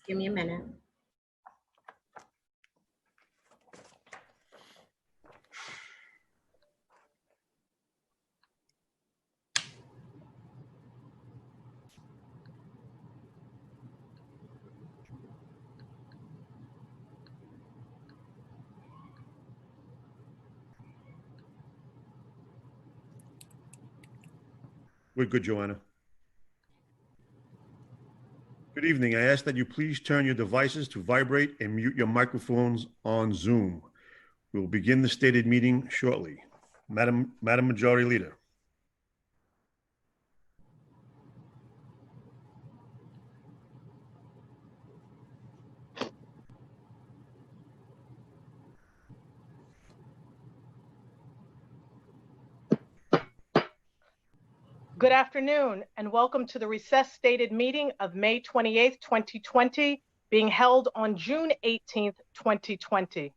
Give me a minute. We're good, Joanna. Good evening. I ask that you please turn your devices to vibrate and mute your microphones on Zoom. We will begin the stated meeting shortly. Madam Majority Leader. Good afternoon and welcome to the recess stated meeting of May 28th, 2020, being held on June 18th, 2020.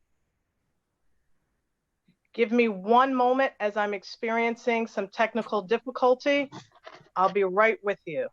Give me one moment as I'm experiencing some technical difficulty. I'll be right with you.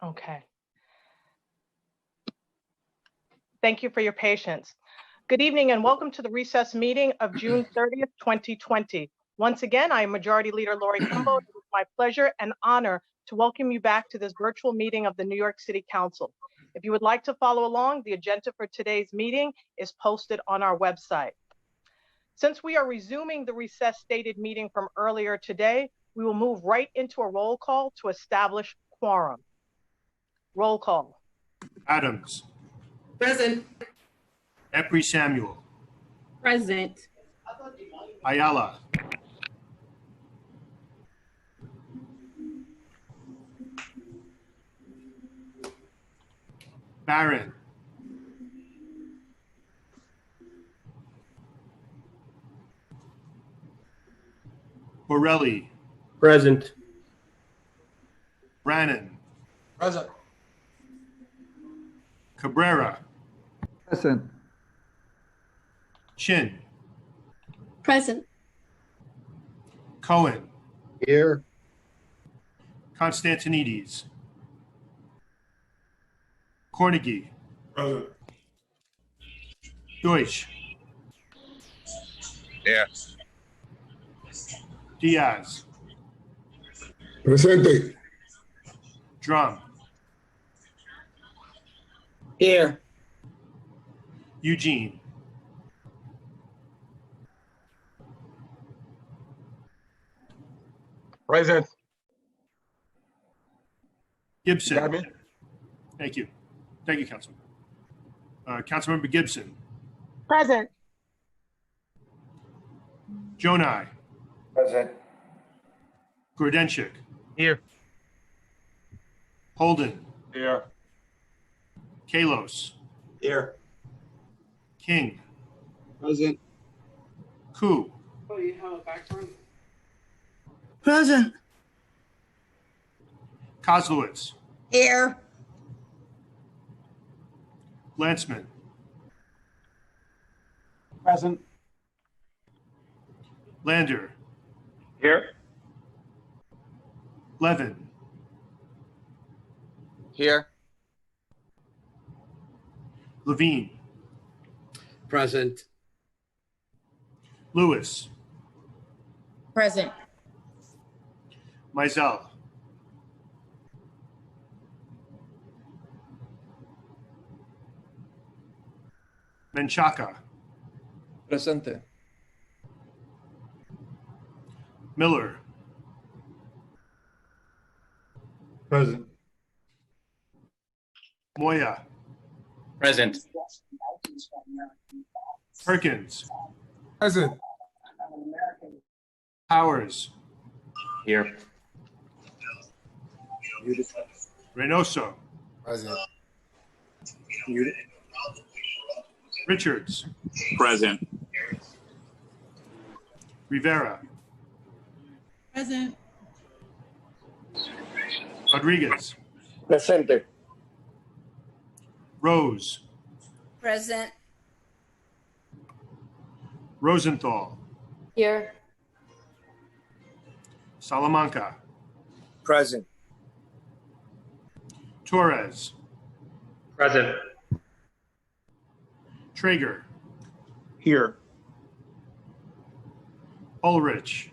Okay. Thank you for your patience. Good evening and welcome to the recess meeting of June 30th, 2020. Once again, I am Majority Leader Lori Cumbo. It is my pleasure and honor to welcome you back to this virtual meeting of the New York City Council. If you would like to follow along, the agenda for today's meeting is posted on our website. Since we are resuming the recess stated meeting from earlier today, we will move right into a roll call to establish quorum. Roll call. Adams. Present. Epri Samuel. Present. Ayala. Barron. Borelli. Present. Brannan. Present. Cabrera. Present. Chin. Present. Cohen. Here. Constantinides. Cornegie. Present. Deutsch. Yeah. Diaz. Presente. Drum. Here. Eugene. Present. Gibson. You got me? Thank you. Thank you, Councilman. Councilmember Gibson. Present. Jonai. Present. Grodenchik. Here. Holden. Here. Kalos. Here. King. Present. Koo. Oh, you have a background? Present. Kozlowitz. Here. Landsman. Present. Lander. Here. Levin. Here. Levine. Present. Lewis. Present. Mizell. Menchaca. Presente. Miller. Present. Moya. Present. Perkins, Present. Powers, Here. Reynoso, Present. Richards, Present. Rivera, Present. Rodriguez, Presente. Rose, Present. Rosenthal, Here. Salamanca, Present. Torres, Present. Traeger, Here. Ulrich,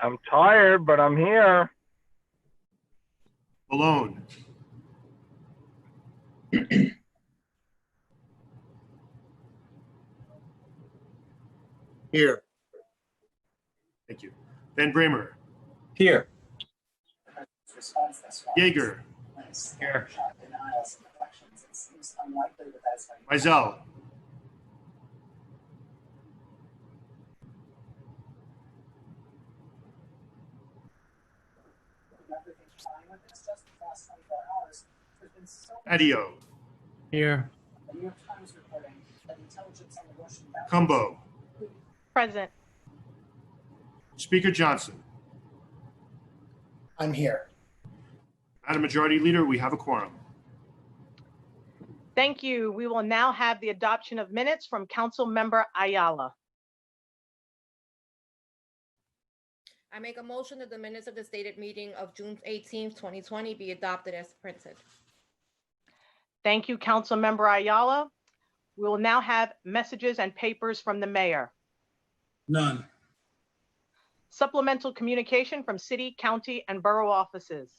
I'm tired, but I'm here. Malone, Here. thank you, Van Bramer, Here. Yeager, Here. Mizell, Adio, Here. Cumbo, Present. Speaker Johnson. I'm here. Madam Majority Leader, we have a quorum. Thank you. We will now have the adoption of minutes from Councilmember Ayala. I make a motion that the minutes of the stated meeting of June 18th, 2020 be adopted as printed. Thank you, Councilmember Ayala. We will now have messages and papers from the mayor. None. Supplemental communication from city, county, and borough offices.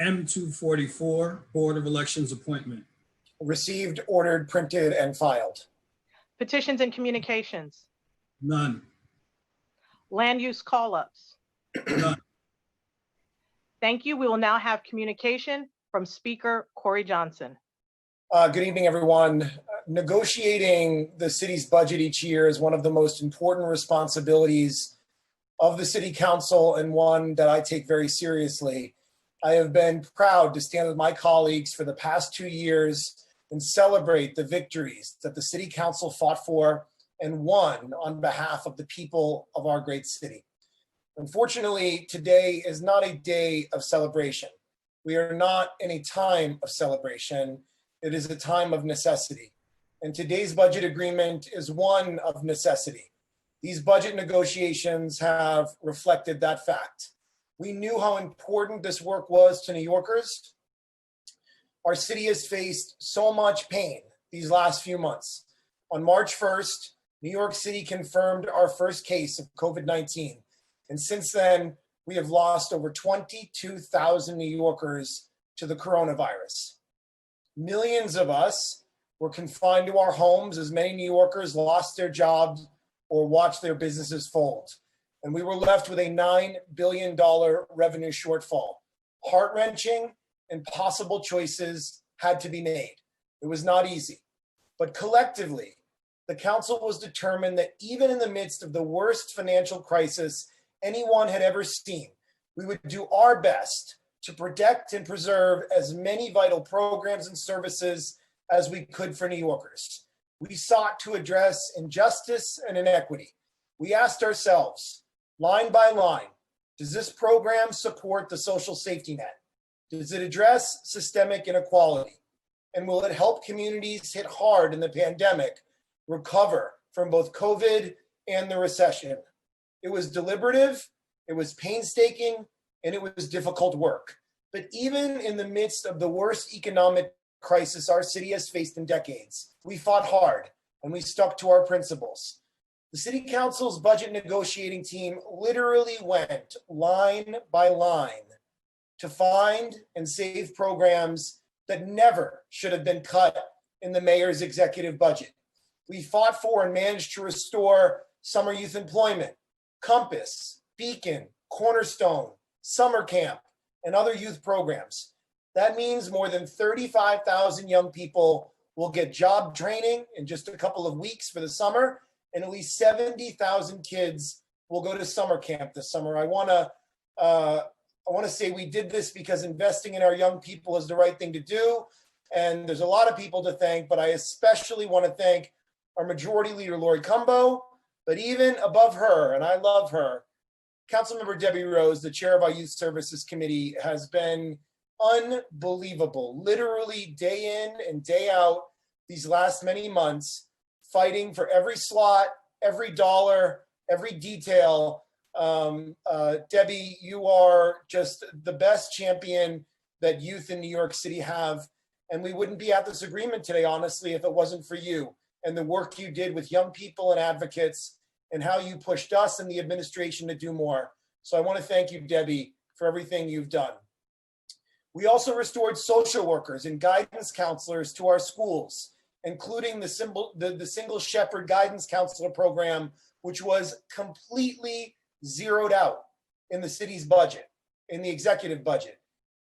M244, Board of Elections appointment. Received, ordered, printed, and filed. Petitions and communications. None. Land use call-ups. None. Thank you. We will now have communication from Speaker Cory Johnson. Good evening, everyone. Negotiating the city's budget each year is one of the most important responsibilities of the city council and one that I take very seriously. I have been proud to stand with my colleagues for the past 2 years and celebrate the victories that the city council fought for and won on behalf of the people of our great city. Unfortunately, today is not a day of celebration. We are not in a time of celebration. It is a time of necessity. And today's budget agreement is one of necessity. These budget negotiations have reflected that fact. We knew how important this work was to New Yorkers. Our city has faced so much pain these last few months. On March 1st, New York City confirmed our first case of COVID-19. And since then, we have lost over 22,000 New Yorkers to the coronavirus. Millions of us were confined to our homes as many New Yorkers lost their jobs or watched their businesses fold. And we were left with a $9 billion revenue shortfall. Heart-wrenching, impossible choices had to be made. It was not easy. But collectively, the council was determined that even in the midst of the worst financial crisis anyone had ever seen, we would do our best to protect and preserve as many vital programs and services as we could for New Yorkers. We sought to address injustice and inequity. We asked ourselves, line by line, does this program support the social safety net? Does it address systemic inequality? And will it help communities hit hard in the pandemic recover from both COVID and the recession? It was deliberative, it was painstaking, and it was difficult work. But even in the midst of the worst economic crisis our city has faced in decades, we fought hard and we stuck to our principles. The City Council's budget negotiating team literally went line by line to find and save programs that never should have been cut in the mayor's executive budget. We fought for and managed to restore summer youth employment, Compass, Beacon, Cornerstone, Summer Camp, and other youth programs. That means more than 35,000 young people will get job training in just a couple of weeks for the summer, and at least 70,000 kids will go to summer camp this summer. I want to say we did this because investing in our young people is the right thing to do. And there's a lot of people to thank, but I especially want to thank our Majority Leader, Lori Cumbo, but even above her, and I love her, Councilmember Debbie Rose, the chair of our Youth Services Committee, has been unbelievable, literally day in and day out these last many months, fighting for every slot, every dollar, every detail. Debbie, you are just the best champion that youth in New York City have. And we wouldn't be at this agreement today, honestly, if it wasn't for you and the work you did with young people and advocates and how you pushed us and the administration to do more. So I want to thank you, Debbie, for everything you've done. We also restored social workers and guidance counselors to our schools, including the single shepherd guidance counselor program, which was completely zeroed out in the city's budget, in the executive budget.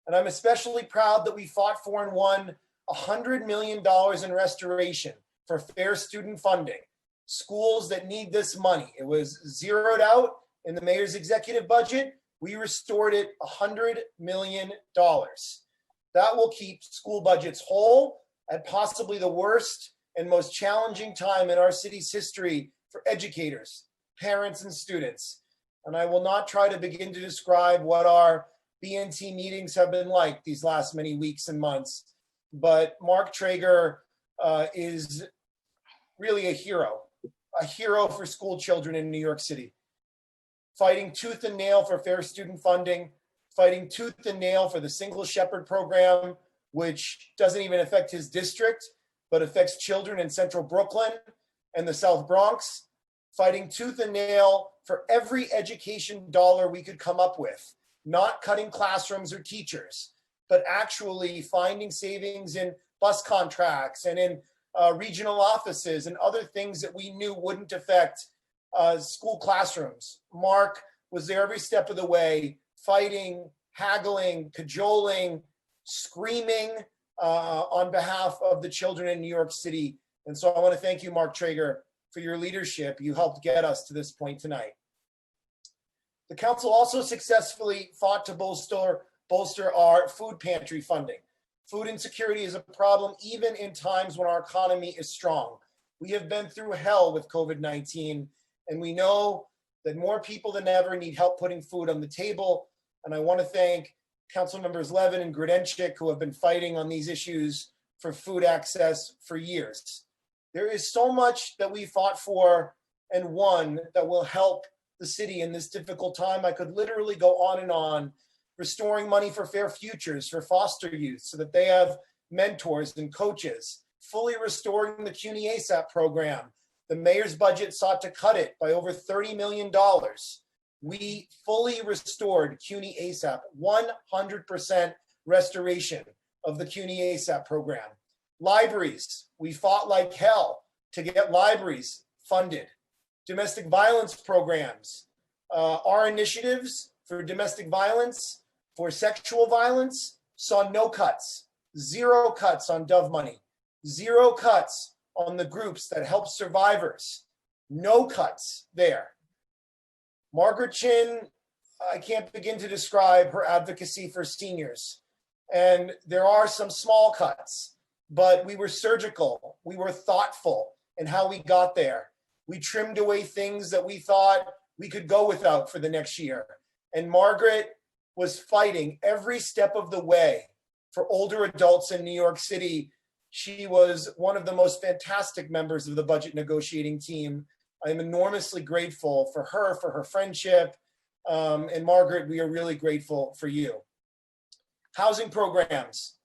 And I'm especially proud that we fought for and won $100 million in restoration for fair student funding. Schools that need this money. It was zeroed out in the mayor's executive budget. We restored it $100 million. That will keep school budgets whole at possibly the worst and most challenging time in our city's history for educators, parents, and students. And I will not try to begin to describe what our BNT meetings have been like these last many weeks and months. But Mark Traeger is really a hero for school children in New York City, fighting tooth and nail for fair student funding, fighting tooth and nail for the single shepherd program, which doesn't even affect his district, but affects children in central Brooklyn and the South Bronx, fighting tooth and nail for every education dollar we could come up with, not cutting classrooms or teachers, but actually finding savings in bus contracts and in regional offices and other things that we knew wouldn't affect school classrooms. Mark was there every step of the way, fighting, haggling, cajoling, screaming on behalf of the children in New York City. And so I want to thank you, Mark Traeger, for your leadership. You helped get us to this point tonight. The council also successfully fought to bolster our food pantry funding. Food insecurity is a problem even in times when our economy is strong. We have been through hell with COVID-19, and we know that more people than ever need help putting food on the table. And I want to thank Councilmembers Levin and Grudenchik, who have been fighting on these issues for food access for years. There is so much that we fought for and won that will help the city in this difficult time. I could literally go on and on, restoring money for fair futures for foster youth so that they have mentors and coaches, fully restoring the CUNY ASAP program. The mayor's budget sought to cut it by over $30 million. We fully restored CUNY ASAP, 100% restoration of the CUNY ASAP program. Libraries, we fought like hell to get libraries funded. Domestic violence programs, our initiatives for domestic violence, for sexual violence, saw no cuts, 0 cuts on Dove money, 0 cuts on the groups that help survivors, no cuts there. Margaret Chin, I can't begin to describe her advocacy for seniors. And there are some small cuts, but we were surgical, we were thoughtful in how we got there. We trimmed away things that we thought we could go without for the next year. And Margaret was fighting every step of the way for older adults in New York City. She was one of the most fantastic members of the budget negotiating team. I am enormously grateful for her friendship. And Margaret, we are really grateful for you. Housing programs.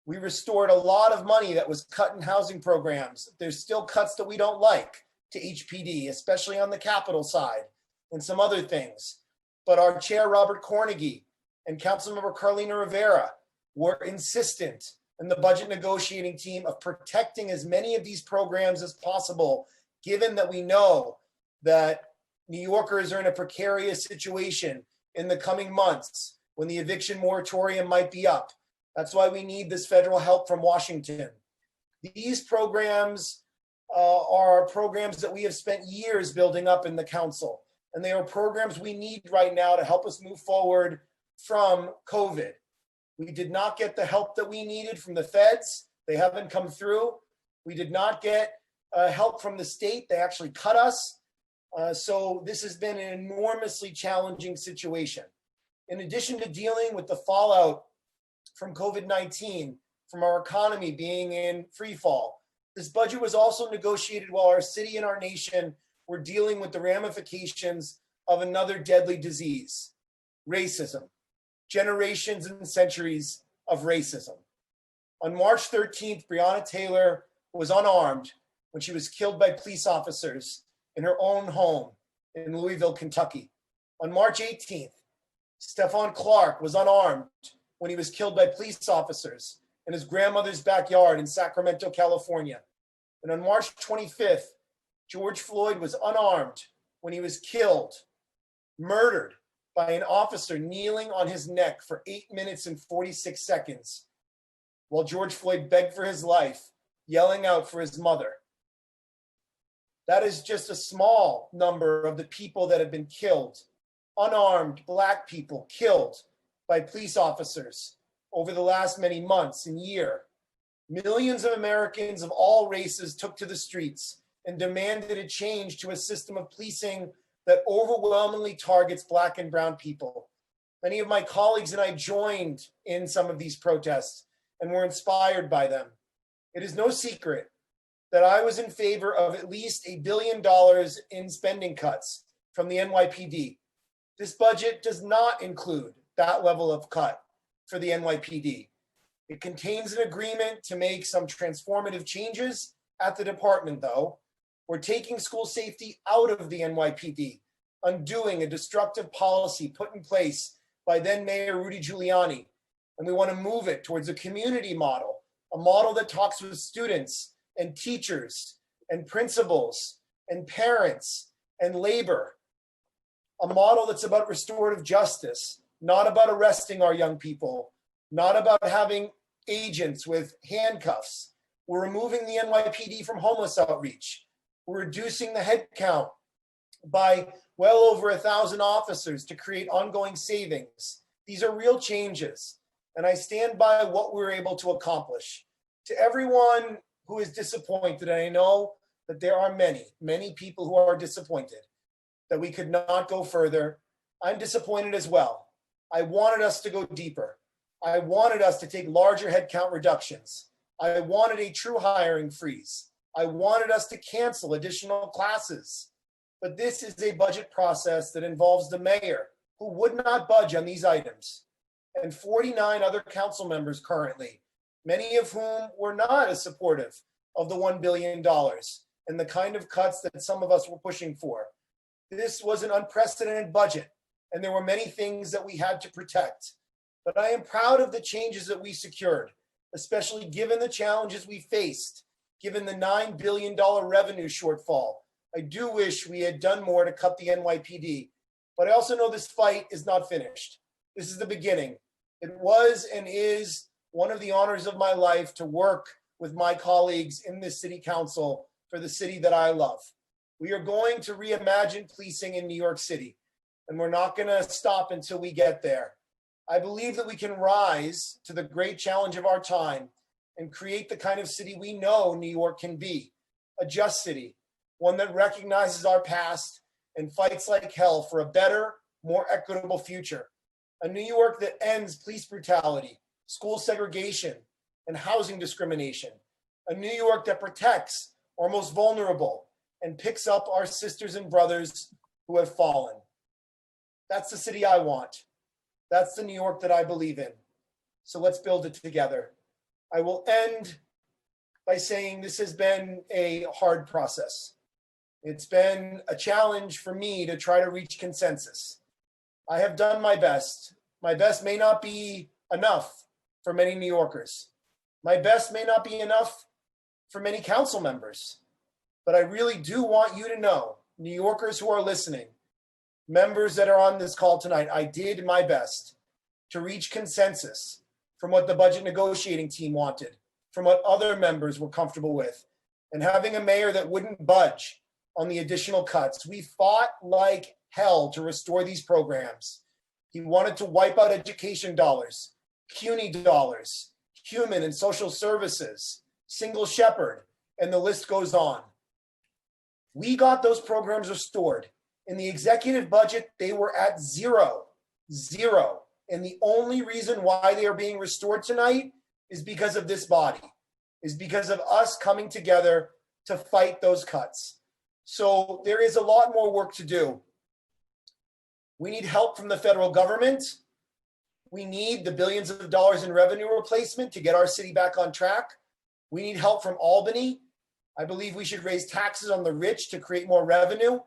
We restored a lot of money that was cut in housing programs. There's still cuts that we don't like to HPD, especially on the capital side and some other things. But our chair, Robert Cornegie, and Councilmember Carlina Rivera were insistent in the budget negotiating team of protecting as many of these programs as possible, given that we know that New Yorkers are in a precarious situation in the coming months when the eviction moratorium might be up. That's why we need this federal help from Washington. These programs are programs that we have spent years building up in the council, and they are programs we need right now to help us move forward from COVID. We did not get the help that we needed from the feds. They haven't come through. We did not get help from the state. They actually cut us. So this has been an enormously challenging situation. In addition to dealing with the fallout from COVID-19, from our economy being in free fall, this budget was also negotiated while our city and our nation were dealing with the ramifications of another deadly disease, racism, generations and centuries of racism. On March 13th, Breonna Taylor was unarmed when she was killed by police officers in her own home in Louisville, Kentucky. On March 18th, Stephon Clark was unarmed when he was killed by police officers in his grandmother's backyard in Sacramento, California. And on March 25th, George Floyd was unarmed when he was killed, murdered by an officer kneeling on his neck for 8 minutes and 46 seconds while George Floyd begged for his life, yelling out for his mother. That is just a small number of the people that have been killed, unarmed Black people killed by police officers over the last many months and year. Millions of Americans of all races took to the streets and demanded a change to a system of policing that overwhelmingly targets Black and brown people. Many of my colleagues and I joined in some of these protests and were inspired by them. It is no secret that I was in favor of at least $1 billion in spending cuts from the NYPD. This budget does not include that level of cut for the NYPD. It contains an agreement to make some transformative changes at the department, though. We're taking school safety out of the NYPD, undoing a destructive policy put in place by then Mayor Rudy Giuliani. And we want to move it towards a community model, a model that talks with students and teachers and principals and parents and labor, a model that's about restorative justice, not about arresting our young people, not about having agents with handcuffs. We're removing the NYPD from homeless outreach. We're reducing the head count by well over 1,000 officers to create ongoing savings. These are real changes, and I stand by what we're able to accomplish. To everyone who is disappointed, and I know that there are many, many people who are disappointed that we could not go further, I'm disappointed as well. I wanted us to go deeper. I wanted us to take larger headcount reductions. I wanted a true hiring freeze. I wanted us to cancel additional classes. But this is a budget process that involves the mayor, who would not budge on these items, and 49 other council members currently, many of whom were not as supportive of the $1 billion and the kind of cuts that some of us were pushing for. This was an unprecedented budget, and there were many things that we had to protect. But I am proud of the changes that we secured, especially given the challenges we faced, given the $9 billion revenue shortfall. I do wish we had done more to cut the NYPD, but I also know this fight is not finished. This is the beginning. It was and is one of the honors of my life to work with my colleagues in this city council for the city that I love. We are going to reimagine policing in New York City, and we're not going to stop until we get there. I believe that we can rise to the great challenge of our time and create the kind of city we know New York can be, a just city, one that recognizes our past and fights like hell for a better, more equitable future. A New York that ends police brutality, school segregation, and housing discrimination. A New York that protects our most vulnerable and picks up our sisters and brothers who have fallen. That's the city I want. That's the New York that I believe in. So let's build it together. I will end by saying this has been a hard process. It's been a challenge for me to try to reach consensus. I have done my best. My best may not be enough for many New Yorkers. My best may not be enough for many council members. But I really do want you to know, New Yorkers who are listening, members that are on this call tonight, I did my best to reach consensus from what the budget negotiating team wanted, from what other members were comfortable with, and having a mayor that wouldn't budge on the additional cuts. We fought like hell to restore these programs. He wanted to wipe out education dollars, CUNY dollars, human and social services, single shepherd, and the list goes on. We got those programs restored. In the executive budget, they were at zero. And the only reason why they are being restored tonight is because of this body, is because of us coming together to fight those cuts. So there is a lot more work to do. We need help from the federal government. We need the billions of dollars in revenue replacement to get our city back on track. We need help from Albany. I believe we should raise taxes on the rich to create more revenue.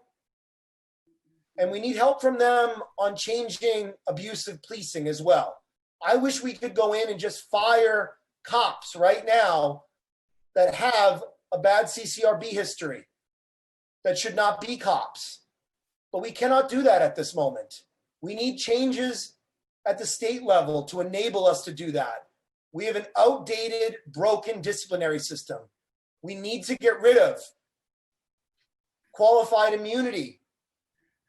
And we need help from them on changing abusive policing as well. I wish we could go in and just fire cops right now that have a bad CCRB history, that should not be cops. But we cannot do that at this moment. We need changes at the state level to enable us to do that. We have an outdated, broken disciplinary system. We need to get rid of qualified immunity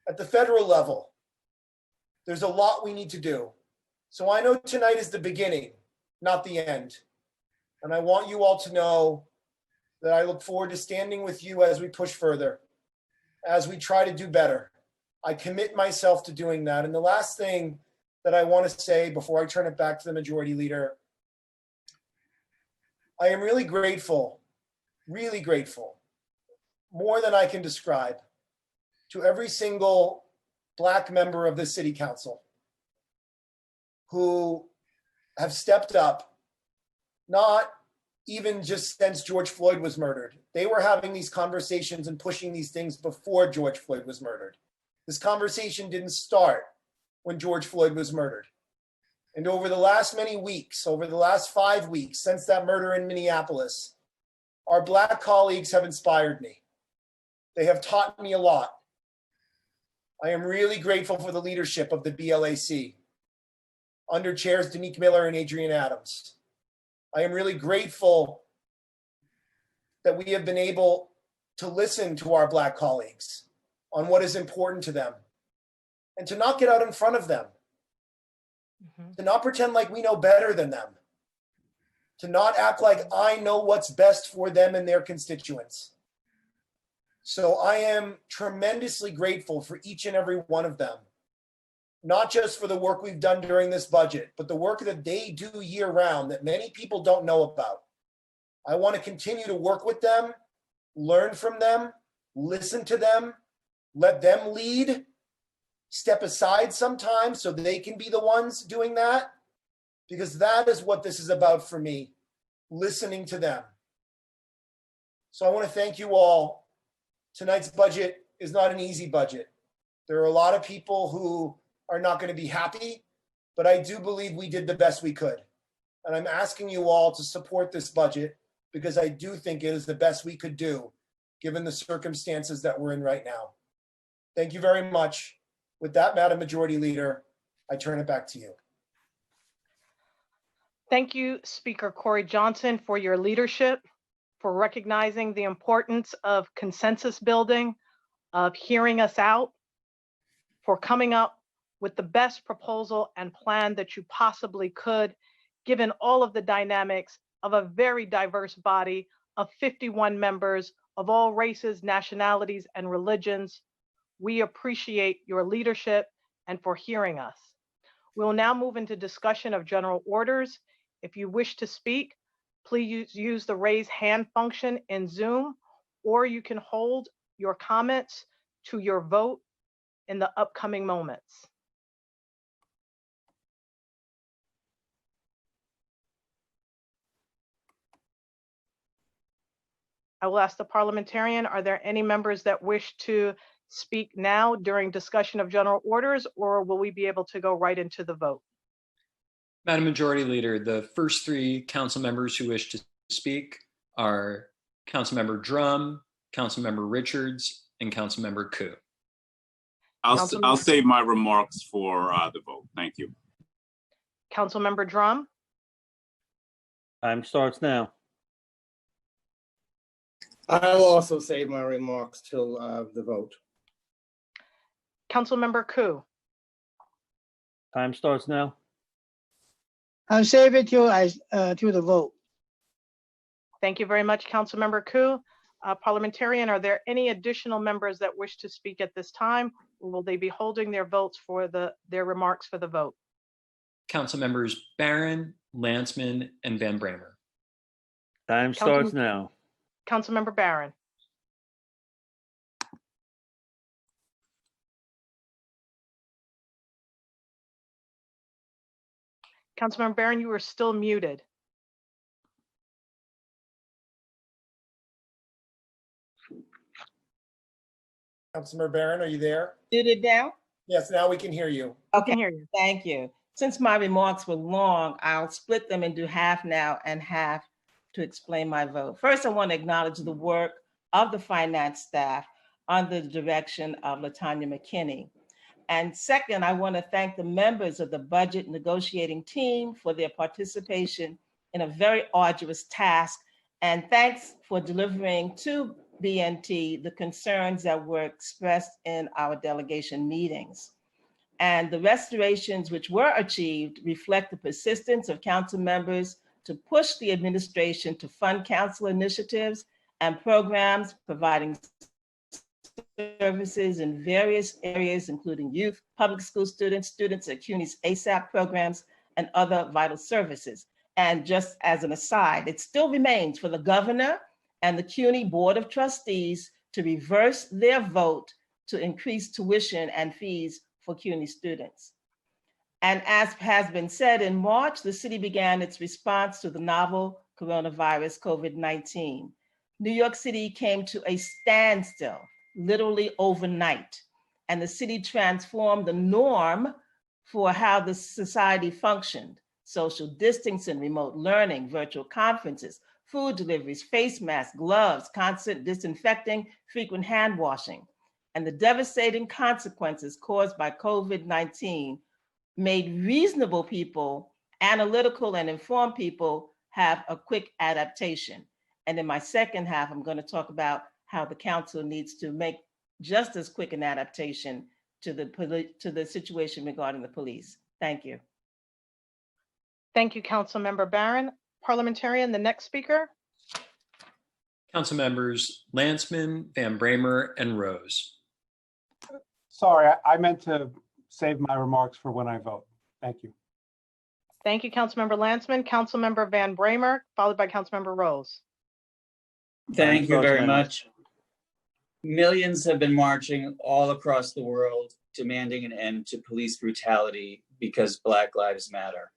at the federal level. There's a lot we need to do. So I know tonight is the beginning, not the end. And I want you all to know that I look forward to standing with you as we push further, as we try to do better. I commit myself to doing that. And the last thing that I want to say before I turn it back to the majority leader, I am really grateful, more than I can describe, to every single Black member of the city council who have stepped up, not even just since George Floyd was murdered. They were having these conversations and pushing these things before George Floyd was murdered. This conversation didn't start when George Floyd was murdered. And over the last many weeks, over the last 5 weeks since that murder in Minneapolis, our Black colleagues have inspired me. They have taught me a lot. I am really grateful for the leadership of the BLAC under chairs Danique Miller and Adrienne Adams. I am really grateful that we have been able to listen to our Black colleagues on what is important to them and to not get out in front of them, to not pretend like we know better than them, to not act like I know what's best for them and their constituents. So I am tremendously grateful for each and every one of them, not just for the work we've done during this budget, but the work that they do year round that many people don't know about. I want to continue to work with them, learn from them, listen to them, let them lead, step aside sometimes so they can be the ones doing that, because that is what this is about for me, listening to them. So I want to thank you all. Tonight's budget is not an easy budget. There are a lot of people who are not going to be happy, but I do believe we did the best we could. And I'm asking you all to support this budget because I do think it is the best we could do given the circumstances that we're in right now. Thank you very much. With that, Madam Majority Leader, I turn it back to you. Thank you, Speaker Cory Johnson, for your leadership, for recognizing the importance of consensus building, of hearing us out, for coming up with the best proposal and plan that you possibly could, given all of the dynamics of a very diverse body of 51 members of all races, nationalities, and religions. We appreciate your leadership and for hearing us. We will now move into discussion of general orders. If you wish to speak, please use the raise hand function in Zoom, or you can hold your comments to your vote in the upcoming moments. I will ask the parliamentarian, are there any members that wish to speak now during discussion of general orders, or will we be able to go right into the vote? Madam Majority Leader, the first three council members who wish to speak are Councilmember Drum, Councilmember Richards, and Councilmember Koo. I'll save my remarks for the vote. Thank you. Councilmember Drum, Time starts now. I'll also save my remarks till the vote. Councilmember Ku. Time starts now. I'll save it till the vote. Thank you very much, Councilmember Ku. Parliamentarian, are there any additional members that wish to speak at this time? Or will they be holding their votes for their remarks for the vote? Council members Barron, Landsman, and Van Bramer. Time starts now. Councilmember Barron. Councilmember Barron, you are still muted. Councilmember Barron, are you there? Muted now? Yes, now we can hear you. I can hear you. Thank you. Since my remarks were long, I'll split them and do half now and half to explain my vote. First, I want to acknowledge the work of the finance staff under the direction of LaTanya McKinney. And second, I want to thank the members of the budget negotiating team for their participation in a very arduous task. And thanks for delivering to BNT the concerns that were expressed in our delegation meetings. And the restorations which were achieved reflect the persistence of council members to push the administration to fund council initiatives and programs providing services in various areas, including youth, public school students, students at CUNY's ASAP programs, and other vital services. And just as an aside, it still remains for the governor and the CUNY Board of Trustees to reverse their vote to increase tuition and fees for CUNY students. And as has been said, in March, the city began its response to the novel coronavirus, COVID-19. New York City came to a standstill, literally overnight, and the city transformed the norm for how the society functioned: social distancing, remote learning, virtual conferences, food deliveries, face masks, gloves, constant disinfecting, frequent hand washing. And the devastating consequences caused by COVID-19 made reasonable people, analytical and informed people, have a quick adaptation. And in my second half, I'm going to talk about how the council needs to make just as quick an adaptation to the situation regarding the police. Thank you. Thank you, Councilmember Barron. Parliamentarian, the next speaker. Council members Landsman, Van Bramer, and Rose. Sorry, I meant to save my remarks for when I vote. Thank you. Thank you, Councilmember Landsman. Councilmember Van Bramer, followed by Councilmember Rose. Thank you very much. Millions have been marching all across the world demanding an end to police brutality because Black Lives Matter.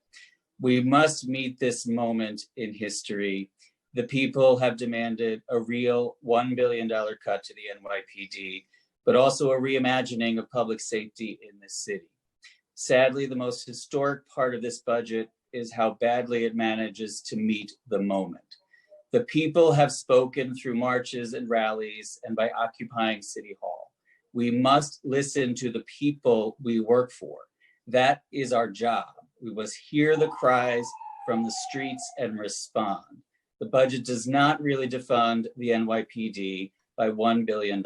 We must meet this moment in history. The people have demanded a real $1 billion cut to the NYPD, but also a reimagining of public safety in this city. Sadly, the most historic part of this budget is how badly it manages to meet the moment. The people have spoken through marches and rallies and by occupying City Hall. We must listen to the people we work for. That is our job. We must hear the cries from the streets and respond. The budget does not really defund the NYPD by $1 billion.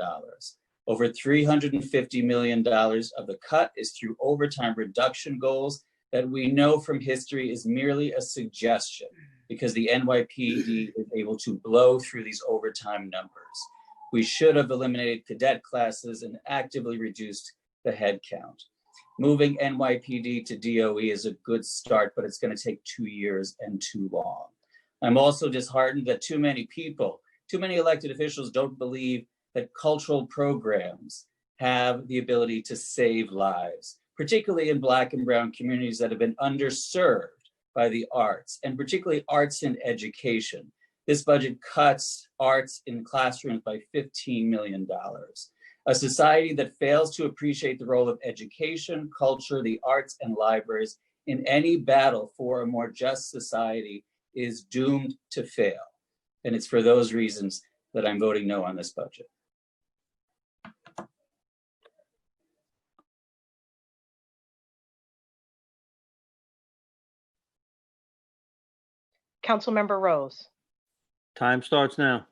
Over $350 million of the cut is through overtime reduction goals that we know from history is merely a suggestion because the NYPD is able to blow through these overtime numbers. We should have eliminated cadet classes and actively reduced the head count. Moving NYPD to DOE is a good start, but it's going to take 2 years and too long. I'm also disheartened that too many people, too many elected officials don't believe that cultural programs have the ability to save lives, particularly in Black and Brown communities that have been underserved by the arts, and particularly arts in education. This budget cuts arts in classrooms by $15 million. A society that fails to appreciate the role of education, culture, the arts, and libraries in any battle for a more just society is doomed to fail. And it's for those reasons that I'm voting no on this budget. Councilmember Rose. Time starts now.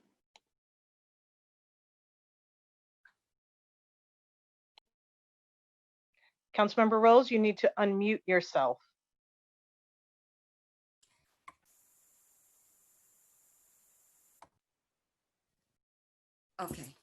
Councilmember Rose, you need to unmute yourself. Okay.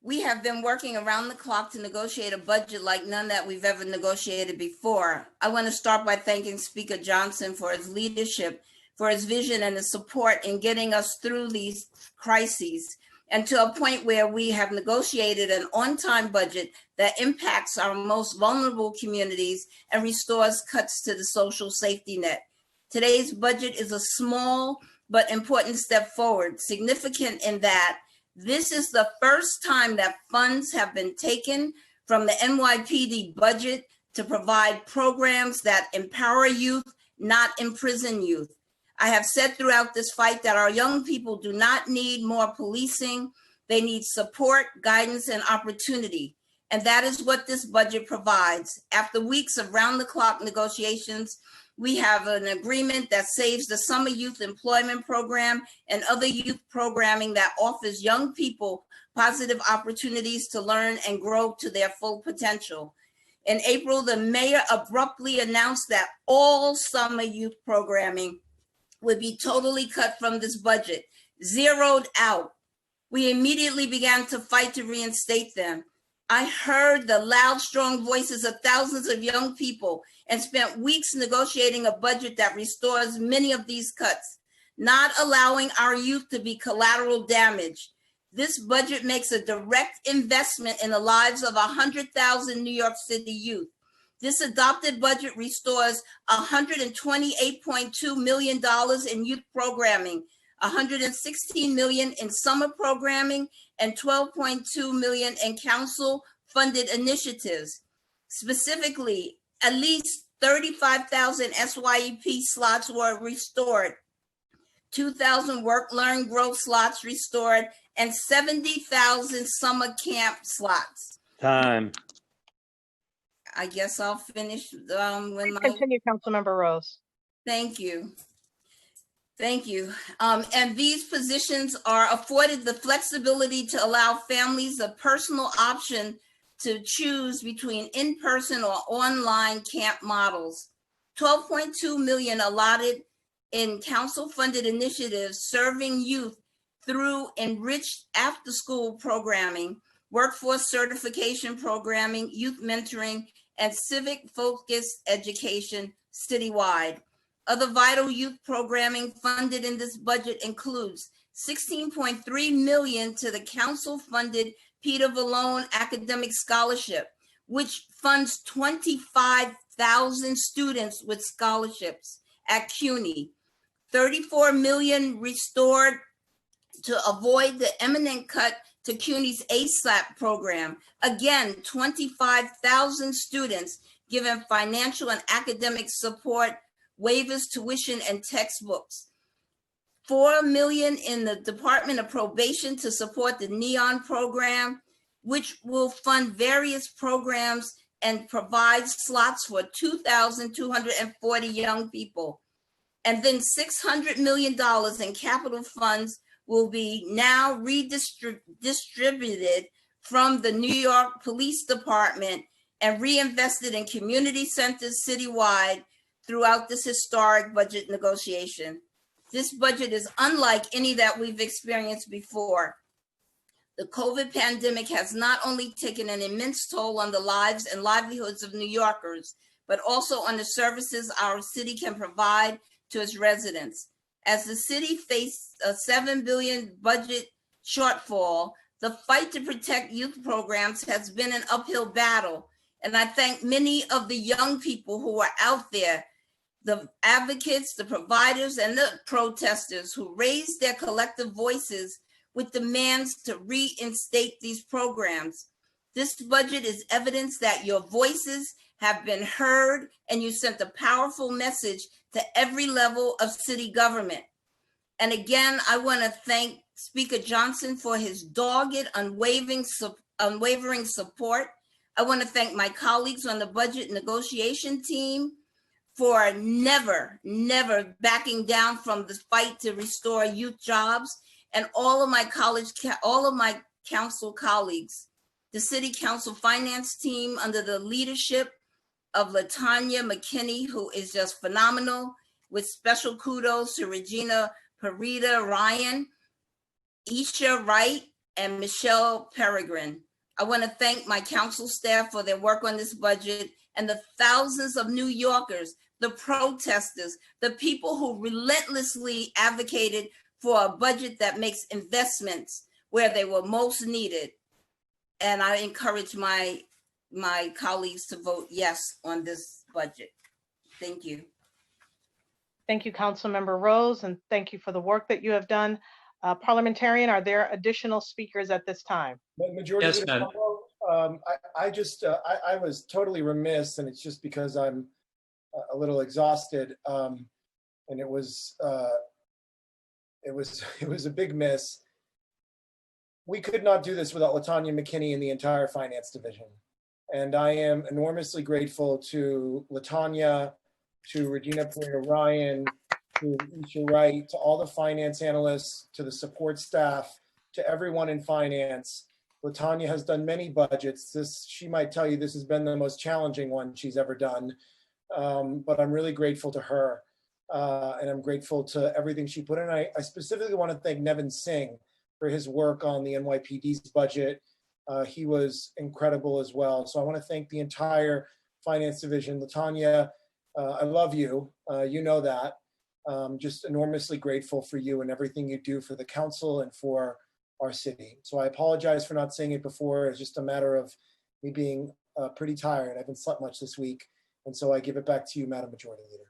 We have been working around the clock to negotiate a budget like none that we've ever negotiated before. I want to start by thanking Speaker Johnson for his leadership, for his vision and his support in getting us through these crises and to a point where we have negotiated an on-time budget that impacts our most vulnerable communities and restores cuts to the social safety net. Today's budget is a small but important step forward, significant in that this is the first time that funds have been taken from the NYPD budget to provide programs that empower youth, not imprison youth. I have said throughout this fight that our young people do not need more policing. They need support, guidance, and opportunity. And that is what this budget provides. After weeks of round-the-clock negotiations, we have an agreement that saves the Summer Youth Employment Program and other youth programming that offers young people positive opportunities to learn and grow to their full potential. In April, the mayor abruptly announced that all summer youth programming would be totally cut from this budget, zeroed out. We immediately began to fight to reinstate them. I heard the loud, strong voices of thousands of young people and spent weeks negotiating a budget that restores many of these cuts, not allowing our youth to be collateral damage. This budget makes a direct investment in the lives of 100,000 New York City youth. This adopted budget restores $128.2 million in youth programming, $116 million in summer programming, and $12.2 million in council-funded initiatives. Specifically, at least 35,000 SYEP slots were restored, 2,000 work, learn, growth slots restored, and 70,000 summer camp slots. Time. I guess I'll finish when my... Continue, Councilmember Rose. Thank you. Thank you. And these positions are afforded the flexibility to allow families a personal option to choose between in-person or online camp models. 12.2 million allotted in council-funded initiatives serving youth through enriched after-school programming, workforce certification programming, youth mentoring, and civic-focused education citywide. Other vital youth programming funded in this budget includes $16.3 million to the council-funded Peter Vallone Academic Scholarship, which funds 25,000 students with scholarships at CUNY. $34 million restored to avoid the imminent cut to CUNY's ASAP program. Again, 25,000 students given financial and academic support, waivers, tuition, and textbooks. $4 million in the Department of Probation to support the NEON program, which will fund various programs and provide slots for 2,240 young people. And then $600 million in capital funds will be now redistributed from the New York Police Department and reinvested in community centers citywide throughout this historic budget negotiation. This budget is unlike any that we've experienced before. The COVID pandemic has not only taken an immense toll on the lives and livelihoods of New Yorkers, but also on the services our city can provide to its residents. As the city faced a $7 billion budget shortfall, the fight to protect youth programs has been an uphill battle. And I thank many of the young people who are out there, the advocates, the providers, and the protesters who raised their collective voices with demands to reinstate these programs. This budget is evidence that your voices have been heard and you sent a powerful message to every level of city government. And again, I want to thank Speaker Johnson for his dogged, unwavering support. I want to thank my colleagues on the budget negotiation team for never backing down from the fight to restore youth jobs, and all of my council colleagues. the City Council Finance Team under the leadership of LaTanya McKinney, who is just phenomenal, with special kudos to Regina Parita Ryan, Isha Wright, and Michelle Peregrine. I want to thank my council staff for their work on this budget and the thousands of New Yorkers, the protesters, the people who relentlessly advocated for a budget that makes investments where they were most needed. And I encourage my colleagues to vote yes on this budget. Thank you. Thank you, Councilmember Rose, and thank you for the work that you have done. Parliamentarian, are there additional speakers at this time? Majority Yes, Leader madam. Combo, I was totally remiss, and it's just because I'm a little exhausted, and it was a big miss. We could not do this without LaTanya McKinney and the entire finance division. And I am enormously grateful to LaTanya, to Regina Parita Ryan, to Isha Wright, to all the finance analysts, to the support staff, to everyone in finance. LaTanya has done many budgets. She might tell you this has been the most challenging one she's ever done. But I'm really grateful to her. And I'm grateful to everything she put in. I specifically want to thank Nevin Singh for his work on the NYPD's budget. He was incredible as well. So I want to thank the entire finance division. LaTanya, I love you. You know that. Just enormously grateful for you and everything you do for the council and for our city. So I apologize for not saying it before. It's just a matter of me being pretty tired. I haven't slept much this week. And so I give it back to you, Madam Majority Leader.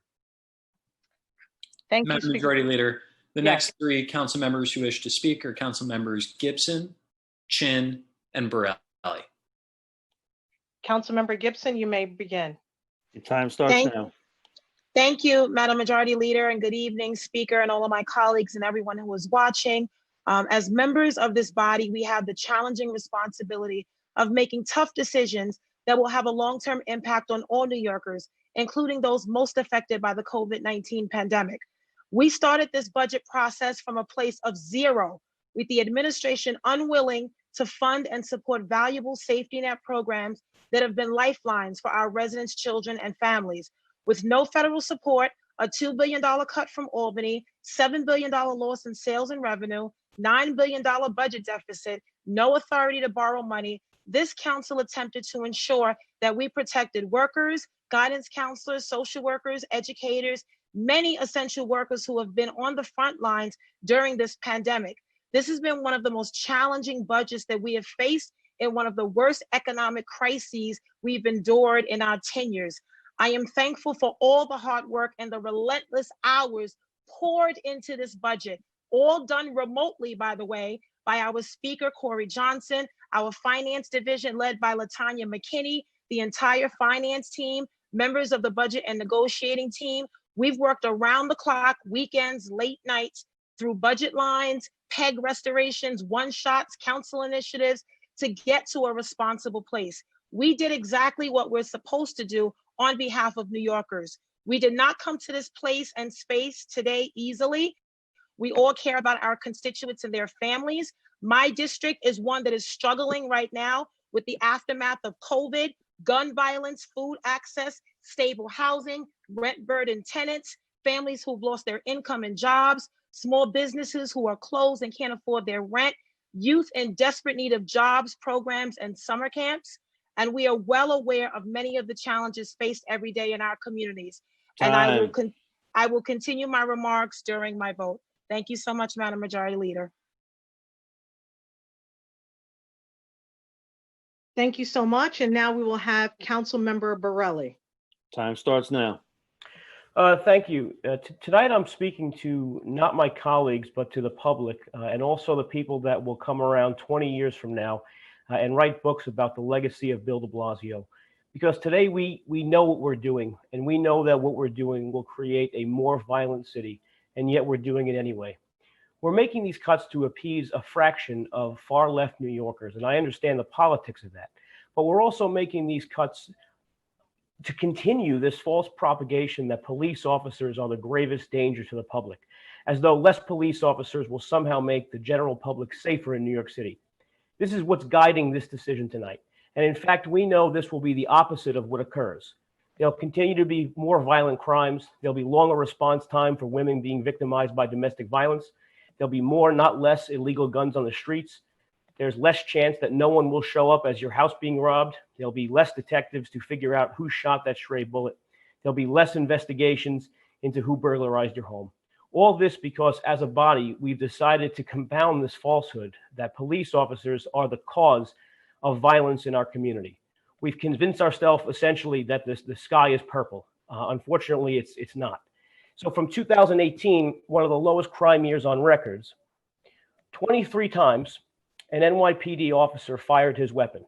Thank you, Madam Speaker. Majority Leader, the Yes. next three council members who wish to speak are Council Members Gibson, Chin, and Borelli. Councilmember Gibson, you may begin. Your time starts now. Thank you, Madam Majority Leader, and good evening, Speaker, and all of my colleagues and everyone who is watching. As members of this body, we have the challenging responsibility of making tough decisions that will have a long-term impact on all New Yorkers, including those most affected by the COVID-19 pandemic. We started this budget process from a place of zero, with the administration unwilling to fund and support valuable safety net programs that have been lifelines for our residents, children, and families. With no federal support, a $2 billion cut from Albany, $7 billion loss in sales and revenue, $9 billion budget deficit, no authority to borrow money, this council attempted to ensure that we protected workers, guidance counselors, social workers, educators, many essential workers who have been on the front lines during this pandemic. This has been one of the most challenging budgets that we have faced in one of the worst economic crises we've endured in our tenures. I am thankful for all the hard work and the relentless hours poured into this budget, all done remotely, by the way, by our Speaker, Cory Johnson, our finance division led by LaTanya McKinney, the entire finance team, members of the budget and negotiating team. We've worked around the clock, weekends, late nights, through budget lines, PEG restorations, one-shots, council initiatives, to get to a responsible place. We did exactly what we're supposed to do on behalf of New Yorkers. We did not come to this place and space today easily. We all care about our constituents and their families. My district is one that is struggling right now with the aftermath of COVID, gun violence, food access, stable housing, rent-burdened tenants, families who've lost their income and jobs, small businesses who are closed and can't afford their rent, youth in desperate need of jobs, programs, and summer camps. And we are well aware of many of the challenges faced every day in our communities. And I will continue my remarks during my vote. Thank you so much, Madam Majority Leader. Thank you so much. And now we will have Councilmember Borelli. Time starts now. Thank you. Tonight I'm speaking to not my colleagues, but to the public and also the people that will come around 20 years from now and write books about the legacy of Bill de Blasio. Because today we know what we're doing, and we know that what we're doing will create a more violent city, and yet we're doing it anyway. We're making these cuts to appease a fraction of far-left New Yorkers, and I understand the politics of that. But we're also making these cuts to continue this false propagation that police officers are the gravest danger to the public, as though less police officers will somehow make the general public safer in New York City. This is what's guiding this decision tonight. And in fact, we know this will be the opposite of what occurs. There'll continue to be more violent crimes. There'll be longer response time for women being victimized by domestic violence. There'll be more, not less, illegal guns on the streets. There's less chance that no one will show up as your house being robbed. There'll be less detectives to figure out who shot that stray bullet. There'll be less investigations into who burglarized your home. All this because as a body, we've decided to compound this falsehood that police officers are the cause of violence in our community. We've convinced ourselves essentially that the sky is purple. Unfortunately, it's not. So from 2018, one of the lowest crime years on records, 23 times an NYPD officer fired his weapon.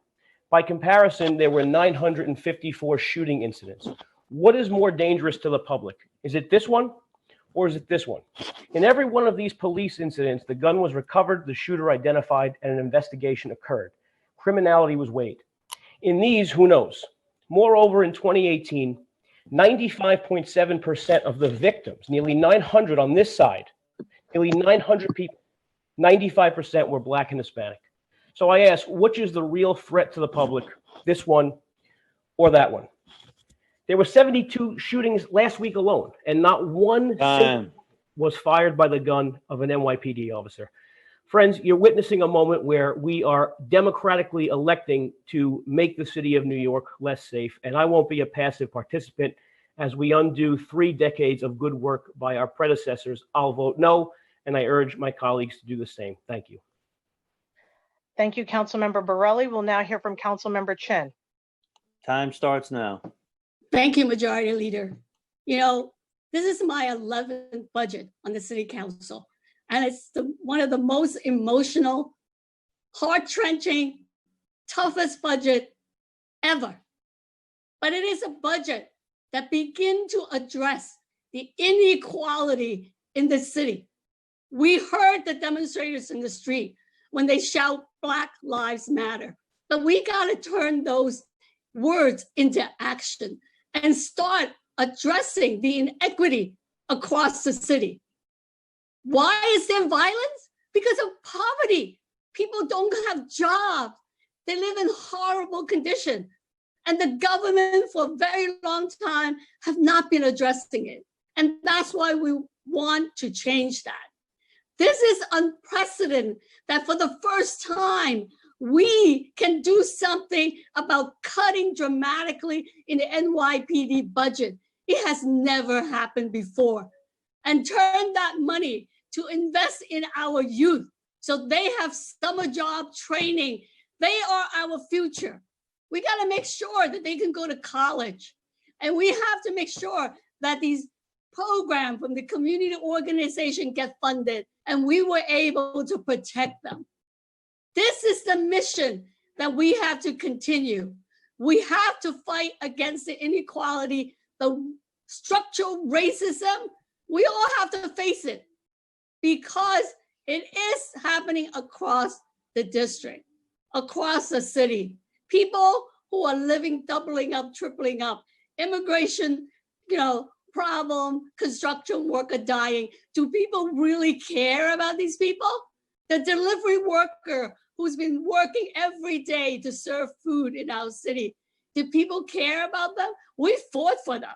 By comparison, there were 954 shooting incidents. What is more dangerous to the public? Is it this one or is it this one? In every one of these police incidents, the gun was recovered, the shooter identified, and an investigation occurred. Criminality was weighed. In these, who knows? Moreover, in 2018, 95.7% of the victims, nearly 900 on this side, nearly 900 people, 95% were Black and Hispanic. So I ask, which is the real threat to the public, this one or that one? There were 72 shootings last week alone, and not one single was fired by the gun of an NYPD officer. Friends, you're witnessing a moment where we are democratically electing to make the city of New York less safe, and I won't be a passive participant as we undo 3 decades of good work by our predecessors. I'll vote no, and I urge my colleagues to do the same. Thank you. Thank you, Councilmember Borelli. We'll now hear from Councilmember Chin. Time starts now. Thank you, Majority Leader. You know, this is my 11th budget on the City Council, and it's one of the most emotional, heart-wrenching, toughest budget ever. But it is a budget that begins to address the inequality in the city. We heard the demonstrators in the street when they shout Black Lives Matter, but we gotta turn those words into action and start addressing the inequity across the city. Why is there violence? Because of poverty. People don't have jobs. They live in horrible conditions. And the government for a very long time have not been addressing it. And that's why we want to change that. This is unprecedented that for the first time, we can do something about cutting dramatically in the NYPD budget. It has never happened before. And turn that money to invest in our youth so they have summer job training. They are our future. We got to make sure that they can go to college. And we have to make sure that these programs from the community organization get funded and we were able to protect them. This is the mission that we have to continue. We have to fight against the inequality, the structural racism. We all have to face it because it is happening across the district, across the city. People who are living, doubling up, tripling up, immigration, problem, construction worker dying. Do people really care about these people? The delivery worker who's been working every day to serve food in our city. Do people care about them? We fought for them.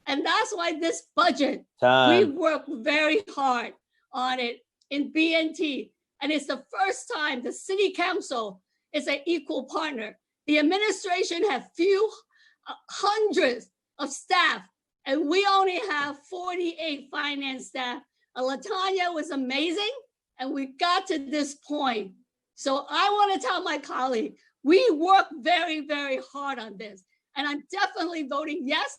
And that's why this budget, we worked very hard on it in BNT. And it's the first time the city council is an equal partner. The administration have hundreds of staff, and we only have 48 finance staff. And LaTanya was amazing, and we got to this point. So I want to tell my colleague, we work very, very hard on this. And I'm definitely voting yes.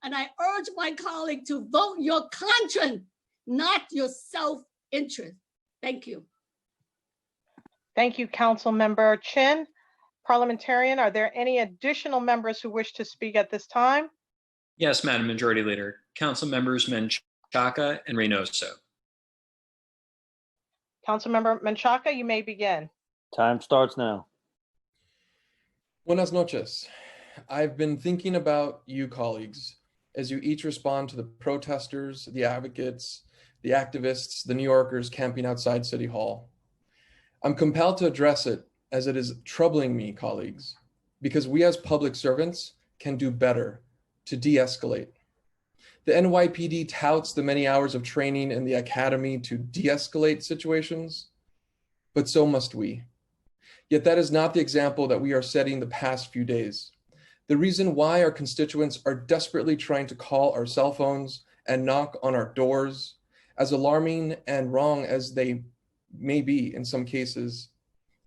And I urge my colleague to vote your conscience, not your self-interest. Thank you. Thank you, Councilmember Chin. Parliamentarian, are there any additional members who wish to speak at this time? Yes, Madam Majority Leader. Council members Menchaca and Reynoso. Councilmember Menchaca, you may begin. Time starts now. Buenas noches. I've been thinking about you colleagues as you each respond to the protesters, the advocates, the activists, the New Yorkers camping outside City Hall. I'm compelled to address it as it is troubling me, colleagues, because we as public servants can do better to de-escalate. The NYPD touts the many hours of training in the academy to de-escalate situations, but so must we. Yet that is not the example that we are setting the past few days. The reason why our constituents are desperately trying to call our cell phones and knock on our doors, as alarming and wrong as they may be in some cases,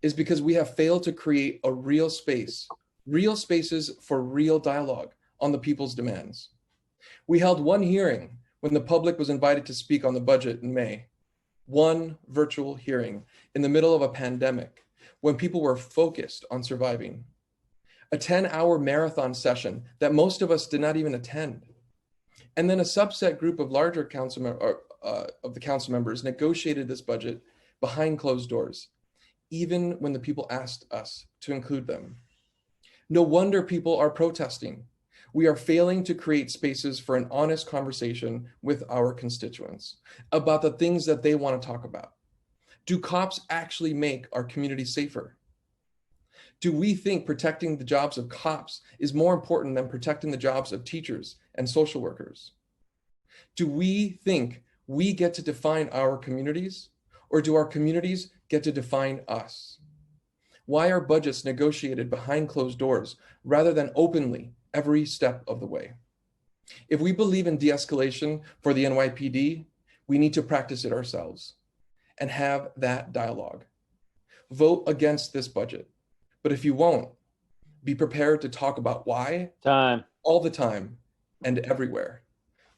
is because we have failed to create a real space, real spaces for real dialogue on the people's demands. We held one hearing when the public was invited to speak on the budget in May. One virtual hearing in the middle of a pandemic when people were focused on surviving. A 10-hour marathon session that most of us did not even attend. And then a subset group of larger of the council members negotiated this budget behind closed doors, even when the people asked us to include them. No wonder people are protesting. We are failing to create spaces for an honest conversation with our constituents about the things that they want to talk about. Do cops actually make our community safer? Do we think protecting the jobs of cops is more important than protecting the jobs of teachers and social workers? Do we think we get to define our communities, or do our communities get to define us? Why are budgets negotiated behind closed doors rather than openly every step of the way? If we believe in de-escalation for the NYPD, we need to practice it ourselves and have that dialogue. Vote against this budget. But if you won't, be prepared to talk about why all the time and everywhere.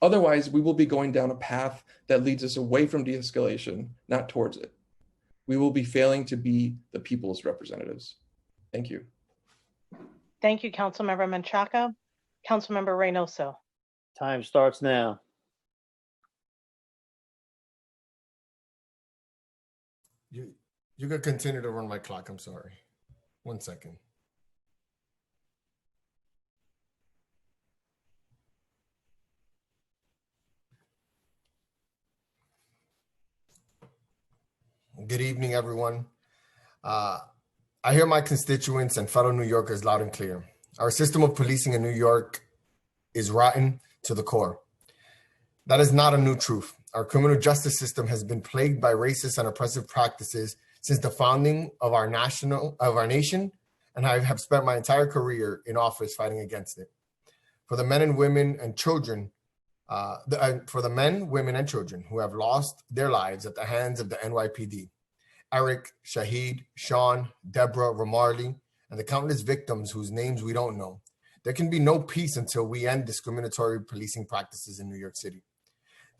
Otherwise, we will be going down a path that leads us away from de-escalation, not towards it. We will be failing to be the people's representatives. Thank you. Thank you, Councilmember Menchaca. Councilmember Reynoso. Time starts now. You could continue to run my clock. I'm sorry. 1 second. Good evening, everyone. I hear my constituents and fellow New Yorkers loud and clear. Our system of policing in New York is rotten to the core. That is not a new truth. Our criminal justice system has been plagued by racist and oppressive practices since the founding of our nation, and I have spent my entire career in office fighting against it. For the men, women, and children who have lost their lives at the hands of the NYPD, Eric, Shahid, Sean, Deborah, Ramarley, and the countless victims whose names we don't know, there can be no peace until we end discriminatory policing practices in New York City.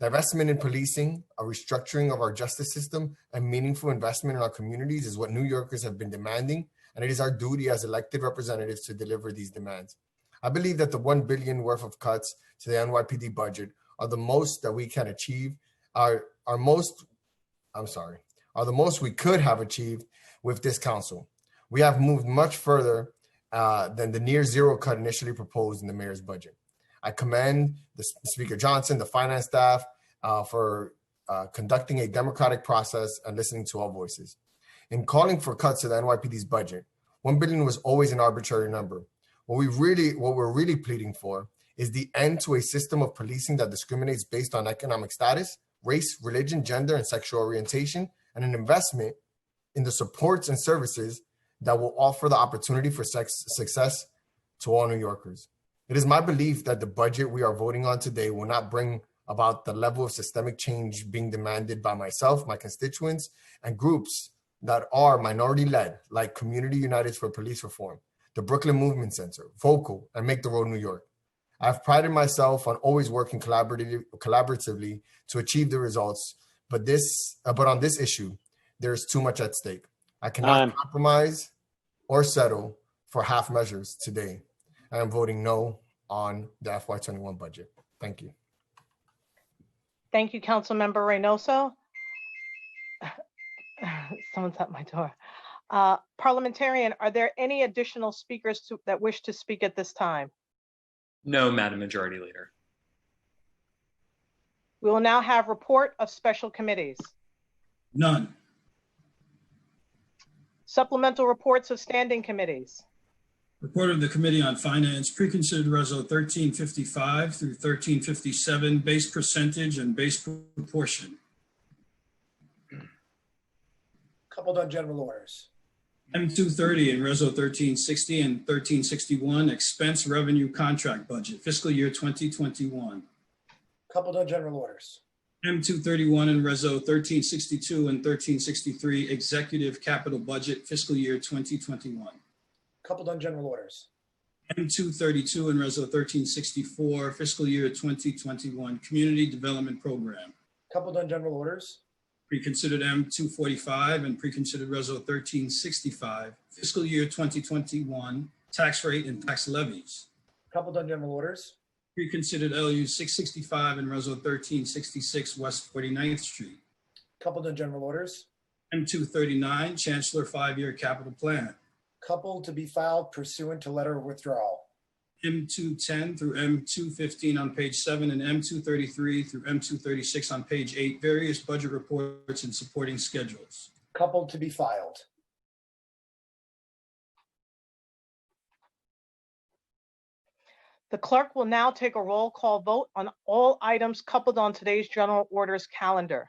Divestment in policing, a restructuring of our justice system, and meaningful investment in our communities is what New Yorkers have been demanding, and it is our duty as elected representatives to deliver these demands. I believe that the $1 billion worth of cuts to the NYPD budget are the most that we can achieve, are the most we could have achieved with this council. We have moved much further than the near zero cut initially proposed in the mayor's budget. I commend the Speaker Johnson, the finance staff for conducting a democratic process and listening to all voices. In calling for cuts to the NYPD's budget, $1 billion was always an arbitrary number. What we're really pleading for is the end to a system of policing that discriminates based on economic status, race, religion, gender, and sexual orientation, and an investment in the supports and services that will offer the opportunity for success to all New Yorkers. It is my belief that the budget we are voting on today will not bring about the level of systemic change being demanded by myself, my constituents, and groups that are minority-led, like Community United for Police Reform, the Brooklyn Movement Center, Vocal, and Make the Road New York. I've prided myself on always working collaboratively to achieve the results, but on this issue, there is too much at stake. I cannot compromise or settle for half measures today. I am voting no on the FY21 budget. Thank you. Thank you, Councilmember Reynoso. Someone's at my door. Parliamentarian, are there any additional speakers that wish to speak at this time? No, Madam Majority Leader. We will now have report of special committees. None. Supplemental reports of standing committees. Report of the Committee on Finance, preconsidered Reso 1355 through 1357, base percentage and base proportion. Coupled on general orders. M230 and Reso 1360 and 1361, expense revenue contract budget, fiscal year 2021. Coupled on general orders. M231 and Reso 1362 and 1363, executive capital budget, fiscal year 2021. Coupled on general orders. M232 and Reso 1364, fiscal year 2021, community development program. Coupled on general orders. Preconsidered M245 and preconsidered Reso 1365, fiscal year 2021, tax rate and tax levies. Coupled on general orders. Preconsidered LU 665 and Reso 1366, West 49th Street. Coupled on general orders. M239, Chancellor 5-year capital plan. Coupled to be filed pursuant to letter of withdrawal. M210 through M215 on page 7 and M233 through M236 on page 8, various budget reports and supporting schedules. Coupled to be filed. The clerk will now take a roll call vote on all items coupled on today's general orders calendar.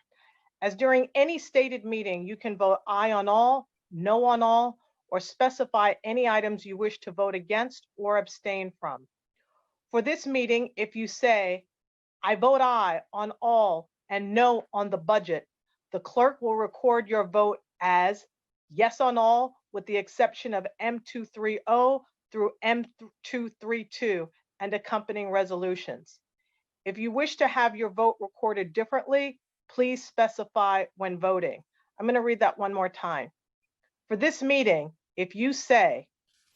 As during any stated meeting, you can vote aye on all, no on all, or specify any items you wish to vote against or abstain from. For this meeting, if you say, I vote aye on all and no on the budget, the clerk will record your vote as yes on all, with the exception of M230 through M232 and accompanying resolutions. If you wish to have your vote recorded differently, please specify when voting. I'm going to read that one more time. For this meeting, if you say,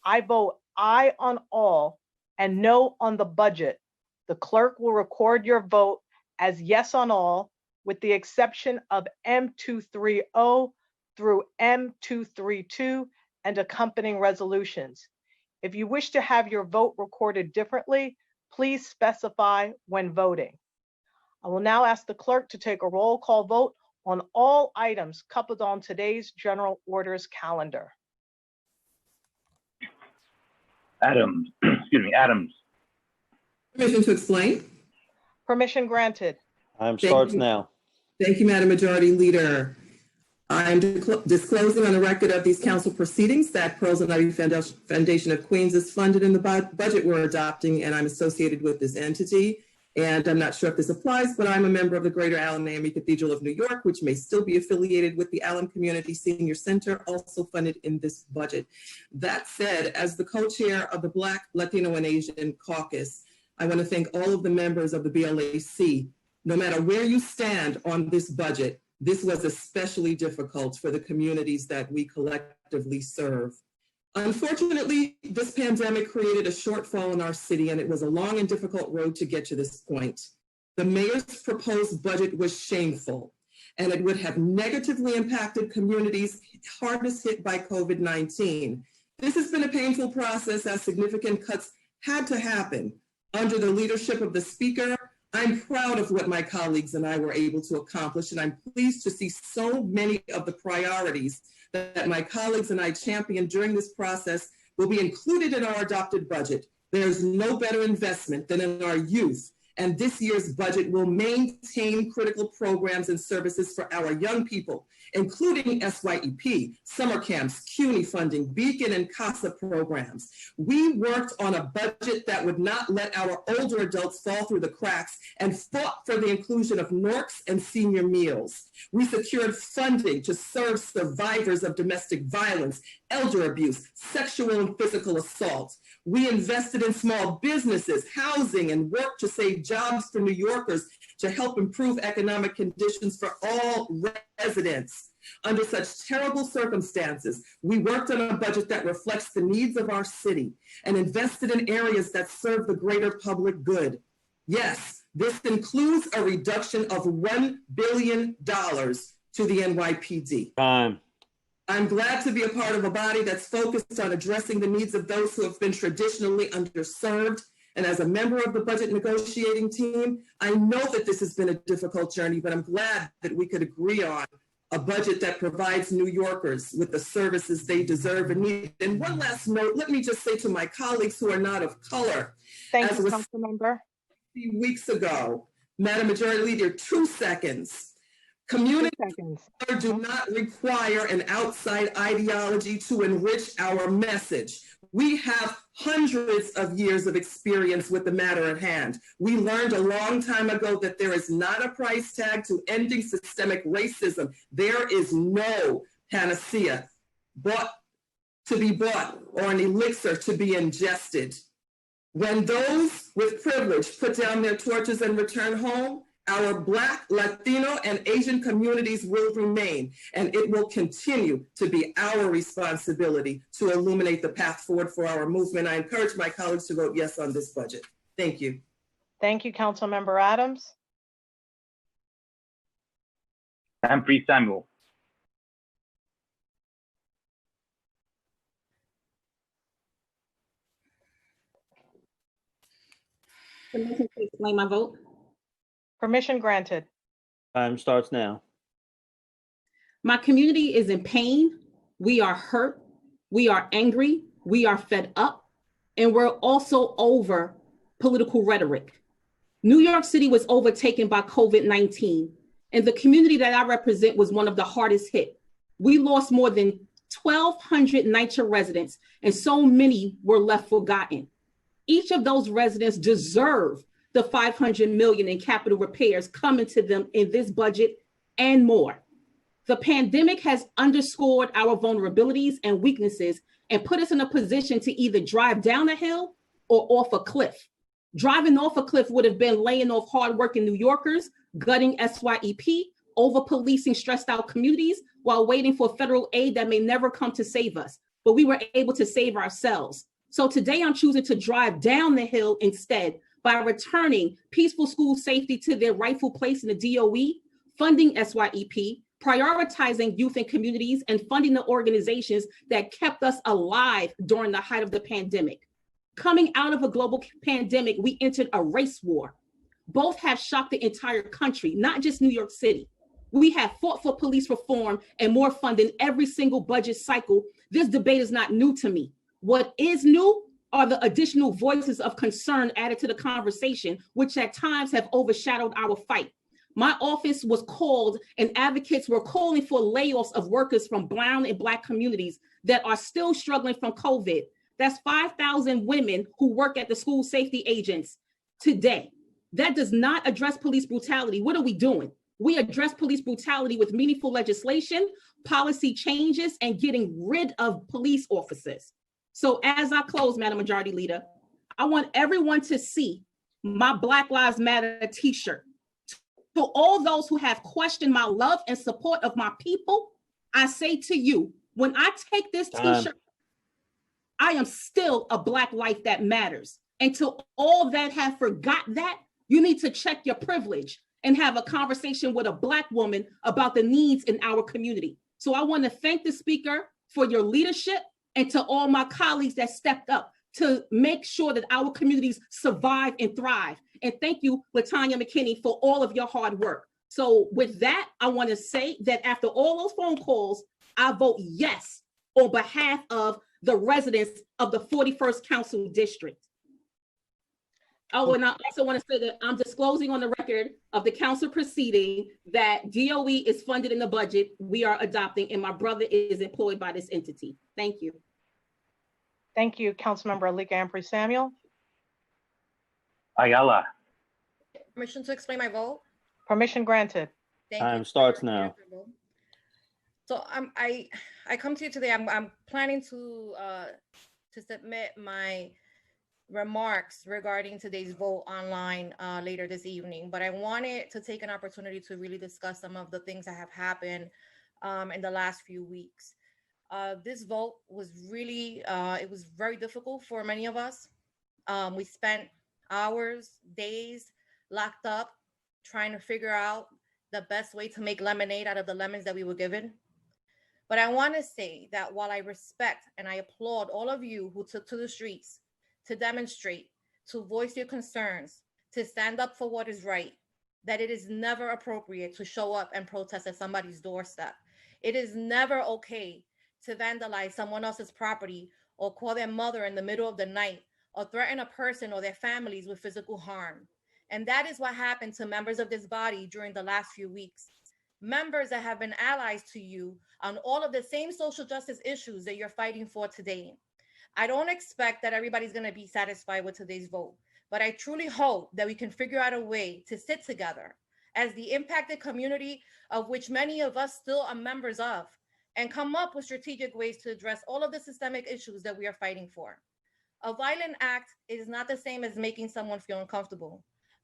I vote aye on all and no on the budget, the clerk will record your vote as yes on all, with the exception of M230 through M232 and accompanying resolutions. If you wish to have your vote recorded differently, please specify when voting. I will now ask the clerk to take a roll call vote on all items coupled on today's general orders calendar. Adams, Adams. Permission to explain? Permission granted. Time starts now. Thank you, Madam Majority Leader. I'm disclosing on the record of these council proceedings that Pearls and Ivy Foundation of Queens is funded in the budget we're adopting, and I'm associated with this entity. And I'm not sure if this applies, but I'm a member of the Greater Allen AME Cathedral of New York, which may still be affiliated with the Allen Community Senior Center, also funded in this budget. That said, as the co-chair of the Black, Latino, and Asian Caucus, I want to thank all of the members of the BLAC. No matter where you stand on this budget, this was especially difficult for the communities that we collectively serve. Unfortunately, this pandemic created a shortfall in our city, and it was a long and difficult road to get to this point. The mayor's proposed budget was shameful, and it would have negatively impacted communities hardest hit by COVID-19. This has been a painful process, as significant cuts had to happen. Under the leadership of the Speaker, I'm proud of what my colleagues and I were able to accomplish, and I'm pleased to see so many of the priorities that my colleagues and I championed during this process will be included in our adopted budget. There's no better investment than in our youth, and this year's budget will maintain critical programs and services for our young people, including SYEP, summer camps, CUNY funding, Beacon and CASA programs. We worked on a budget that would not let our older adults fall through the cracks and fought for the inclusion of NORCs and senior meals. We secured funding to serve survivors of domestic violence, elder abuse, sexual and physical assault. We invested in small businesses, housing, and worked to save jobs for New Yorkers to help improve economic conditions for all residents. Under such terrible circumstances, we worked on a budget that reflects the needs of our city and invested in areas that serve the greater public good. Yes, this includes a reduction of $1 billion to the NYPD. Time. I'm glad to be a part of a body that's focused on addressing the needs of those who have been traditionally underserved. And as a member of the budget negotiating team, I know that this has been a difficult journey, but I'm glad that we could agree on a budget that provides New Yorkers with the services they deserve and need. And one last note, let me just say to my colleagues who are not of color. Thank you, Councilmember. Weeks ago, Madam Majority Leader, 2 seconds. Community do not require an outside ideology to enrich our message. We have hundreds of years of experience with the matter at hand. We learned a long time ago that there is not a price tag to ending systemic racism. There is no panacea to be bought or an elixir to be ingested. When those with privilege put down their torches and return home, our Black, Latino, and Asian communities will remain, and it will continue to be our responsibility to illuminate the path forward for our movement. I encourage my colleagues to vote yes on this budget. Thank you. Thank you, Councilmember Adams. Humphrey Samuel. Permission to explain my vote. Permission granted. Time starts now. My community is in pain. We are hurt. We are angry. We are fed up. And we're also over political rhetoric. New York City was overtaken by COVID-19, and the community that I represent was one of the hardest hit. We lost more than 1,200 NYCHA residents, and so many were left forgotten. Each of those residents deserve the $500 million in capital repairs coming to them in this budget and more. The pandemic has underscored our vulnerabilities and weaknesses and put us in a position to either drive down a hill or off a cliff. Driving off a cliff would have been laying off hardworking New Yorkers, gutting SYEP, over policing stressed out communities while waiting for federal aid that may never come to save us. But we were able to save ourselves. So today I'm choosing to drive down the hill instead by returning peaceful school safety to their rightful place in the DOE, funding SYEP, prioritizing youth and communities, and funding the organizations that kept us alive during the height of the pandemic. Coming out of a global pandemic, we entered a race war. Both have shocked the entire country, not just New York City. We have fought for police reform and more funding every single budget cycle. This debate is not new to me. What is new are the additional voices of concern added to the conversation, which at times have overshadowed our fight. My office was called and advocates were calling for layoffs of workers from Brown and Black communities that are still struggling from COVID. That's 5,000 women who work at the school safety agents today. That does not address police brutality. What are we doing? We address police brutality with meaningful legislation, policy changes, and getting rid of police officers. So as I close, Madam Majority Leader, I want everyone to see my Black Lives Matter t-shirt. To all those who have questioned my love and support of my people, I say to you, when I take this t-shirt, I am still a Black life that matters. And to all that have forgot that, you need to check your privilege and have a conversation with a Black woman about the needs in our community. So I want to thank the speaker for your leadership and to all my colleagues that stepped up to make sure that our communities survive and thrive. And thank you, LaTanya McKinney, for all of your hard work. So with that, I want to say that after all those phone calls, I vote yes on behalf of the residents of the 41st Council District. Oh, and I also want to say that I'm disclosing on the record of the council proceeding that DOE is funded in the budget we are adopting, and my brother is employed by this entity. Thank you. Thank you, Councilmember Alika Ampry Samuel. Ayala. Permission to explain my vote. Permission granted. Time starts now. So I come to you today. I'm planning to submit my remarks regarding today's vote online later this evening, but I wanted to take an opportunity to really discuss some of the things that have happened in the last few weeks. This vote was really, it was very difficult for many of us. We spent hours, days locked up trying to figure out the best way to make lemonade out of the lemons that we were given. But I want to say that while I respect and I applaud all of you who took to the streets to demonstrate, to voice your concerns, to stand up for what is right, that it is never appropriate to show up and protest at somebody's doorstep. It is never okay to vandalize someone else's property or call their mother in the middle of the night or threaten a person or their families with physical harm. And that is what happened to members of this body during the last few weeks. Members that have been allies to you on all of the same social justice issues that you're fighting for today. I don't expect that everybody's going to be satisfied with today's vote, but I truly hope that we can figure out a way to sit together as the impacted community of which many of us still are members of, and come up with strategic ways to address all of the systemic issues that we are fighting for. A violent act is not the same as making someone feel uncomfortable.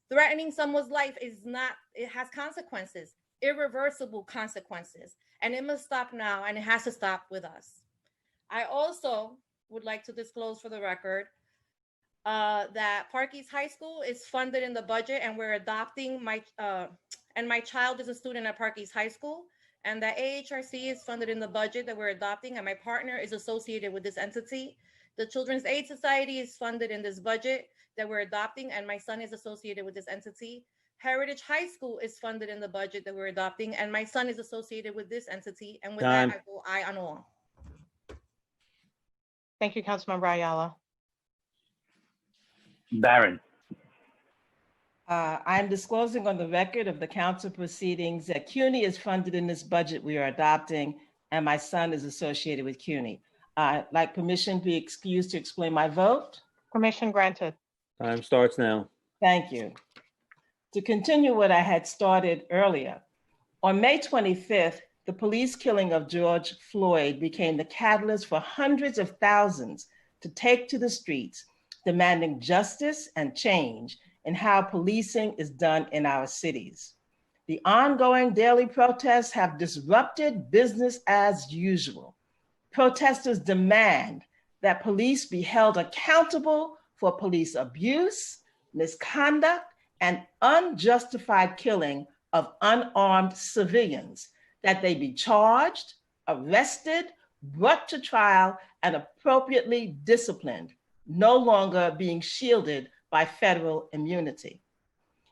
Threatening someone's life is not, it has consequences, irreversible consequences, and it must stop now, and it has to stop with us. I also would like to disclose for the record that Park East High School is funded in the budget, and we're adopting my child is a student at Park East High School, and that AHRC is funded in the budget that we're adopting, and my partner is associated with this entity. The Children's Aid Society is funded in this budget that we're adopting, and my son is associated with this entity. Heritage High School is funded in the budget that we're adopting, and my son is associated with this entity. And with that, I vote aye on all. Thank you, Councilmember Ayala. Barron. I'm disclosing on the record of the council proceedings that CUNY is funded in this budget we are adopting, and my son is associated with CUNY. I'd like permission to be excused to explain my vote. Permission granted. Time starts now. Thank you. To continue what I had started earlier, on May 25th, the police killing of George Floyd became the catalyst for hundreds of thousands to take to the streets, demanding justice and change in how policing is done in our cities. The ongoing daily protests have disrupted business as usual. Protesters demand that police be held accountable for police abuse, misconduct, and unjustified killing of unarmed civilians, that they be charged, arrested, brought to trial, and appropriately disciplined, no longer being shielded by federal immunity.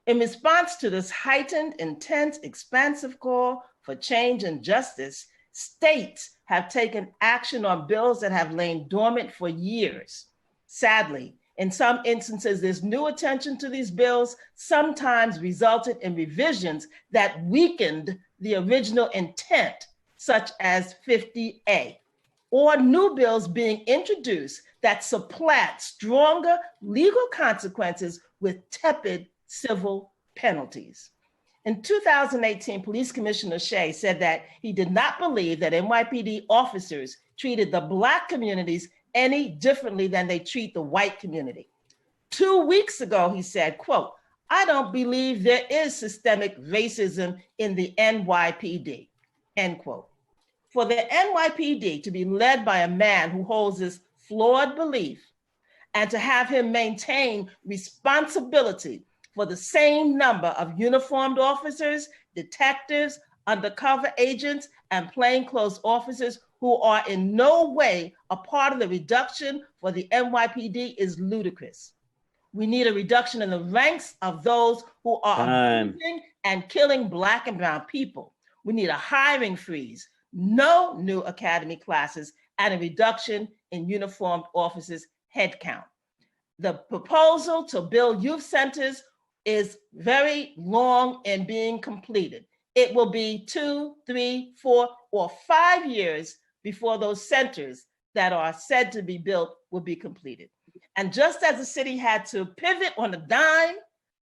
In response to this heightened, intense, expansive call for change and justice, states have taken action on bills that have lain dormant for years. Sadly, in some instances, this new attention to these bills sometimes resulted in revisions that weakened the original intent, such as 50A, or new bills being introduced that supplant stronger legal consequences with tepid civil penalties. In 2018, Police Commissioner Shea said that he did not believe that NYPD officers treated the Black communities any differently than they treat the white community. 2 weeks ago, he said, quote, "I don't believe there is systemic racism in the NYPD," end quote. For the NYPD to be led by a man who holds this flawed belief and to have him maintain responsibility for the same number of uniformed officers, detectives, undercover agents, and plainclothes officers who are in no way a part of the reduction for the NYPD is ludicrous. We need a reduction in the ranks of those who are abusing and killing Black and brown people. We need a hiring freeze, no new academy classes, and a reduction in uniformed officers' headcount. The proposal to build youth centers is very long in being completed. It will be 2, 3, 4, or 5 years before those centers that are said to be built will be completed. And just as the city had to pivot on a dime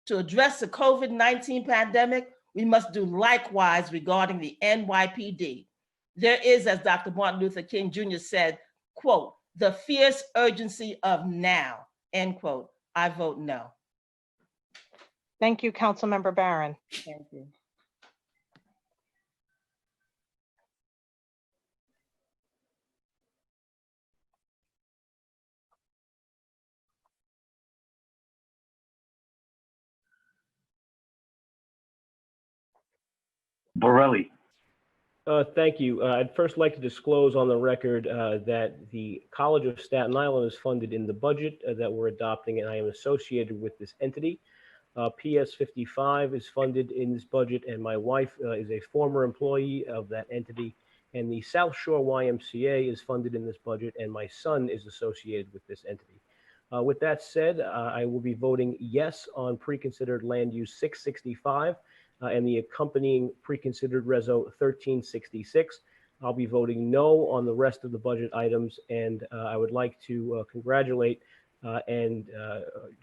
to address the COVID-19 pandemic, we must do likewise regarding the NYPD. There is, as Dr. Martin Luther King Jr. said, quote, "the fierce urgency of now," end quote. I vote no. Thank you, Councilmember Barron. Thank you. Borelli. Thank you. I'd first like to disclose on the record that the College of Staten Island is funded in the budget that we're adopting, and I am associated with this entity. PS 55 is funded in this budget, and my wife is a former employee of that entity, And the South Shore YMCA is funded in this budget, and my son is associated with this entity. With that said, I will be voting yes on preconsidered land use 665 and the accompanying preconsidered reso 1366. I'll be voting no on the rest of the budget items, and I would like to congratulate and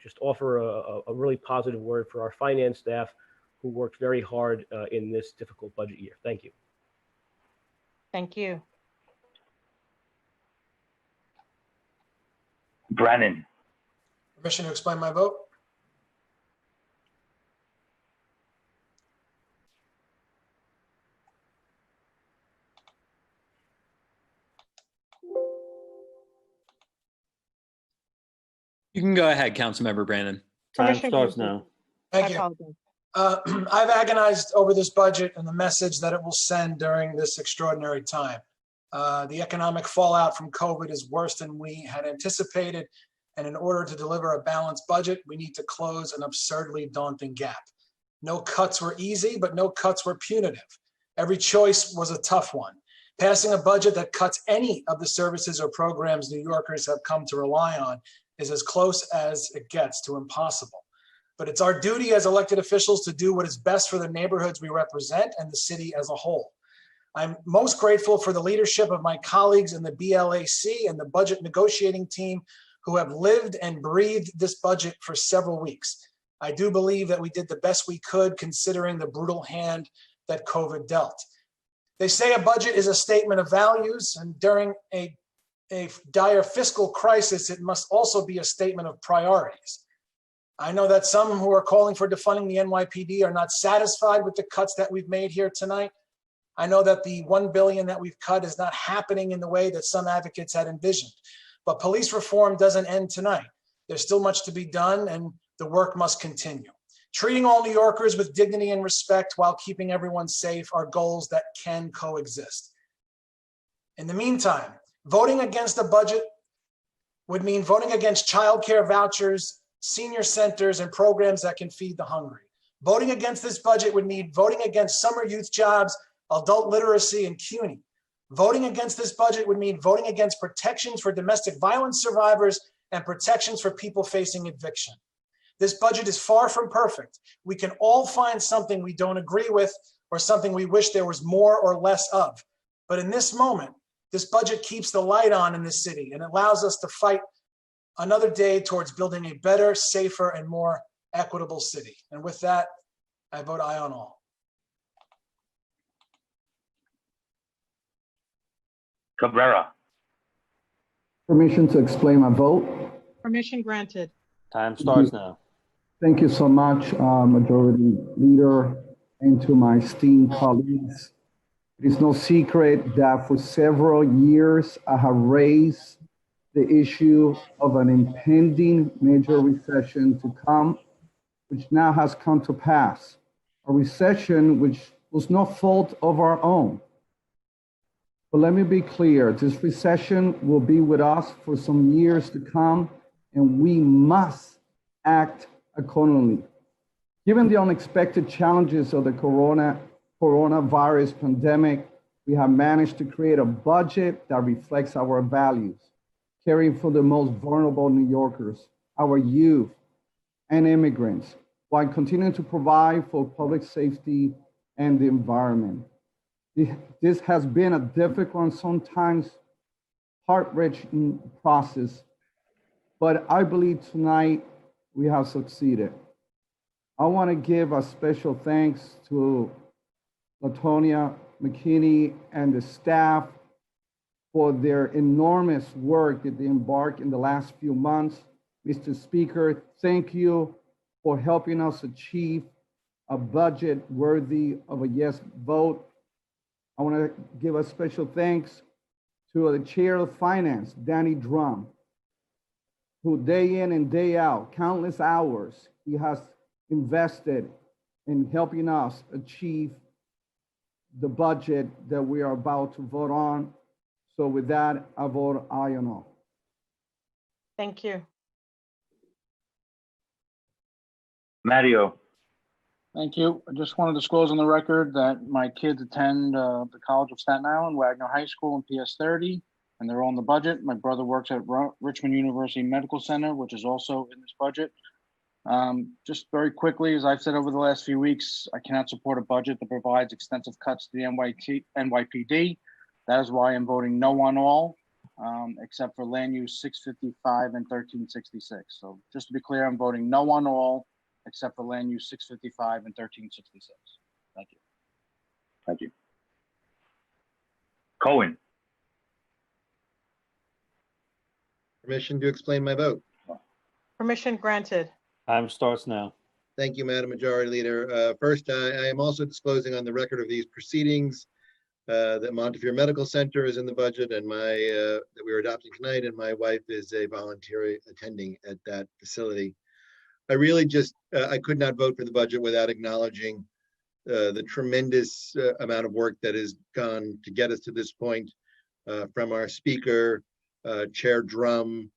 just offer a really positive word for our finance staff who worked very hard in this difficult budget year. Thank you. Thank you. Brennan. Permission to explain my vote? You can go ahead, Councilmember Brandon. Time starts now. Thank you. I've agonized over this budget and the message that it will send during this extraordinary time. The economic fallout from COVID is worse than we had anticipated. And in order to deliver a balanced budget, we need to close an absurdly daunting gap. No cuts were easy, but no cuts were punitive. Every choice was a tough one. Passing a budget that cuts any of the services or programs New Yorkers have come to rely on is as close as it gets to impossible. But it's our duty as elected officials to do what is best for the neighborhoods we represent and the city as a whole. I'm most grateful for the leadership of my colleagues in the BLAC and the budget negotiating team who have lived and breathed this budget for several weeks. I do believe that we did the best we could considering the brutal hand that COVID dealt. They say a budget is a statement of values, and during a dire fiscal crisis, it must also be a statement of priorities. I know that some who are calling for defunding the NYPD are not satisfied with the cuts that we've made here tonight. I know that the $1 billion that we've cut is not happening in the way that some advocates had envisioned. But police reform doesn't end tonight. There's still much to be done, and the work must continue. Treating all New Yorkers with dignity and respect while keeping everyone safe are goals that can coexist. In the meantime, voting against the budget would mean voting against childcare vouchers, senior centers, and programs that can feed the hungry. Voting against this budget would mean voting against summer youth jobs, adult literacy, and CUNY. Voting against this budget would mean voting against protections for domestic violence survivors and protections for people facing eviction. This budget is far from perfect. We can all find something we don't agree with or something we wish there was more or less of. But in this moment, this budget keeps the light on in this city and allows us to fight another day towards building a better, safer, and more equitable city. And with that, I vote aye on all. Cabrera. Permission to explain my vote. Permission granted. Time starts now. Thank you so much, Majority Leader, and to my esteemed colleagues. It is no secret that for several years I have raised the issue of an impending major recession to come, which now has come to pass. A recession which was no fault of our own. But let me be clear, this recession will be with us for some years to come, and we must act accordingly. Given the unexpected challenges of the coronavirus pandemic, we have managed to create a budget that reflects our values, caring for the most vulnerable New Yorkers, our youth, and immigrants, while continuing to provide for public safety and the environment. This has been a difficult and sometimes heart-wrenching process, but I believe tonight we have succeeded. I want to give a special thanks to LaTonya McKinney and the staff for their enormous work that they embarked in the last few months. Mr. Speaker, thank you for helping us achieve a budget worthy of a yes vote. I want to give a special thanks to the Chair of Finance, Danny Drum, who day in and day out, countless hours, he has invested in helping us achieve the budget that we are about to vote on. So with that, I vote aye on all. Thank you. Mario. Thank you. I just want to disclose on the record that my kids attend the College of Staten Island, Wagner High School, and PS 30, and they're all in the budget. My brother works at Richmond University Medical Center, which is also in this budget. Just very quickly, as I've said over the last few weeks, I cannot support a budget that provides extensive cuts to the NYPD. That is why I'm voting no on all, except for land use 655 and 1366. So just to be clear, I'm voting no on all, except for land use 655 and 1366. Thank you. Thank you. Cohen. Permission to explain my vote. Permission granted. Time starts now. Thank you, Madam Majority Leader. First, I am also disclosing on the record of these proceedings that Montefiore Medical Center is in the budget and that we are adopting tonight, and my wife is a volunteer attending at that facility. I really just, I could not vote for the budget without acknowledging the tremendous amount of work that has gone to get us to this point from our speaker, Chair Drum,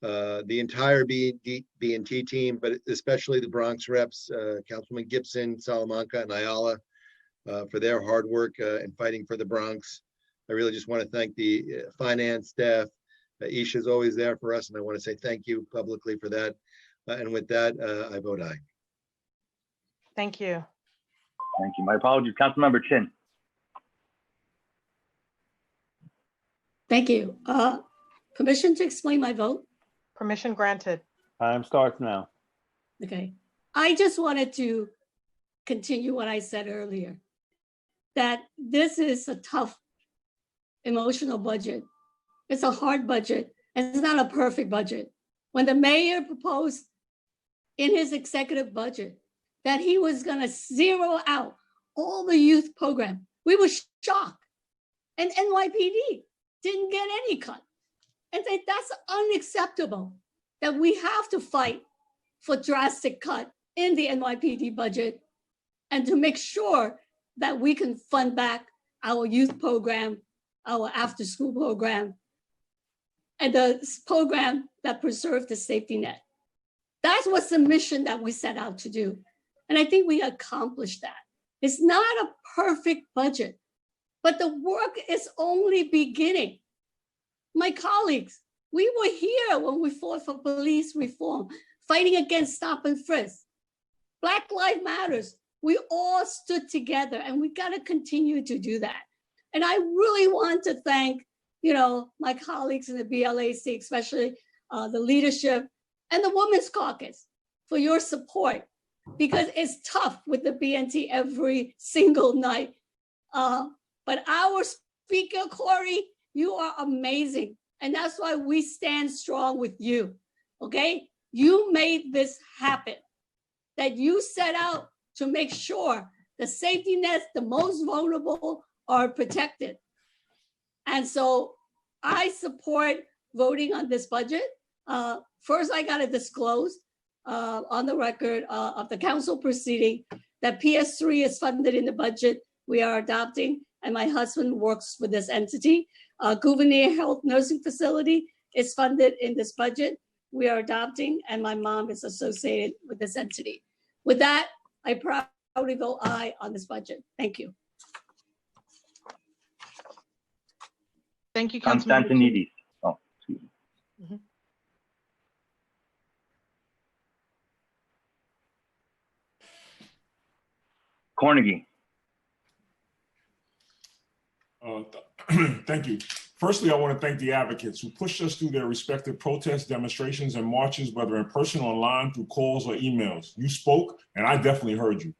the entire B&T team, but especially the Bronx reps, Councilman Gibson, Salamanca, and Ayala for their hard work in fighting for the Bronx. I really just want to thank the finance staff. Isha's always there for us, and I want to say thank you publicly for that. And with that, I vote aye. Thank you. Thank you. My apologies, Councilmember Chin. Thank you. Permission to explain my vote? Permission granted. Time starts now. Okay. I just wanted to continue what I said earlier, that this is a tough, emotional budget. It's a hard budget, and it's not a perfect budget. When the mayor proposed in his executive budget that he was going to zero out all the youth program, we were shocked. And NYPD didn't get any cut. And that's unacceptable, that we have to fight for drastic cut in the NYPD budget and to make sure that we can fund back our youth program, our after-school program, and the program that preserves the safety net. That's what's the mission that we set out to do. And I think we accomplished that. It's not a perfect budget, but the work is only beginning. My colleagues, we were here when we fought for police reform, fighting against stop and frisk. Black Lives Matters. We all stood together, and we got to continue to do that. And I really want to thank, my colleagues in the BLAC, especially the leadership and the Women's Caucus for your support, because it's tough with the BNT every single night. But our speaker, Cory, you are amazing. And that's why we stand strong with you, okay? You made this happen, that you set out to make sure the safety nets, the most vulnerable, are protected. And so I support voting on this budget. First, I gotta disclose on the record of the council proceeding that PS3 is funded in the budget we are adopting, and my husband works with this entity. Gouverneur Health Nursing Facility is funded in this budget we are adopting, and my mom is associated with this entity. With that, I proudly vote aye on this budget. Thank you. Thank you, Councilmember. Constantinides. Oh, excuse me. Cornegie. Thank you. Firstly, I want to thank the advocates who pushed us through their respective protests, demonstrations, and marches, whether in person or online, through calls or emails. You spoke, and I definitely heard you,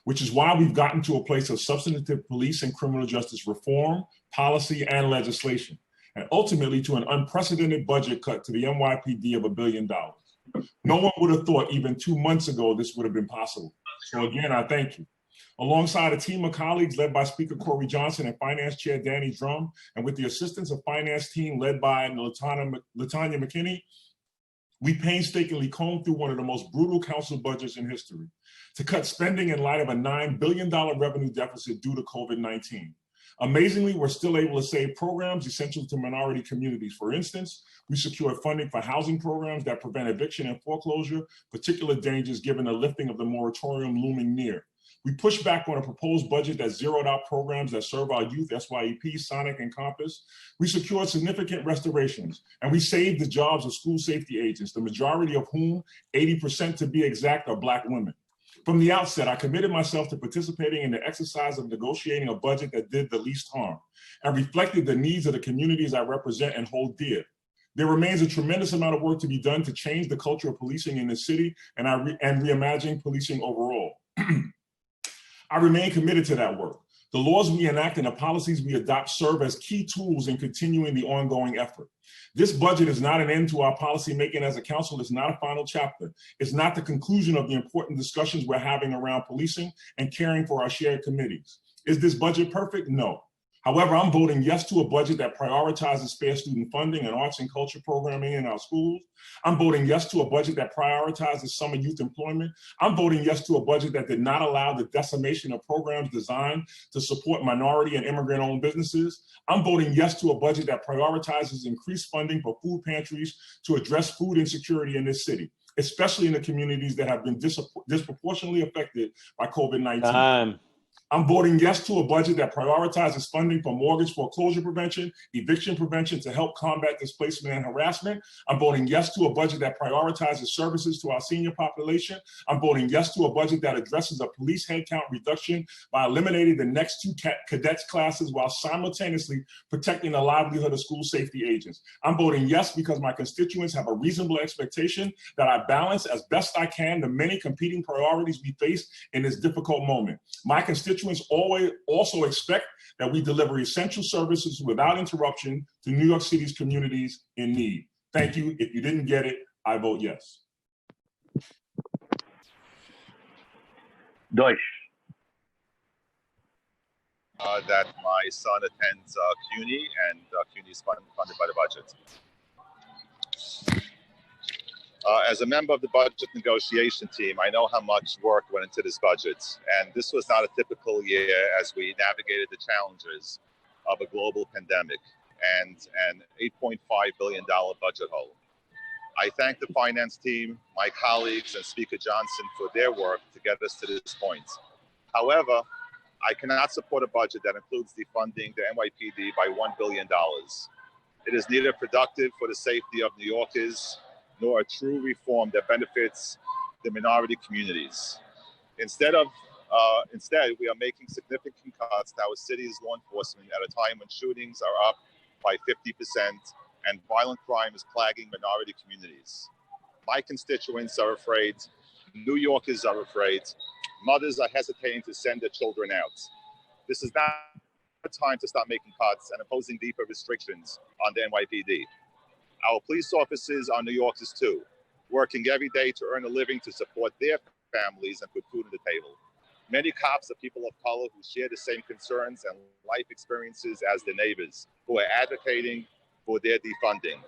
which is why we've gotten to a place of substantive police and criminal justice reform, policy, and legislation, and ultimately to an unprecedented budget cut to the NYPD of $1 billion. No one would have thought even 2 months ago this would have been possible. So again, I thank you. Alongside a team of colleagues led by Speaker Cory Johnson and Finance Chair Danny Drum, and with the assistance of Finance team led by Latanya McKinney, we painstakingly combed through one of the most brutal council budgets in history to cut spending in light of a $9 billion revenue deficit due to COVID-19. Amazingly, we're still able to save programs essential to minority communities. For instance, we secured funding for housing programs that prevent eviction and foreclosure, particular dangers given the lifting of the moratorium looming near. We pushed back on a proposed budget that zeroed out programs that serve our youth, SYEP, Sonic, and Compass. We secured significant restorations, and we saved the jobs of school safety agents, the majority of whom, 80% to be exact, are Black women. From the outset, I committed myself to participating in the exercise of negotiating a budget that did the least harm and reflected the needs of the communities I represent and hold dear. There remains a tremendous amount of work to be done to change the culture of policing in the city and reimagine policing overall. I remain committed to that work. The laws we enact and the policies we adopt serve as key tools in continuing the ongoing effort. This budget is not an end to our policymaking as a council. It's not a final chapter. It's not the conclusion of the important discussions we're having around policing and caring for our shared committees. Is this budget perfect? No. However, I'm voting yes to a budget that prioritizes fair student funding and arts and culture programming in our schools. I'm voting yes to a budget that prioritizes summer youth employment. I'm voting yes to a budget that did not allow the decimation of programs designed to support minority and immigrant-owned businesses. I'm voting yes to a budget that prioritizes increased funding for food pantries to address food insecurity in this city, especially in the communities that have been disproportionately affected by COVID-19. I'm voting yes to a budget that prioritizes funding for mortgage foreclosure prevention, eviction prevention to help combat displacement and harassment. I'm voting yes to a budget that prioritizes services to our senior population. I'm voting yes to a budget that addresses a police headcount reduction by eliminating the next 2 cadets classes while simultaneously protecting the livelihood of school safety agents. I'm voting yes because my constituents have a reasonable expectation that I balance as best I can the many competing priorities we face in this difficult moment. My constituents also expect that we deliver essential services without interruption to New York City's communities in need. Thank you. If you didn't get it, I vote yes. Deutsch. That my son attends CUNY, and CUNY is funded by the budget. As a member of the budget negotiation team, I know how much work went into this budget, and this was not a typical year as we navigated the challenges of a global pandemic and an $8.5 billion budget hole. I thank the finance team, my colleagues, and Speaker Johnson for their work to get us to this point. However, I cannot support a budget that includes defunding the NYPD by $1 billion. It is neither productive for the safety of New Yorkers nor a true reform that benefits the minority communities. Instead, we are making significant cuts to our city's law enforcement at a time when shootings are up by 50% and violent crime is plaguing minority communities. My constituents are afraid, New Yorkers are afraid, mothers are hesitating to send their children out. This is not a time to start making cuts and imposing deeper restrictions on the NYPD. Our police officers are New Yorkers too, working every day to earn a living to support their families and put food on the table. Many cops are people of color who share the same concerns and life experiences as their neighbors, who are advocating for their defunding.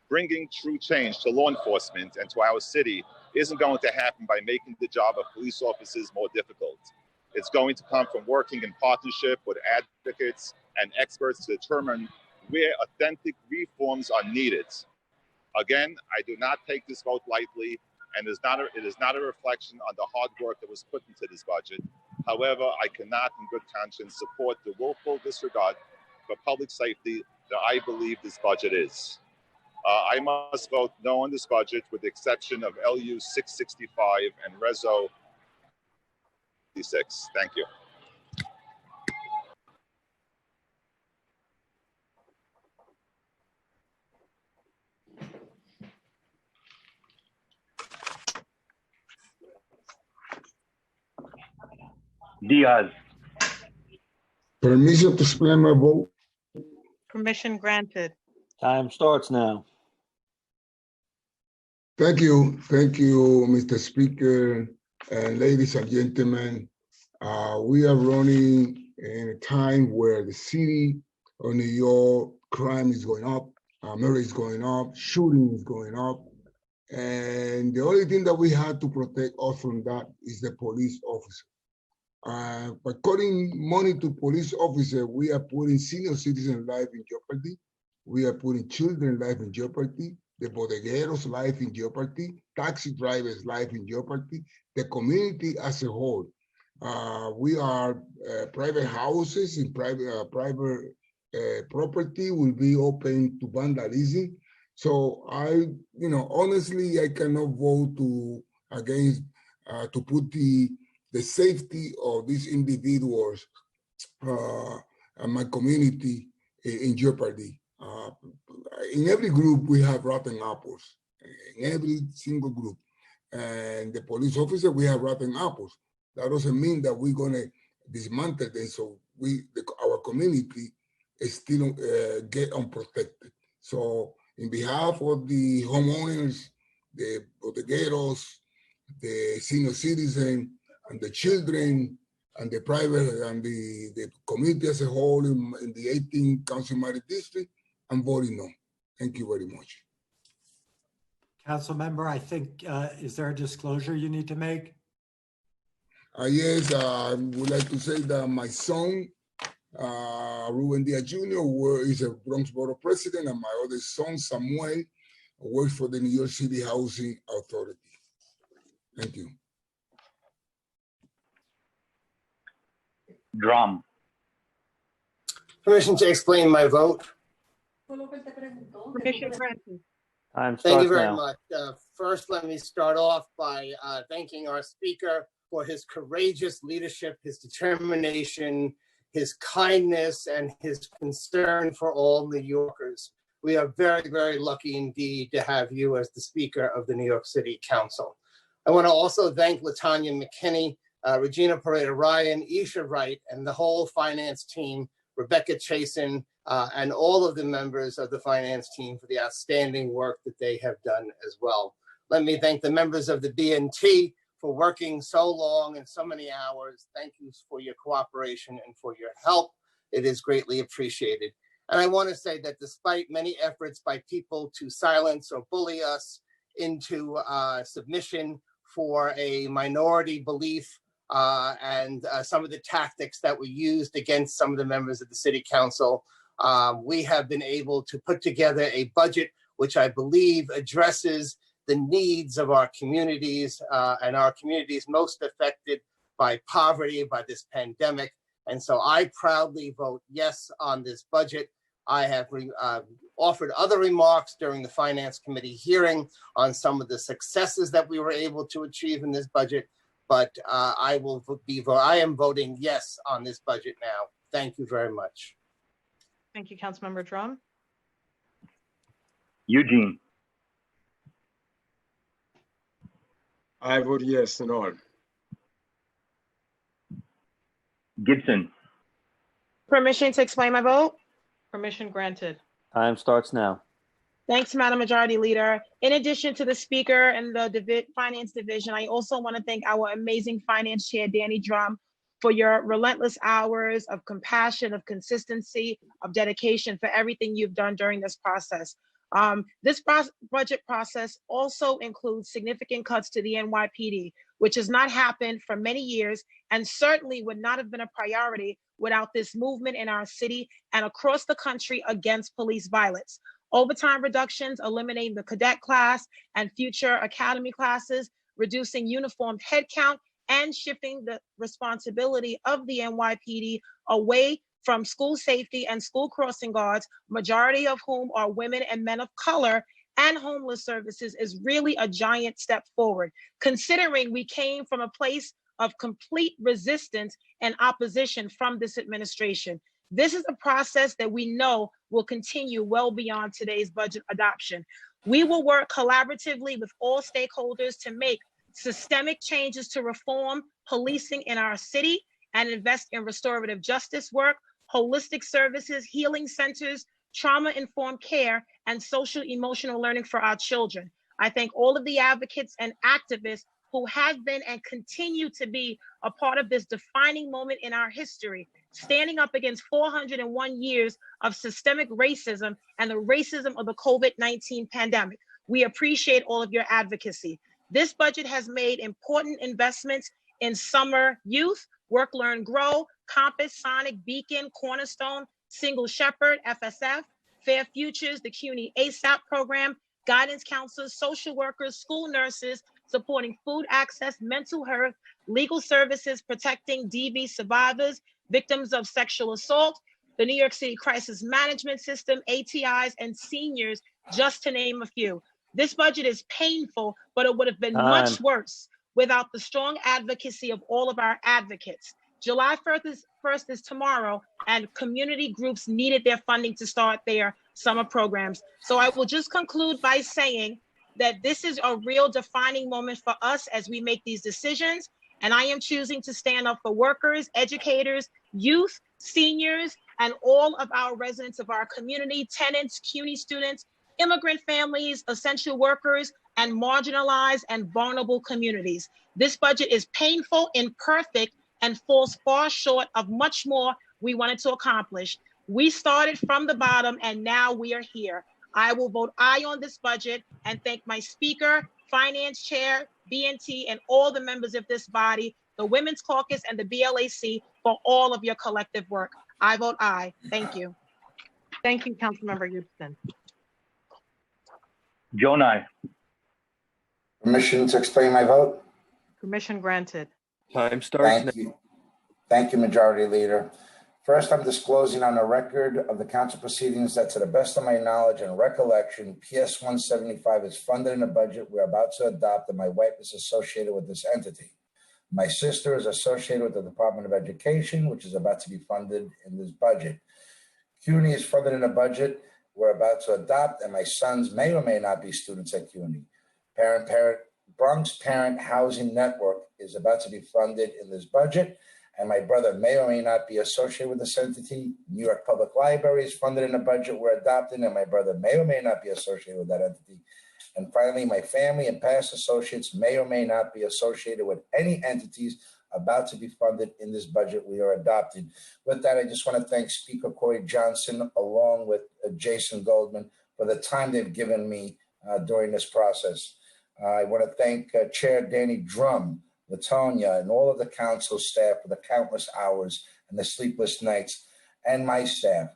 Bringing true change to law enforcement and to our city isn't going to happen by making the job of police officers more difficult. It's going to come from working in partnership with advocates and experts to determine where authentic reforms are needed. Again, I do not take this vote lightly, and it is not a reflection on the hard work that was put into this budget. However, I cannot in good conscience support the willful disregard for public safety that I believe this budget is. I must vote no on this budget with the exception of LU 665 and Reso 66. Thank you. Diaz. Permission to explain my vote. Permission granted. Time starts now. Thank you, Mr. Speaker, and ladies and gentlemen. We are running in a time where the city of New York crime is going up, murder is going up, shooting is going up, and the only thing that we have to protect us from that is the police officer. By cutting money to police officers, we are putting senior citizen life in jeopardy. We are putting children's life in jeopardy, the bodegueros' life in jeopardy, taxi drivers' life in jeopardy, the community as a whole. We are private houses in private property will be open to vandalism. So honestly, I cannot vote against to put the safety of these individuals and my community in jeopardy. In every group, we have rotten apples, in every single group. And the police officer, we have rotten apples. That doesn't mean that we're going to dismantle them so our community is still get unprotected. So in behalf of the homeowners, the bodegueros, the senior citizen, and the children, and the private and the community as a whole in the 18th Councilmember District, I'm voting no. Thank you very much. Councilmember, I think, is there a disclosure you need to make? Yes, I would like to say that my son, Ruben Diaz Jr., is a Bronx Borough President, and my other son, Samuel, works for the New York City Housing Authority. Thank you. Drum. Permission to explain my vote. Permission granted. Time Thank you starts very now. much. First, let me start off by thanking our speaker for his courageous leadership, his determination, his kindness, and his concern for all New Yorkers. We are very, very lucky indeed to have you as the Speaker of the New York City Council. I want to also thank LaTanya McKinney, Regina Pereira-Ryan, Isha Wright, and the whole finance team, Rebecca Chasen, and all of the members of the finance team for the outstanding work that they have done as well. Let me thank the members of the BNT for working so long and so many hours. Thank you for your cooperation and for your help. It is greatly appreciated. And I want to say that despite many efforts by people to silence or bully us into submission for a minority belief and some of the tactics that were used against some of the members of the City Council, we have been able to put together a budget which I believe addresses the needs of our communities and our communities most affected by poverty, by this pandemic. And so I proudly vote yes on this budget. I have offered other remarks during the Finance Committee hearing on some of the successes that we were able to achieve in this budget, but I am voting yes on this budget now. Thank you very much. Thank you, Councilmember Drum. Eugene. I vote yes on all. Gibson. Permission to explain my vote? Permission granted. Time starts now. Thanks, Madam Majority Leader. In addition to the Speaker and the Finance Division, I also want to thank our amazing Finance Chair, Danny Drum, for your relentless hours of compassion, of consistency, of dedication for everything you've done during this process. This budget process also includes significant cuts to the NYPD, which has not happened for many years and certainly would not have been a priority without this movement in our city and across the country against police violence. Overtime reductions, eliminating the cadet class and future academy classes, reducing uniformed headcount, and shifting the responsibility of the NYPD away from school safety and school crossing guards, majority of whom are women and men of color, and homeless services is really a giant step forward, considering we came from a place of complete resistance and opposition from this administration. This is a process that we know will continue well beyond today's budget adoption. We will work collaboratively with all stakeholders to make systemic changes to reform policing in our city and invest in restorative justice work, holistic services, healing centers, trauma-informed care, and social emotional learning for our children. I thank all of the advocates and activists who have been and continue to be a part of this defining moment in our history, standing up against 401 years of systemic racism and the racism of the COVID-19 pandemic. We appreciate all of your advocacy. This budget has made important investments in summer youth, Work, Learn, Grow, Compass, Sonic, Beacon, Cornerstone, Single Shepherd, FSF, Fair Futures, the CUNY ASAP program, guidance counselors, social workers, school nurses, supporting food access, mental health, legal services, protecting DV survivors, victims of sexual assault, the New York City Crisis Management System, ATIs, and seniors, just to name a few. This budget is painful, but it would have been much worse without the strong advocacy of all of our advocates. July 1st is tomorrow, and community groups needed their funding to start their summer programs. So I will just conclude by saying that this is a real defining moment for us as we make these decisions. And I am choosing to stand up for workers, educators, youth, seniors, and all of our residents of our community, tenants, CUNY students, immigrant families, essential workers, and marginalized and vulnerable communities. This budget is painful, imperfect, and falls far short of much more we wanted to accomplish. We started from the bottom and now we are here. I will vote aye on this budget and thank my speaker, finance chair, BNT, and all the members of this body, the Women's Caucus and the BLAC for all of your collective work. I vote aye. Thank you. Thank you, Councilmember Houston. Joan, aye. Permission to explain my vote? Permission granted. Time starts now. Thank you. Thank you, Majority Leader. First, I'm disclosing on the record of the council proceedings that to the best of my knowledge and recollection, PS 175 is funded in the budget we're about to adopt, and my wife is associated with this entity. My sister is associated with the Department of Education, which is about to be funded in this budget. CUNY is funded in a budget we're about to adopt, and my sons may or may not be students at CUNY. Bronx Parent Housing Network is about to be funded in this budget, and my brother may or may not be associated with this entity. New York Public Library is funded in a budget we're adopting, and my brother may or may not be associated with that entity. And finally, my family and past associates may or may not be associated with any entities about to be funded in this budget we are adopting. With that, I just want to thank Speaker Cory Johnson along with Jason Goldman for the time they've given me during this process. I want to thank Chair Danny Drum, Latonia, and all of the council staff for the countless hours and the sleepless nights, and my staff.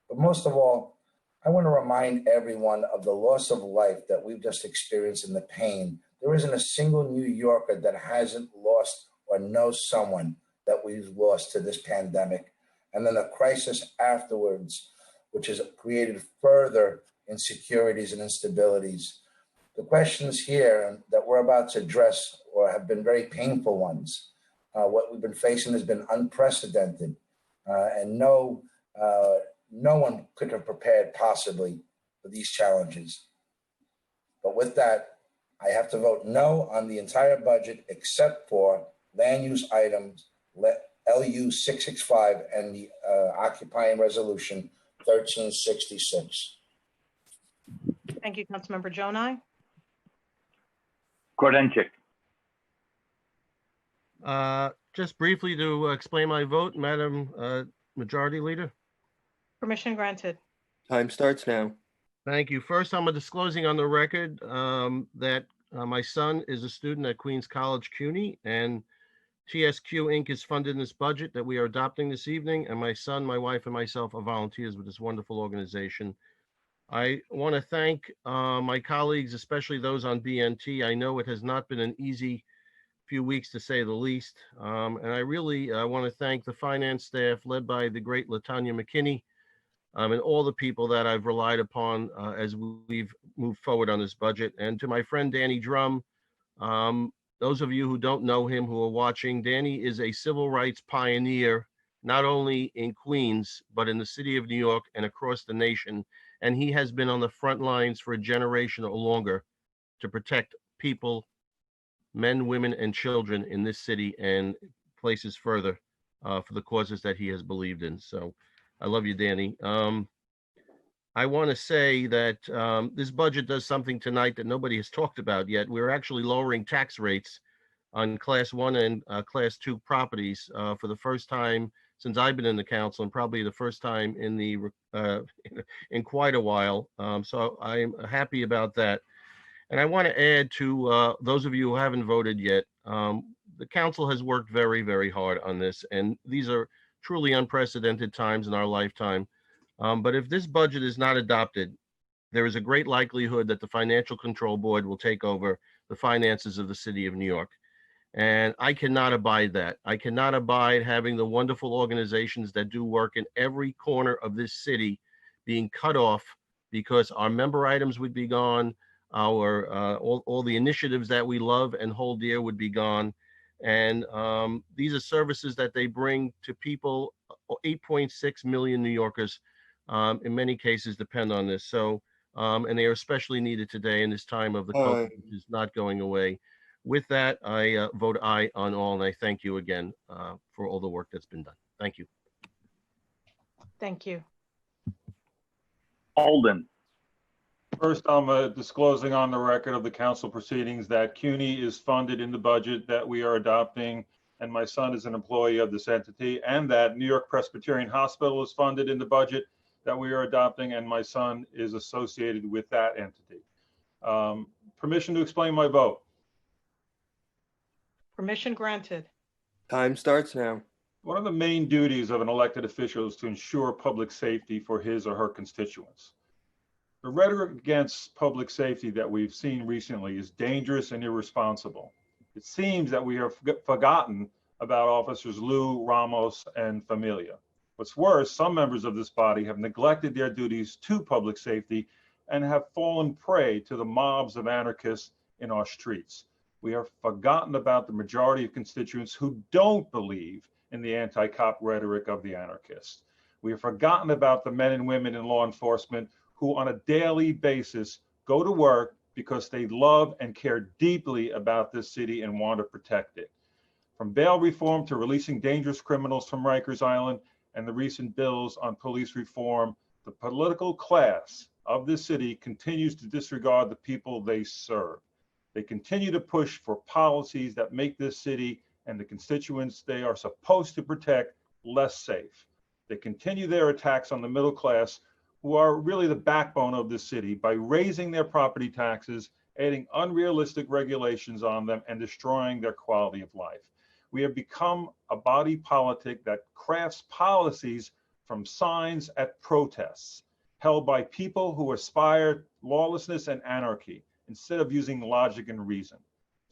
But most of all, I want to remind everyone of the loss of life that we've just experienced and the pain. There isn't a single New Yorker that hasn't lost or knows someone that we've lost to this pandemic. And then the crisis afterwards, which has created further insecurities and instabilities. The questions here that we're about to address or have been very painful ones. What we've been facing has been unprecedented, and no one could have prepared possibly for these challenges. But with that, I have to vote no on the entire budget except for land use items, LU 665, and the occupying resolution 1366. Thank you, Councilmember Jonai. Kordenchik. Just briefly to explain my vote, Madam Majority Leader. Permission granted. Time starts now. Thank you. First, I'm disclosing on the record that my son is a student at Queens College CUNY, and TSQ Inc. is funded in this budget that we are adopting this evening, and my son, my wife, and myself are volunteers with this wonderful organization. I want to thank my colleagues, especially those on BNT. I know it has not been an easy few weeks, to say the least, and I really want to thank the finance staff led by the great LaTanya McKinney, and all the people that I've relied upon as we've moved forward on this budget. And to my friend Danny Drum, those of you who don't know him, who are watching, Danny is a civil rights pioneer, not only in Queens, but in the city of New York and across the nation. And he has been on the front lines for a generation or longer to protect people, men, women, and children in this city and places further for the causes that he has believed in. So I love you, Danny. I want to say that this budget does something tonight that nobody has talked about yet. We're actually lowering tax rates on Class 1 and Class 2 properties for the first time since I've been in the council, and probably the first time in in quite a while. So I'm happy about that. And I want to add to those of you who haven't voted yet, the council has worked very, very hard on this, and these are truly unprecedented times in our lifetime. But if this budget is not adopted, there is a great likelihood that the Financial Control Board will take over the finances of the city of New York. And I cannot abide that. I cannot abide having the wonderful organizations that do work in every corner of this city being cut off because our member items would be gone, our all the initiatives that we love and hold dear would be gone. And these are services that they bring to people. 8.6 million New Yorkers, in many cases, depend on this. So, and they are especially needed today in this time of the COVID, which is not going away. With that, I vote aye on all, and I thank you again for all the work that's been done. Thank you. Thank you. Alden. First, I'm disclosing on the record of the council proceedings that CUNY is funded in the budget that we are adopting, and my son is an employee of this entity, and that New York Presbyterian Hospital is funded in the budget that we are adopting, and my son is associated with that entity. Permission to explain my vote. Permission granted. Time starts now. One of the main duties of an elected official is to ensure public safety for his or her constituents. The rhetoric against public safety that we've seen recently is dangerous and irresponsible. It seems that we have forgotten about officers Lou, Ramos, and Familia. What's worse, some members of this body have neglected their duties to public safety and have fallen prey to the mobs of anarchists in our streets. We have forgotten about the majority of constituents who don't believe in the anti-cop rhetoric of the anarchists. We have forgotten about the men and women in law enforcement who on a daily basis go to work because they love and care deeply about this city and want to protect it. From bail reform to releasing dangerous criminals from Rikers Island and the recent bills on police reform, the political class of this city continues to disregard the people they serve. They continue to push for policies that make this city and the constituents they are supposed to protect less safe. They continue their attacks on the middle class, who are really the backbone of this city, by raising their property taxes, adding unrealistic regulations on them, and destroying their quality of life. We have become a body politic that crafts policies from signs at protests, held by people who aspire lawlessness and anarchy, instead of using logic and reason.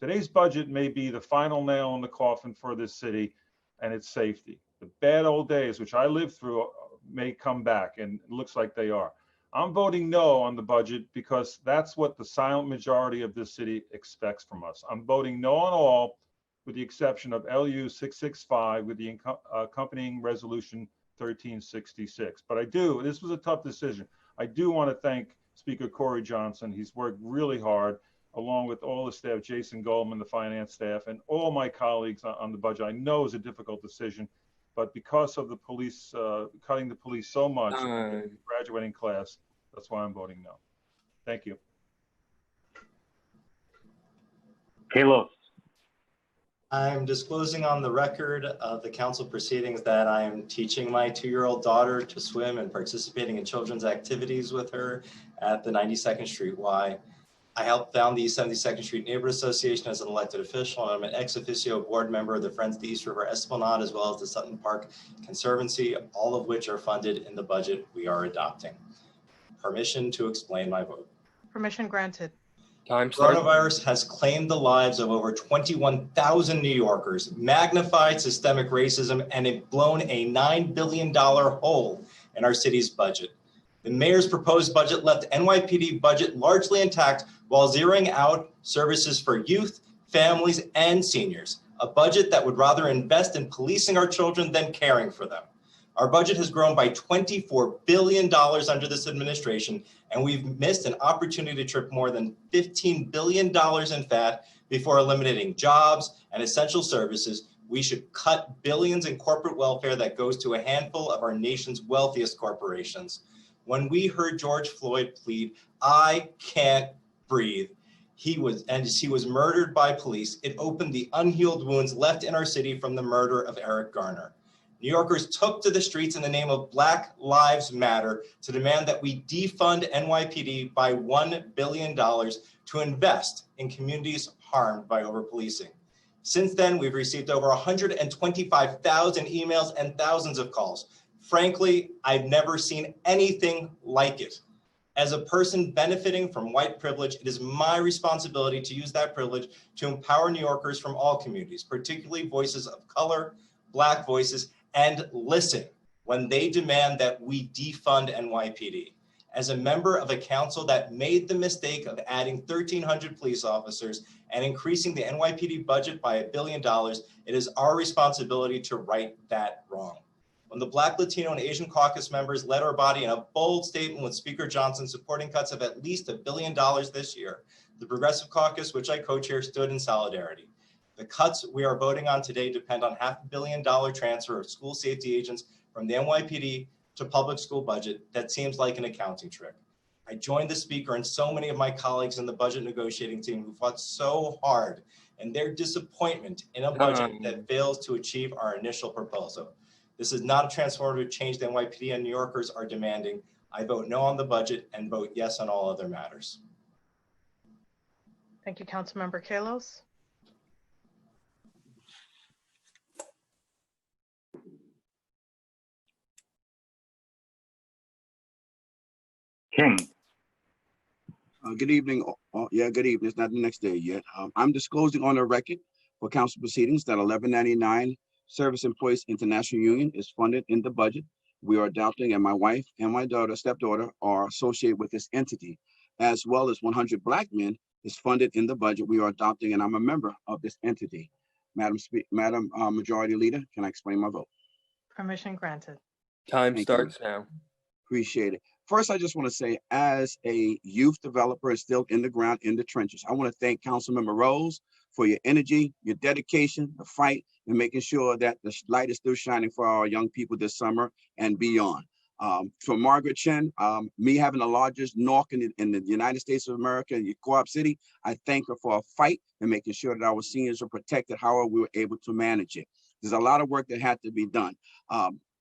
Today's budget may be the final nail in the coffin for this city and its safety. The bad old days, which I lived through, may come back, and it looks like they are. I'm voting no on the budget because that's what the silent majority of this city expects from us. I'm voting no on all, with the exception of LU 665 with the accompanying resolution 1366. But I do, this was a tough decision. I do want to thank Speaker Cory Johnson. He's worked really hard, along with all the staff, Jason Goldman, the finance staff, and all my colleagues on the budget. I know it's a difficult decision, but because of the police, cutting the police so much, graduating class, that's why I'm voting no. Thank you. Kalos. I'm disclosing on the record of the council proceedings that I am teaching my 2-year-old daughter to swim and participating in children's activities with her at the 92nd Street Y. I helped found the 72nd Street Neighborhood Association as an elected official, and I'm an ex officio board member of the Friends of the East River Esplanade, as well as the Sutton Park Conservancy, all of which are funded in the budget we are adopting. Permission to explain my vote. Permission granted. Coronavirus has claimed the lives of over 21,000 New Yorkers, magnified systemic racism, and blown a $9 billion hole in our city's budget. The mayor's proposed budget left NYPD budget largely intact while zeroing out services for youth, families, and seniors, a budget that would rather invest in policing our children than caring for them. Our budget has grown by $24 billion under this administration, and we've missed an opportunity to trip more than $15 billion in fat before eliminating jobs and essential services. We should cut billions in corporate welfare that goes to a handful of our nation's wealthiest corporations. When we heard George Floyd plead, "I can't breathe," he was murdered by police. It opened the unhealed wounds left in our city from the murder of Eric Garner. New Yorkers took to the streets in the name of Black Lives Matter to demand that we defund NYPD by $1 billion to invest in communities harmed by overpolicing. Since then, we've received over 125,000 emails and thousands of calls. Frankly, I've never seen anything like it. As a person benefiting from white privilege, it is my responsibility to use that privilege to empower New Yorkers from all communities, particularly voices of color, Black voices, and listen when they demand that we defund NYPD. As a member of a council that made the mistake of adding 1,300 police officers and increasing the NYPD budget by $1 billion, it is our responsibility to right that wrong. When the Black, Latino, and Asian caucus members led our body in a bold statement with Speaker Johnson supporting cuts of at least $1 billion this year, the Progressive Caucus, which I co-chair, stood in solidarity. The cuts we are voting on today depend on $500 million transfer of school safety agents from the NYPD to public school budget. That seems like an accounting trick. I joined the speaker and so many of my colleagues in the budget negotiating team who fought so hard in their disappointment in a budget that fails to achieve our initial proposal. This is not a transformative change the NYPD and New Yorkers are demanding. I vote no on the budget and vote yes on all other matters. Thank you, Councilmember Kallos. King. Good evening. Good evening. It's not the next day yet. I'm disclosing on the record for council proceedings that 1199 Service Employees International Union is funded in the budget. We are adopting, and my wife and my stepdaughter are associated with this entity, as well as 100 Black Men is funded in the budget. We are adopting, and I'm a member of this entity. Madam Majority Leader, can I explain my vote? Permission granted. Time Thank starts you. now. Appreciate it. First, I just want to say, as a youth developer and still in the ground, in the trenches, I want to thank Councilmember Rose for your energy, your dedication, the fight, and making sure that the light is still shining for our young people this summer and beyond. For Margaret Chen, me having the largest NORC in the United States of America, in Co-op City, I thank her for a fight and making sure that our seniors are protected, however we were able to manage it. There's a lot of work that had to be done.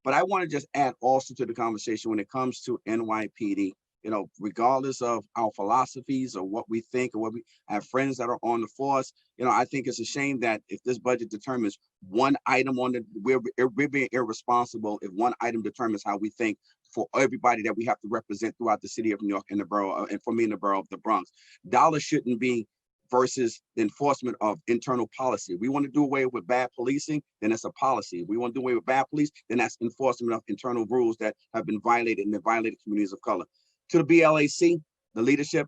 But I want to just add also to the conversation when it comes to NYPD, you know, regardless of our philosophies or what we think or what we have friends that are on the force, you know, I think it's a shame that if this budget determines one item on the, we're being irresponsible if one item determines how we think for everybody that we have to represent throughout the city of New York and the borough, and for me in the borough of the Bronx. Dollars shouldn't be versus the enforcement of internal policy. We want to do away with bad policing, then it's a policy. If we want to do away with bad police, then that's enforcement of internal rules that have been violated in the violated communities of color. To the BLAC, the leadership,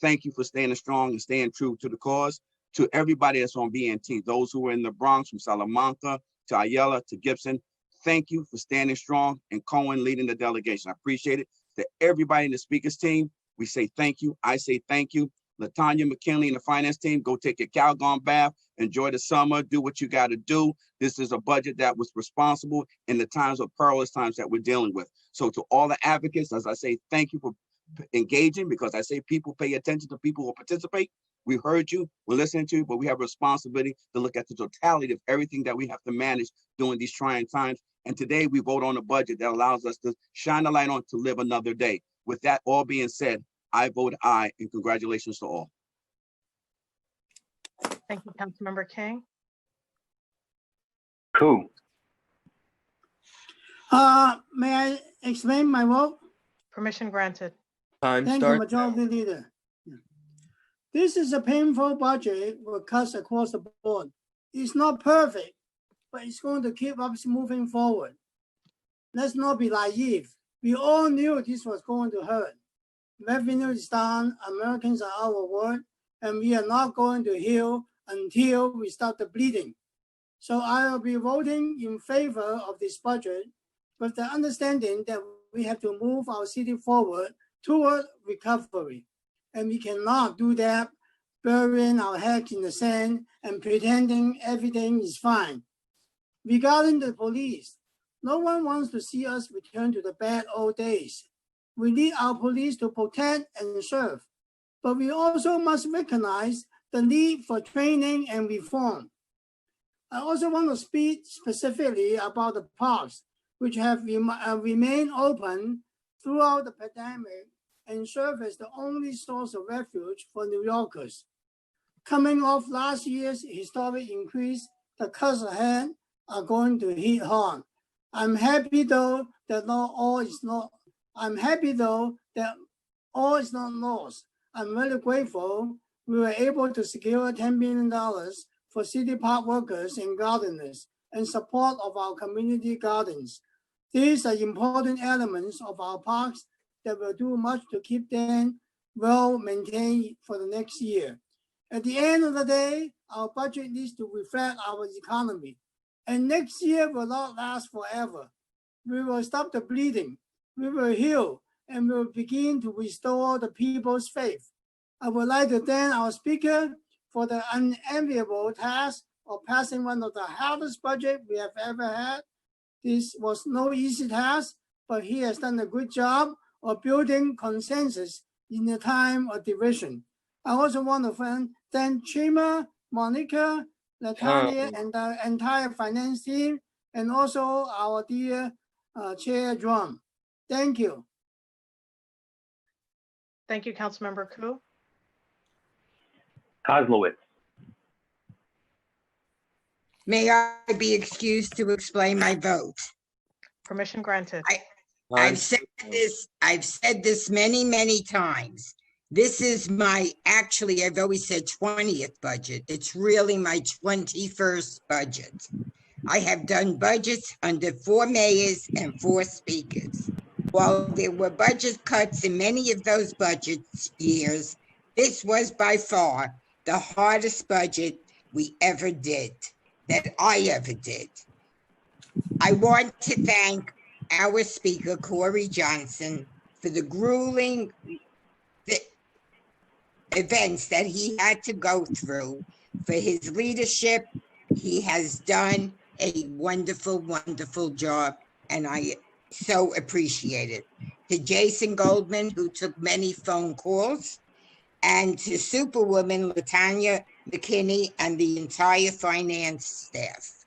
thank you for staying strong and staying true to the cause. To everybody that's on BNT, those who are in the Bronx, from Salamanca to Ayala to Gibson, thank you for standing strong, and Cohen leading the delegation. I appreciate it. To everybody in the speakers team, we say thank you. I say thank you. LaTanya McKinley and the finance team, go take your Calgon bath, enjoy the summer, do what you got to do. This is a budget that was responsible in the times of perilous times that we're dealing with. So to all the advocates, as I say, thank you for engaging, because I say people pay attention to people who participate. We heard you, we're listening to you, but we have a responsibility to look at the totality of everything that we have to manage during these trying times. And today we vote on a budget that allows us to shine the light on to live another day. With that all being said, I vote aye, and congratulations to all. Thank you, Councilmember King. Cool. May I explain my vote? Permission granted. Time Thank you, starts Majority Leader. This is a painful budget with cuts across the board. It's not perfect, but it's going to keep us moving forward. Let's not be naive. We all knew this was going to hurt. Revenue is down, Americans are out of work, and we are not going to heal until we stop the bleeding. So I will be voting in favor of this budget with the understanding that we have to move our city forward toward recovery. And we cannot do that burying our heads in the sand and pretending everything is fine. Regarding the police, no one wants to see us return to the bad old days. We need our police to protect and serve, but we also must recognize the need for training and reform. I also want to speak specifically about the parks, which have remained open throughout the pandemic and serve as the only source of refuge for New Yorkers. Coming off last year's historic increase, the cuts ahead are going to hit hard. I'm happy though that all is not lost. I'm very grateful we were able to secure $10 billion for city park workers and gardeners and support of our community gardens. These are important elements of our parks that will do much to keep them well maintained for the next year. At the end of the day, our budget needs to reflect our economy. And next year will not last forever. We will stop the bleeding, we will heal, and we will begin to restore the people's faith. I would like to thank our speaker for the unenviable task of passing one of the hardest budgets we have ever had. This was no easy task, but he has done a good job of building consensus in a time of division. I also want to thank Chima, Monica, Natalia, and the entire finance team, and also our dear Chair Drum. Thank you. Thank you, Councilmember Ku. Kozlowitz. May I be excused to explain my vote? Permission granted. I've said this many, many times. This is actually, I've always said 20th budget. It's really my 21st budget. I have done budgets under 4 mayors and 4 speakers. While there were budget cuts in many of those budget years, this was by far the hardest budget we ever did, that I ever did. I want to thank our speaker, Cory Johnson, for the grueling events that he had to go through. For his leadership, he has done a wonderful, wonderful job, and I so appreciate it. To Jason Goldman, who took many phone calls, and to Superwoman Latanya McKinney and the entire finance staff.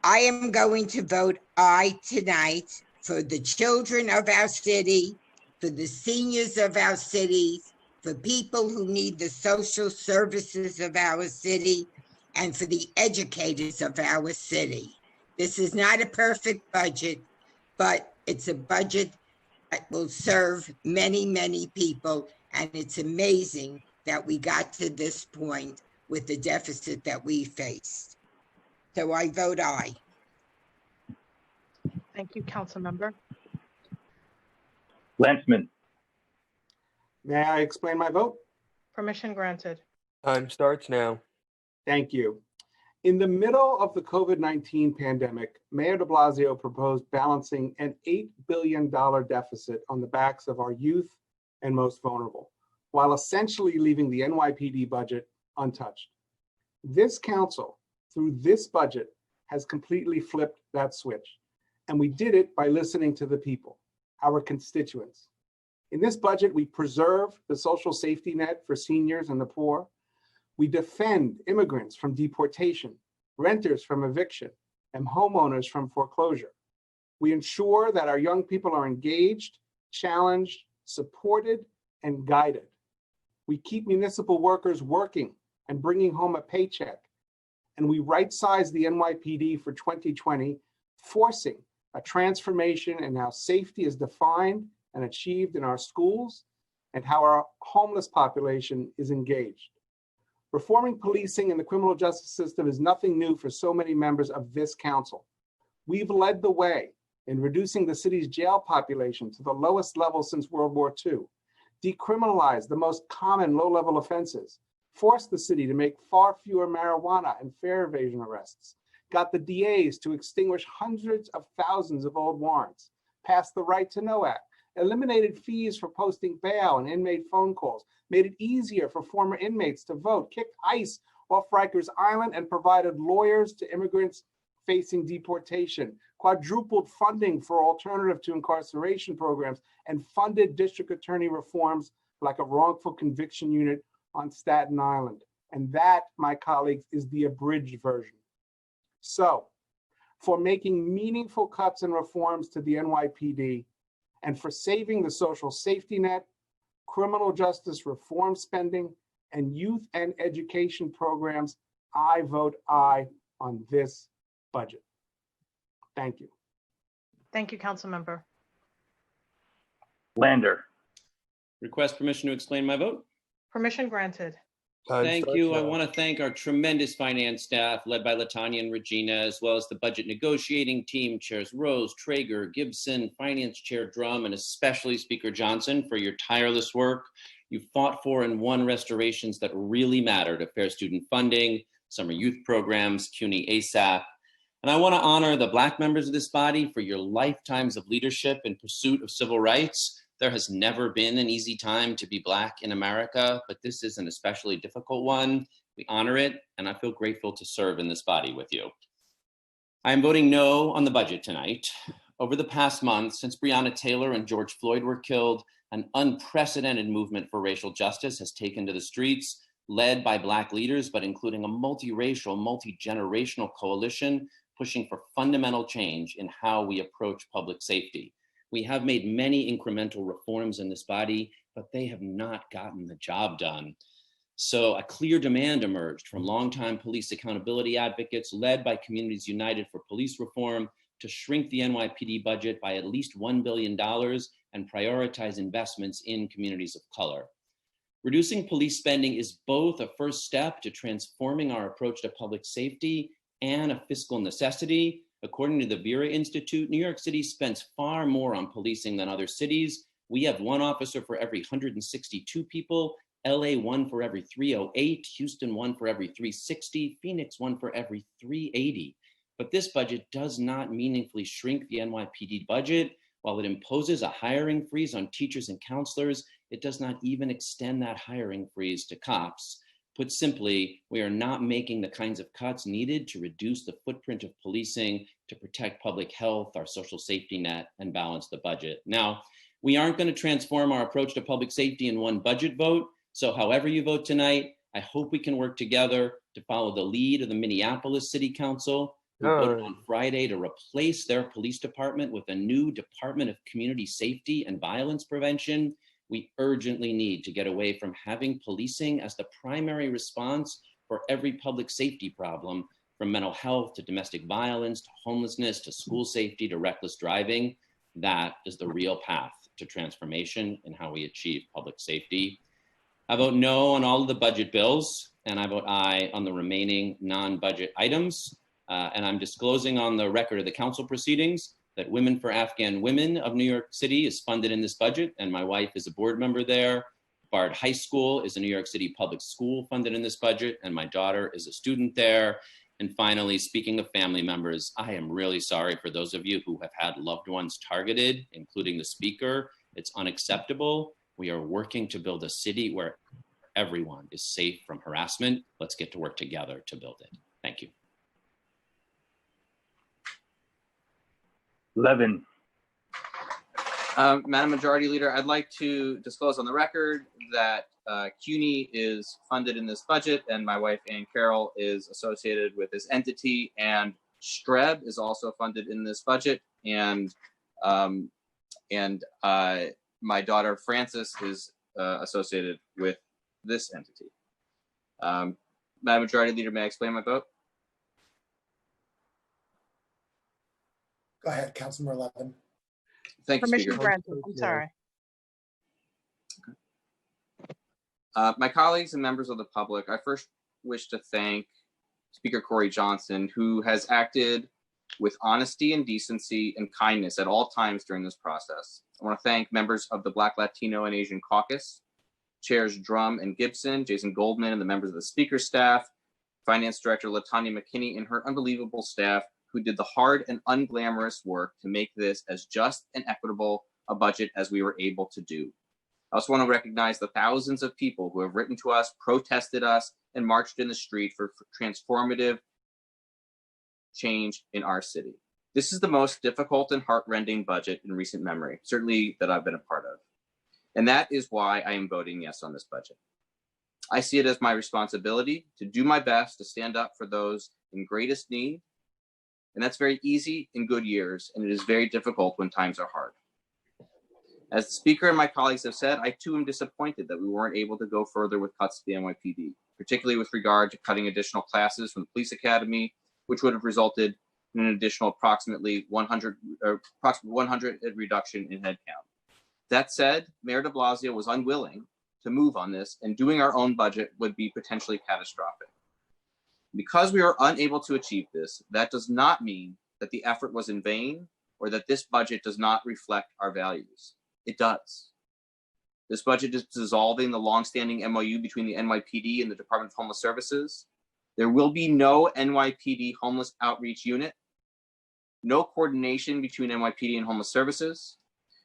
I am going to vote aye tonight for the children of our city, for the seniors of our cities, for people who need the social services of our city, and for the educators of our city. This is not a perfect budget, but it's a budget that will serve many, many people. And it's amazing that we got to this point with the deficit that we faced. So I vote aye. Thank you, Councilmember. Lensman. May I explain my vote? Permission granted. Time starts now. Thank you. In the middle of the COVID-19 pandemic, Mayor de Blasio proposed balancing an $8 billion deficit on the backs of our youth and most vulnerable, while essentially leaving the NYPD budget untouched. This council, through this budget, has completely flipped that switch. And we did it by listening to the people, our constituents. In this budget, we preserve the social safety net for seniors and the poor. We defend immigrants from deportation, renters from eviction, and homeowners from foreclosure. We ensure that our young people are engaged, challenged, supported, and guided. We keep municipal workers working and bringing home a paycheck. And we right-size the NYPD for 2020, forcing a transformation in how safety is defined and achieved in our schools and how our homeless population is engaged. Reforming policing and the criminal justice system is nothing new for so many members of this council. We've led the way in reducing the city's jail population to the lowest level since World War II, decriminalized the most common low-level offenses, forced the city to make far fewer marijuana and fare evasion arrests, got the DAs to extinguish hundreds of thousands of old warrants, passed the Right to Know Act, eliminated fees for posting bail and inmate phone calls, made it easier for former inmates to vote, kicked ICE off Rikers Island, and provided lawyers to immigrants facing deportation, quadrupled funding for alternative to incarceration programs, and funded district attorney reforms like a wrongful conviction unit on Staten Island. And that, my colleagues, is the abridged version. So, for making meaningful cuts and reforms to the NYPD, and for saving the social safety net, criminal justice reform spending, and youth and education programs, I vote aye on this budget. Thank you. Thank you, Councilmember. Lander. Request permission to explain my vote. Permission granted. Thank you. I want to thank our tremendous finance staff led by Latanya and Regina, as well as the budget negotiating team, Chairs Rose, Traeger, Gibson, Finance Chair Drum, and especially Speaker Johnson for your tireless work. You fought for and won restorations that really mattered: fair student funding, summer youth programs, CUNY ASAP. And I want to honor the Black members of this body for your lifetimes of leadership in pursuit of civil rights. There has never been an easy time to be Black in America, but this is an especially difficult one. We honor it, and I feel grateful to serve in this body with you. I am voting no on the budget tonight. Over the past month, since Breonna Taylor and George Floyd were killed, an unprecedented movement for racial justice has taken to the streets, led by Black leaders, but including a multiracial, multi-generational coalition pushing for fundamental change in how we approach public safety. We have made many incremental reforms in this body, but they have not gotten the job done. So a clear demand emerged from longtime police accountability advocates led by Communities United for Police Reform to shrink the NYPD budget by at least $1 billion and prioritize investments in communities of color. Reducing police spending is both a first step to transforming our approach to public safety and a fiscal necessity. According to the Vera Institute, New York City spends far more on policing than other cities. We have one officer for every 162 people, LA one for every 308, Houston one for every 360, Phoenix one for every 380. But this budget does not meaningfully shrink the NYPD budget. While it imposes a hiring freeze on teachers and counselors, it does not even extend that hiring freeze to cops. Put simply, we are not making the kinds of cuts needed to reduce the footprint of policing, to protect public health, our social safety net, and balance the budget. Now, we aren't going to transform our approach to public safety in one budget vote. So however you vote tonight, I hope we can work together to follow the lead of the Minneapolis City Council, who voted on Friday to replace their police department with a new Department of Community Safety and Violence Prevention. We urgently need to get away from having policing as the primary response for every public safety problem, from mental health to domestic violence, to homelessness, to school safety, to reckless driving. That is the real path to transformation in how we achieve public safety. I vote no on all of the budget bills, and I vote aye on the remaining non-budget items. And I'm disclosing on the record of the council proceedings that Women for Afghan Women of New York City is funded in this budget, and my wife is a board member there. Bard High School is a New York City public school funded in this budget, and my daughter is a student there. And finally, speaking of family members, I am really sorry for those of you who have had loved ones targeted, including the speaker. It's unacceptable. We are working to build a city where everyone is safe from harassment. Let's get to work together to build it. Thank you. Levin. Madam Majority Leader, I'd like to disclose on the record that CUNY is funded in this budget, and my wife, Ann Carroll, is associated with this entity, and STREB is also funded in this budget, and my daughter, Frances, is associated with this entity. Madam Majority Leader, may I explain my vote? Go ahead, Councilmember Levin. Thank you, Permission Speaker. granted. I'm sorry. My colleagues and members of the public, I first wish to thank Speaker Cory Johnson, who has acted with honesty and decency and kindness at all times during this process. I want to thank members of the Black, Latino, and Asian Caucus, Chairs Drum and Gibson, Jason Goldman, and the members of the Speaker's staff, Finance Director Latanya McKinney and her unbelievable staff, who did the hard and unglamorous work to make this as just and equitable a budget as we were able to do. I also want to recognize the thousands of people who have written to us, protested us, and marched in the street for transformative change in our city. This is the most difficult and heartrending budget in recent memory, certainly that I've been a part of. And that is why I am voting yes on this budget. I see it as my responsibility to do my best to stand up for those in greatest need. And that's very easy in good years, and it is very difficult when times are hard. As the Speaker and my colleagues have said, I too am disappointed that we weren't able to go further with cuts to the NYPD, particularly with regard to cutting additional classes from the police academy, which would have resulted in an additional approximately 100 reduction in headcount. That said, Mayor de Blasio was unwilling to move on this, and doing our own budget would be potentially catastrophic. Because we were unable to achieve this, that does not mean that the effort was in vain or that this budget does not reflect our values. It does. This budget is dissolving the longstanding MOU between the NYPD and the Department of Homeless Services. There will be no NYPD homeless outreach unit, no coordination between NYPD and homeless services,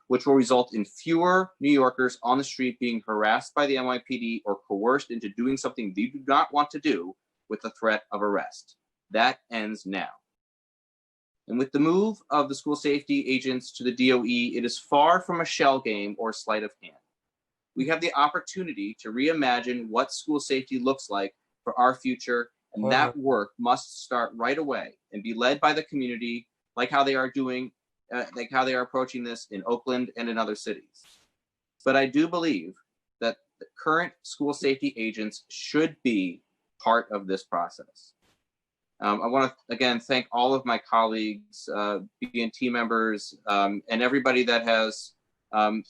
which will result in fewer New Yorkers on the street being harassed by the NYPD or coerced into doing something they do not want to do with the threat of arrest. That ends now. And with the move of the school safety agents to the DOE, it is far from a shell game or sleight of hand. We have the opportunity to reimagine what school safety looks like for our future, and that work must start right away and be led by the community, like how they are doing, like how they are approaching this in Oakland and in other cities. But I do believe that the current school safety agents should be part of this process. I want to again thank all of my colleagues, BNT members, and everybody that has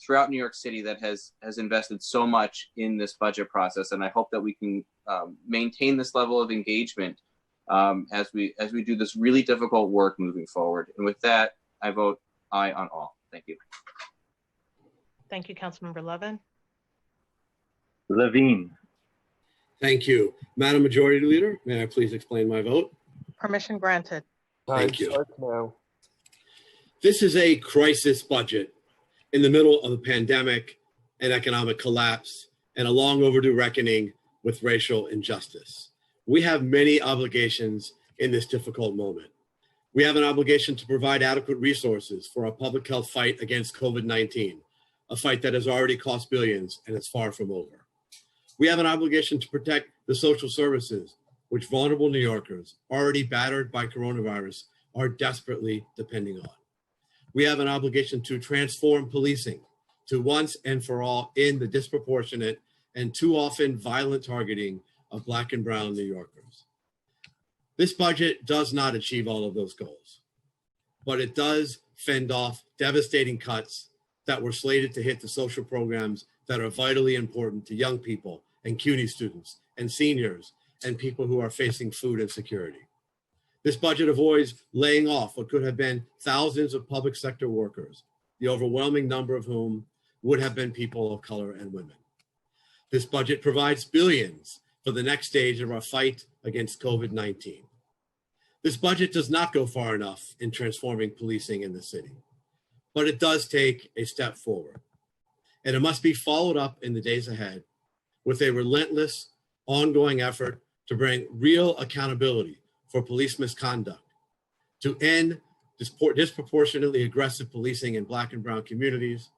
throughout New York City that has invested so much in this budget process, and I hope that we can maintain this level of engagement as we do this really difficult work moving forward. And with that, I vote aye on all. Thank you. Thank you, Councilmember Levin. Levine. Thank you. Madam Majority Leader, may I please explain my vote? Permission granted. Thank you. Starts now. This is a crisis budget in the middle of a pandemic and economic collapse and a long overdue reckoning with racial injustice. We have many obligations in this difficult moment. We have an obligation to provide adequate resources for our public health fight against COVID-19, a fight that has already cost billions and is far from over. We have an obligation to protect the social services which vulnerable New Yorkers, already battered by coronavirus, are desperately depending on. We have an obligation to transform policing to once and for all end the disproportionate and too often violent targeting of Black and brown New Yorkers. This budget does not achieve all of those goals, but it does fend off devastating cuts that were slated to hit the social programs that are vitally important to young people and CUNY students and seniors and people who are facing food insecurity. This budget avoids laying off what could have been thousands of public sector workers, the overwhelming number of whom would have been people of color and women. This budget provides billions for the next stage of our fight against COVID-19. This budget does not go far enough in transforming policing in the city, but it does take a step forward. And it must be followed up in the days ahead with a relentless, ongoing effort to bring real accountability for police misconduct, to end disproportionately aggressive policing in Black and brown communities,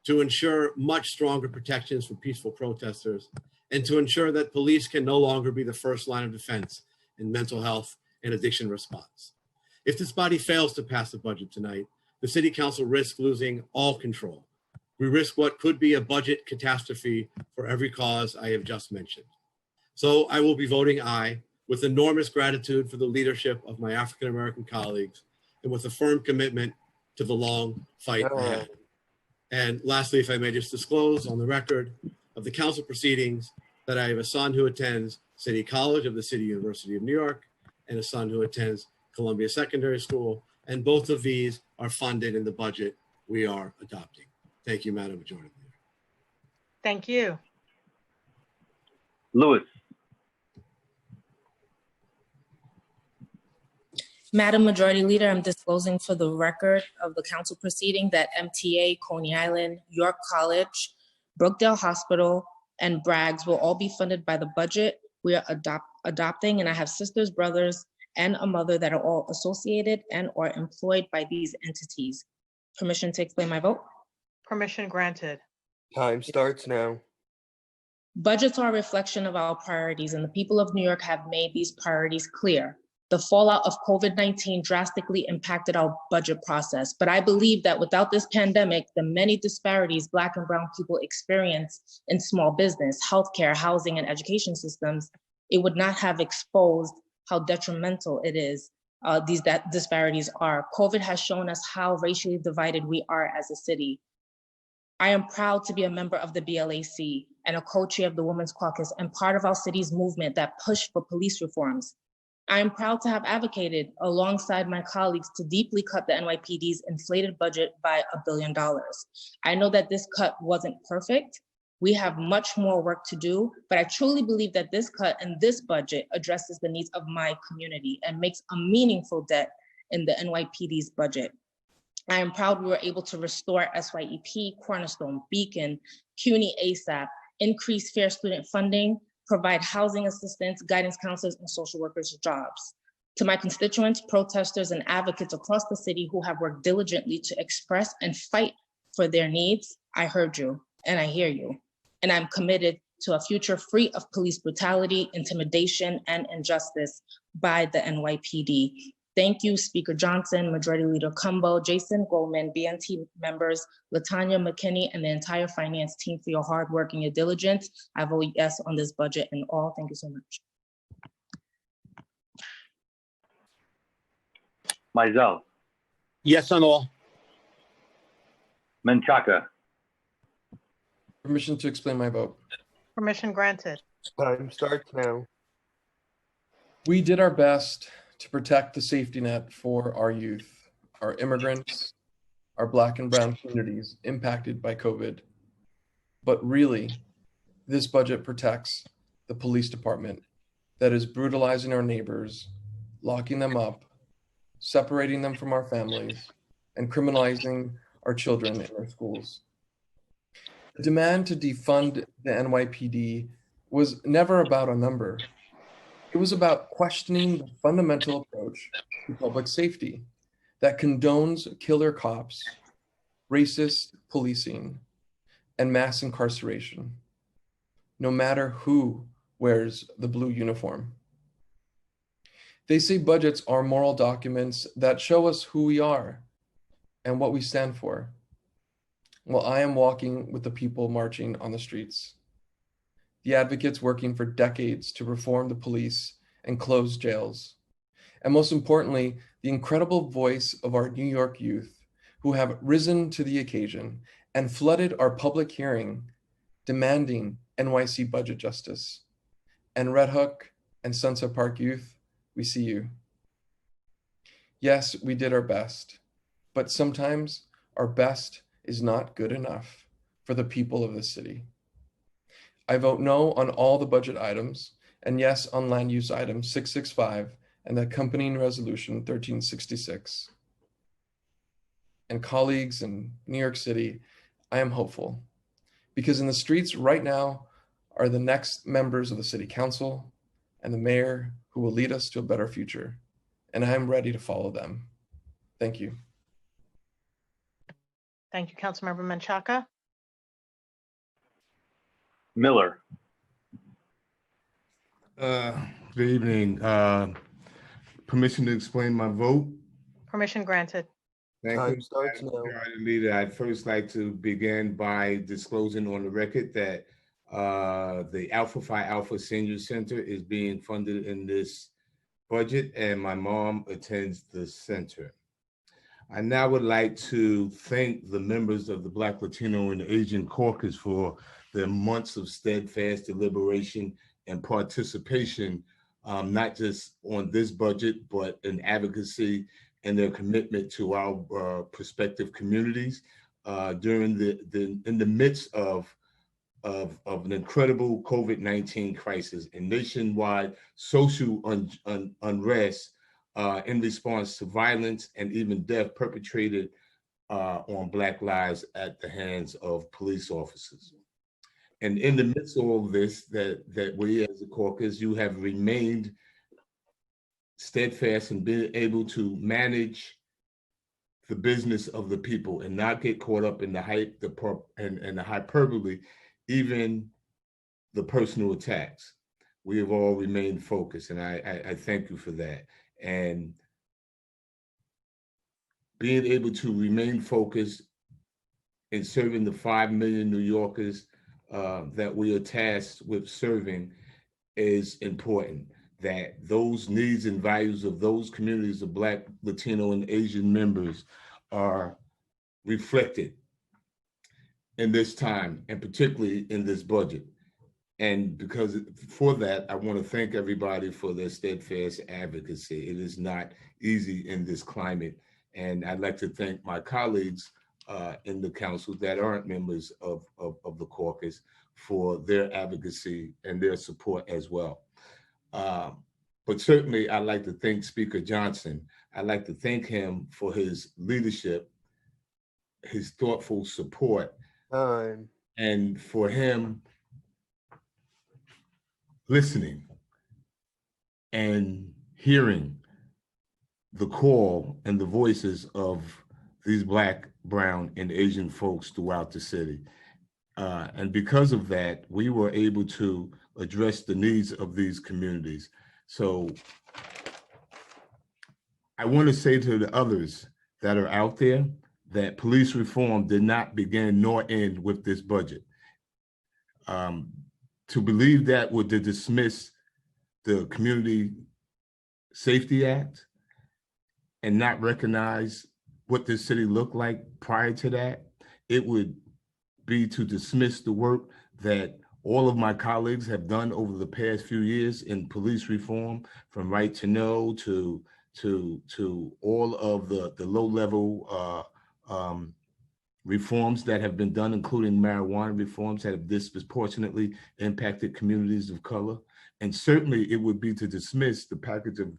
to ensure much stronger protections for peaceful protesters, and to ensure that police can no longer be the first line of defense in mental health and addiction response. If this body fails to pass the budget tonight, the City Council risks losing all control. We risk what could be a budget catastrophe for every cause I have just mentioned. So I will be voting aye with enormous gratitude for the leadership of my African-American colleagues and with a firm commitment to the long fight ahead. And lastly, if I may just disclose on the record of the council proceedings that I have a son who attends City College of the City University of New York and a son who attends Columbia Secondary School. And both of these are funded in the budget we are adopting. Thank you, Madam Majority Leader. Thank you. Lewis. Madam Majority Leader, I'm disclosing for the record of the council proceeding that MTA, Coney Island, York College, Brookdale Hospital, and Braggs will all be funded by the budget we are adopting, and I have sisters, brothers, and a mother that are all associated and or employed by these entities. Permission to explain my vote? Permission granted. Time starts now. Budgets are a reflection of our priorities, and the people of New York have made these priorities clear. The fallout of COVID-19 drastically impacted our budget process, but I believe that without this pandemic, the many disparities Black and brown people experience in small business, healthcare, housing, and education systems, it would not have exposed how detrimental it is these disparities are. COVID has shown us how racially divided we are as a city. I am proud to be a member of the BLAC and a co-chair of the Women's Caucus and part of our city's movement that pushed for police reforms. I am proud to have advocated alongside my colleagues to deeply cut the NYPD's inflated budget by $1 billion. I know that this cut wasn't perfect. We have much more work to do, but I truly believe that this cut and this budget addresses the needs of my community and makes a meaningful dent in the NYPD's budget. I am proud we were able to restore SYEP, Cornerstone, Beacon, CUNY ASAP, increase fair student funding, provide housing assistance, guidance counselors, and social workers jobs. To my constituents, protesters, and advocates across the city who have worked diligently to express and fight for their needs, I heard you and I hear you. And I'm committed to a future free of police brutality, intimidation, and injustice by the NYPD. Thank you, Speaker Johnson, Majority Leader Cumbo, Jason Goldman, BNT members, Latanya McKinney, and the entire finance team for your hard work and your diligence. I vote yes on this budget and all. Thank you so much. Mizell, Yes on all. Menchaca, Permission to explain my vote. Permission granted. Time starts now. We did our best to protect the safety net for our youth, our immigrants, our Black and brown communities impacted by COVID. But really, this budget protects the police department that is brutalizing our neighbors, locking them up, separating them from our families, and criminalizing our children in our schools. The demand to defund the NYPD was never about a number. It was about questioning the fundamental approach to public safety that condones killer cops, racist policing, and mass incarceration, no matter who wears the blue uniform. They say budgets are moral documents that show us who we are and what we stand for. Well, I am walking with the people marching on the streets. The advocates working for decades to reform the police and close jails. And most importantly, the incredible voice of our New York youth who have risen to the occasion and flooded our public hearing demanding NYC budget justice. And Red Hook and Sunset Park youth, we see you. Yes, we did our best, but sometimes our best is not good enough for the people of the city. I vote no on all the budget items and yes on land use item 665 and the accompanying resolution 1366. And colleagues in New York City, I am hopeful because in the streets right now are the next members of the city council and the mayor who will lead us to a better future. And I am ready to follow them. Thank you. Thank you, Councilmember Menchaca. Miller, Good evening. Permission to explain my vote? Permission granted. Thank Time you, starts Madam now. Majority Leader. I'd first like to begin by disclosing on the record that the Alpha Phi Alpha Senior Center is being funded in this budget, and my mom attends the center. I now would like to thank the members of the Black, Latino, and Asian Caucus for their months of steadfast deliberation and participation, not just on this budget, but in advocacy and their commitment to our prospective communities during in the midst of an incredible COVID-19 crisis and nationwide social unrest in response to violence and even death perpetrated on Black lives at the hands of police officers. And in the midst of all this, that we as a caucus, you have remained steadfast and been able to manage the business of the people and not get caught up in the hype, and the hyperbole, even the personal attacks. We have all remained focused, and I thank you for that. And being able to remain focused in serving the 5 million New Yorkers that we are tasked with serving is important, that those needs and values of those communities of Black, Latino, and Asian members are reflected in this time, and particularly in this budget. And because for that, I want to thank everybody for their steadfast advocacy. It is not easy in this climate. And I'd like to thank my colleagues in the council that aren't members of the caucus for their advocacy and their support as well. But certainly I'd like to thank Speaker Johnson. I'd like to thank him for his leadership, his thoughtful support, and for him listening and hearing the call and the voices of these Black, brown, and Asian folks throughout the city. And because of that, we were able to address the needs of these communities. So I want to say to the others that are out there that police reform did not begin nor end with this budget. To believe that would dismiss the Community Safety Act and not recognize what this city looked like prior to that, it would be to dismiss the work that all of my colleagues have done over the past few years in police reform, from right to know to all of the low-level reforms that have been done, including marijuana reforms that have disproportionately impacted communities of color. And certainly it would be to dismiss the package of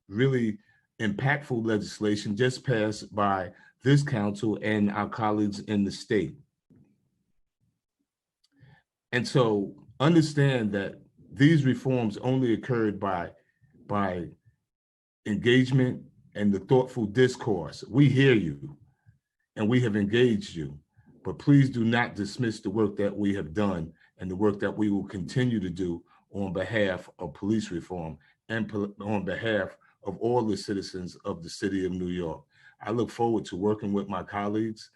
really impactful legislation just passed by this council and our colleagues in the state. And so understand that these reforms only occurred by engagement and the thoughtful discourse. We hear you and we have engaged you, but please do not dismiss the work that we have done and the work that we will continue to do on behalf of police reform and on behalf of all the citizens of the city of New York. I look forward to working with my colleagues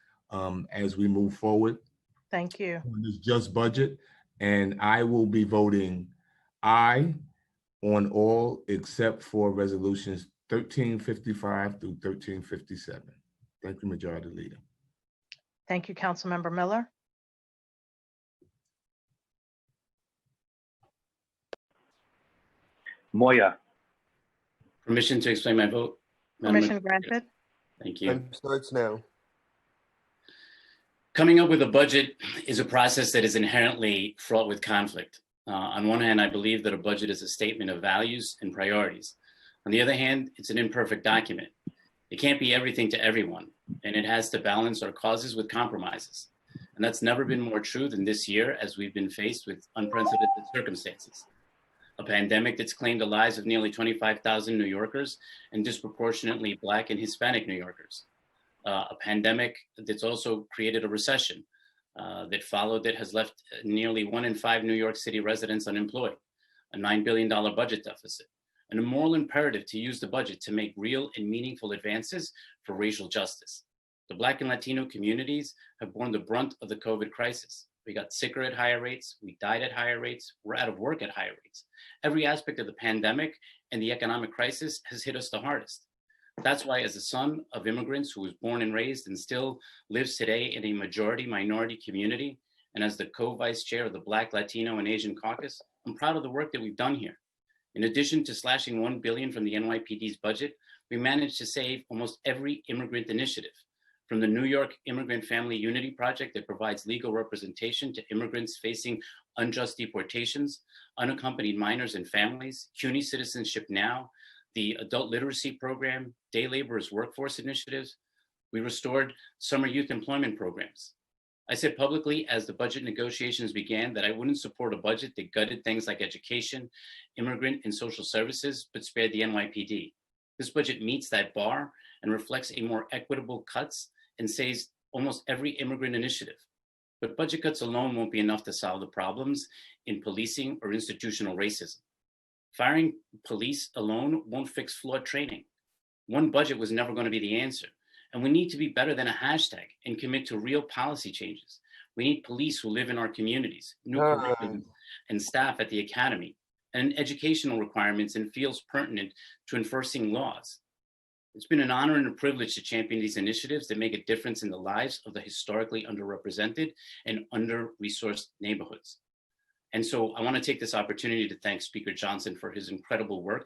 as we move forward. Thank you. On this just budget, and I will be voting aye on all except for resolutions 1355 through 1357. Thank you, Majority Leader. Thank you, Councilmember Miller. Moya. Permission to explain my vote? Permission granted. Thank you. Time starts now. Coming up with a budget is a process that is inherently fraught with conflict. On one hand, I believe that a budget is a statement of values and priorities. On the other hand, it's an imperfect document. It can't be everything to everyone, and it has to balance our causes with compromises. And that's never been more true than this year, as we've been faced with unprecedented circumstances. A pandemic that's claimed the lives of nearly 25,000 New Yorkers and disproportionately Black and Hispanic New Yorkers. A pandemic that's also created a recession that followed that has left nearly 1 in 5 New York City residents unemployed, a $9 billion budget deficit, and a moral imperative to use the budget to make real and meaningful advances for racial justice. The Black and Latino communities have borne the brunt of the COVID crisis. We got sicker at higher rates, we died at higher rates, we're out of work at higher rates. Every aspect of the pandemic and the economic crisis has hit us the hardest. That's why, as a son of immigrants who was born and raised and still lives today in a majority minority community, and as the co-vice chair of the Black, Latino, and Asian caucus, I'm proud of the work that we've done here. In addition to slashing $1 billion from the NYPD's budget, we managed to save almost every immigrant initiative, from the New York Immigrant Family Unity Project that provides legal representation to immigrants facing unjust deportations, unaccompanied minors and families, CUNY Citizenship Now, the Adult Literacy Program, Day Laborers Workforce Initiatives. We restored summer youth employment programs. I said publicly as the budget negotiations began that I wouldn't support a budget that gutted things like education, immigrant and social services, but spared the NYPD. This budget meets that bar and reflects a more equitable cuts and saves almost every immigrant initiative. But budget cuts alone won't be enough to solve the problems in policing or institutional racism. Firing police alone won't fix flawed training. One budget was never going to be the answer. And we need to be better than a hashtag and commit to real policy changes. We need police who live in our communities, new curriculum and staff at the academy, and educational requirements in fields pertinent to enforcing laws. It's been an honor and a privilege to champion these initiatives that make a difference in the lives of the historically underrepresented and under-resourced neighborhoods. And so I want to take this opportunity to thank Speaker Johnson for his incredible work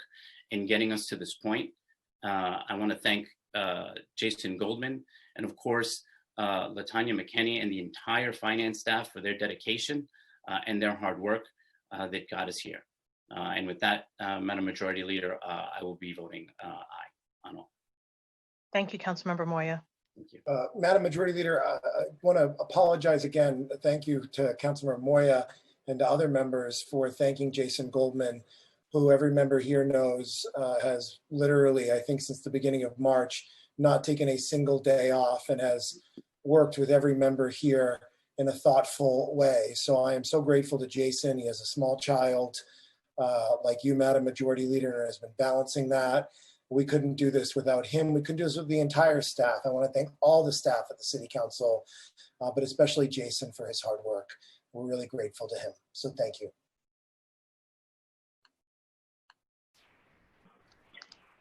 in getting us to this point. I want to thank Jason Goldman and of course, LaTanya McKinney and the entire finance staff for their dedication and their hard work that got us here. And with that, Madam Majority Leader, I will be voting aye on all. Thank you, Councilmember Moya. Thank you. Madam Majority Leader, I want to apologize again. Thank you to Councilmember Moya and to other members for thanking Jason Goldman, who every member here knows has literally, I think since the beginning of March, not taken a single day off and has worked with every member here in a thoughtful way. So I am so grateful to Jason. He has a small child like you, Madam Majority Leader, and has been balancing that. We couldn't do this without him. We couldn't do this with the entire staff. I want to thank all the staff at the City Council, but especially Jason for his hard work. We're really grateful to him. So thank you.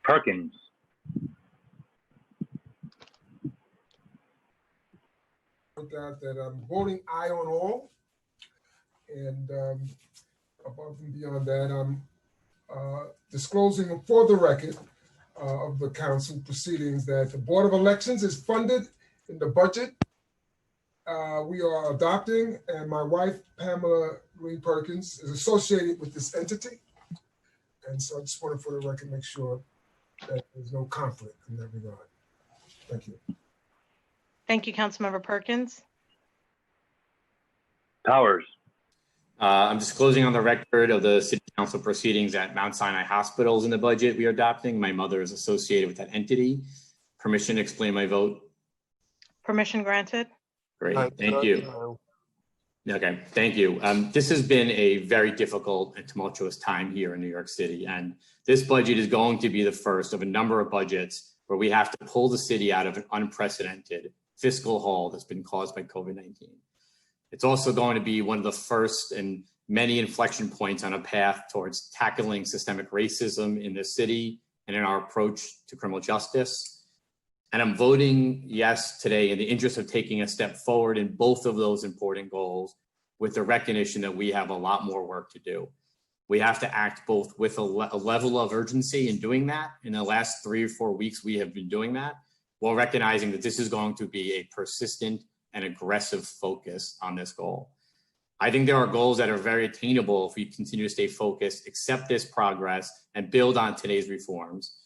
Perkins. That I'm voting aye on all, and above and beyond that, I'm disclosing for the record of the council proceedings that the Board of Elections is funded in the budget we are adopting, and my wife, Pamela Green Perkins, is associated with this entity. And so I just wanted for the record make sure that there's no conflict in that regard. Thank you. Thank you, Councilmember Perkins. Powers. I'm disclosing on the record of the City Council proceedings at Mount Sinai Hospitals in the budget we are adopting. My mother is associated with that entity. Permission to explain my vote? Permission granted. Great, thank you. Okay, thank you. This has been a very difficult and tumultuous time here in New York City, and this budget is going to be the first of a number of budgets where we have to pull the city out of an unprecedented fiscal hole that's been caused by COVID-19. It's also going to be one of the first and many inflection points on a path towards tackling systemic racism in this city and in our approach to criminal justice. And I'm voting yes today in the interest of taking a step forward in both of those important goals, with the recognition that we have a lot more work to do. We have to act both with a level of urgency in doing that. In the last 3 or 4 weeks, we have been doing that, while recognizing that this is going to be a persistent and aggressive focus on this goal. I think there are goals that are very attainable if we continue to stay focused, accept this progress, and build on today's reforms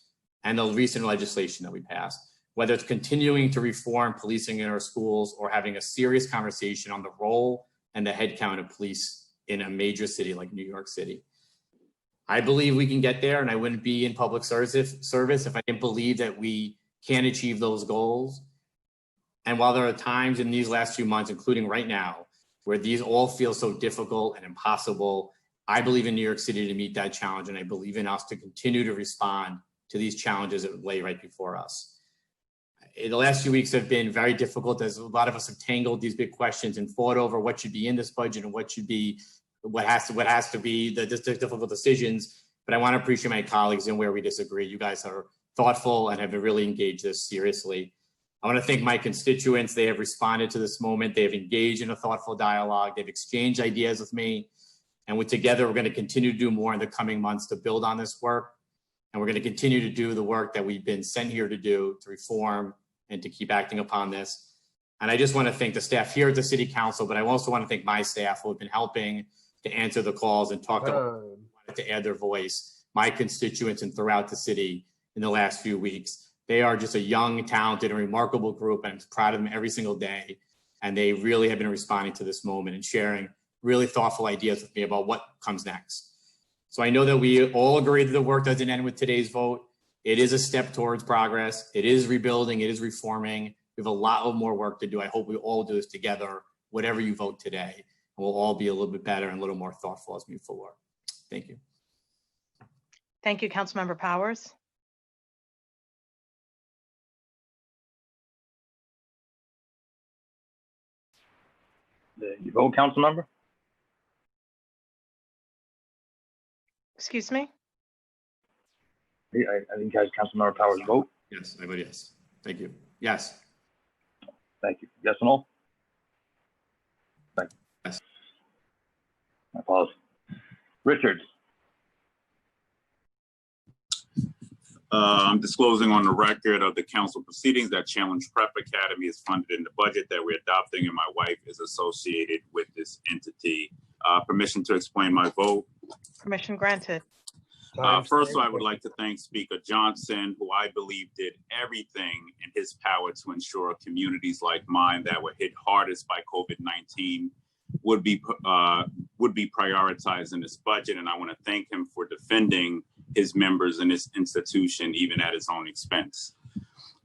and the recent legislation that we passed. Whether it's continuing to reform policing in our schools or having a serious conversation on the role and the headcount of police in a major city like New York City. I believe we can get there, and I wouldn't be in public service if I didn't believe that we can achieve those goals. And while there are times in these last few months, including right now, where these all feel so difficult and impossible, I believe in New York City to meet that challenge, and I believe in us to continue to respond to these challenges that lay right before us. The last few weeks have been very difficult, as a lot of us have tangled these big questions and fought over what should be in this budget and what has to be the difficult decisions. But I want to appreciate my colleagues and where we disagree. You guys are thoughtful and have really engaged this seriously. I want to thank my constituents. They have responded to this moment. They have engaged in a thoughtful dialogue. They've exchanged ideas with me. And together, we're going to continue to do more in the coming months to build on this work. And we're going to continue to do the work that we've been sent here to do, to reform and to keep acting upon this. And I just want to thank the staff here at the City Council, but I also want to thank my staff who have been helping to answer the calls and talk to add their voice, my constituents and throughout the city in the last few weeks. They are just a young, talented, and remarkable group. I'm proud of them every single day. And they really have been responding to this moment and sharing really thoughtful ideas with me about what comes next. So I know that we all agree that the work doesn't end with today's vote. It is a step towards progress. It is rebuilding. It is reforming. We have a lot more work to do. I hope we all do this together, whatever you vote today. And we'll all be a little bit better and a little more thoughtful as we move forward. Thank you. Thank you, Councilmember Powers. You vote, Councilmember? Excuse me? I think Councilmember Powers vote. Yes, I vote yes. Thank you. Yes. Thank you. Yes or no? Thank you. Yes. I pause. Richards. I'm disclosing on the record of the council proceedings that Challenge Prep Academy is funded in the budget that we're adopting, and my wife is associated with this entity. Permission to explain my vote. Permission granted. First, I would like to thank Speaker Johnson, who I believe did everything in his power to ensure communities like mine that were hit hardest by COVID-19 would be prioritized in this budget. And I want to thank him for defending his members in this institution, even at his own expense.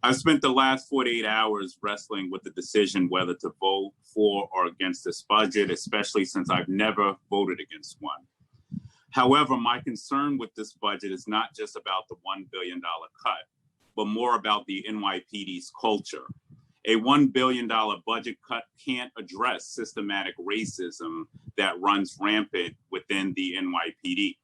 I've spent the last 48 hours wrestling with the decision whether to vote for or against this budget, especially since I've never voted against one. However, my concern with this budget is not just about the $1 billion cut, but more about the NYPD's culture. A $1 billion budget cut can't address systematic racism that runs rampant within the NYPD.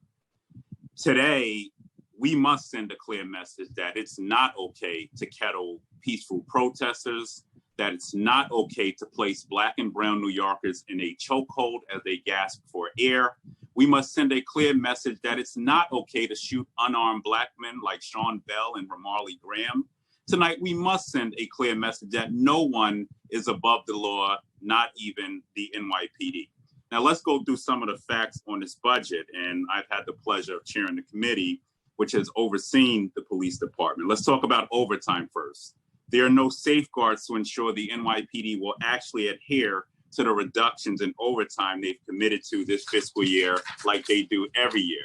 Today, we must send a clear message that it's not okay to kettle peaceful protesters, that it's not okay to place Black and brown New Yorkers in a chokehold as they gasp for air. We must send a clear message that it's not okay to shoot unarmed Black men like Sean Bell and Ramarley Graham. Tonight, we must send a clear message that no one is above the law, not even the NYPD. Now, let's go through some of the facts on this budget. And I've had the pleasure of chairing the committee, which has overseen the police department. Let's talk about overtime first. There are no safeguards to ensure the NYPD will actually adhere to the reductions in overtime they've committed to this fiscal year, like they do every year.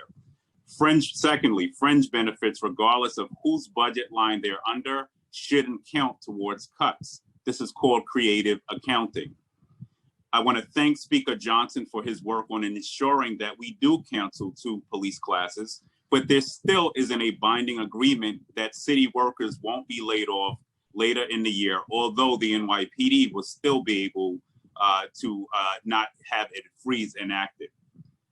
Secondly, fringe benefits, regardless of whose budget line they're under, shouldn't count towards cuts. This is called creative accounting. I want to thank Speaker Johnson for his work on ensuring that we do cancel 2 police classes, but there still isn't a binding agreement that city workers won't be laid off later in the year, although the NYPD will still be able to not have it freeze enacted.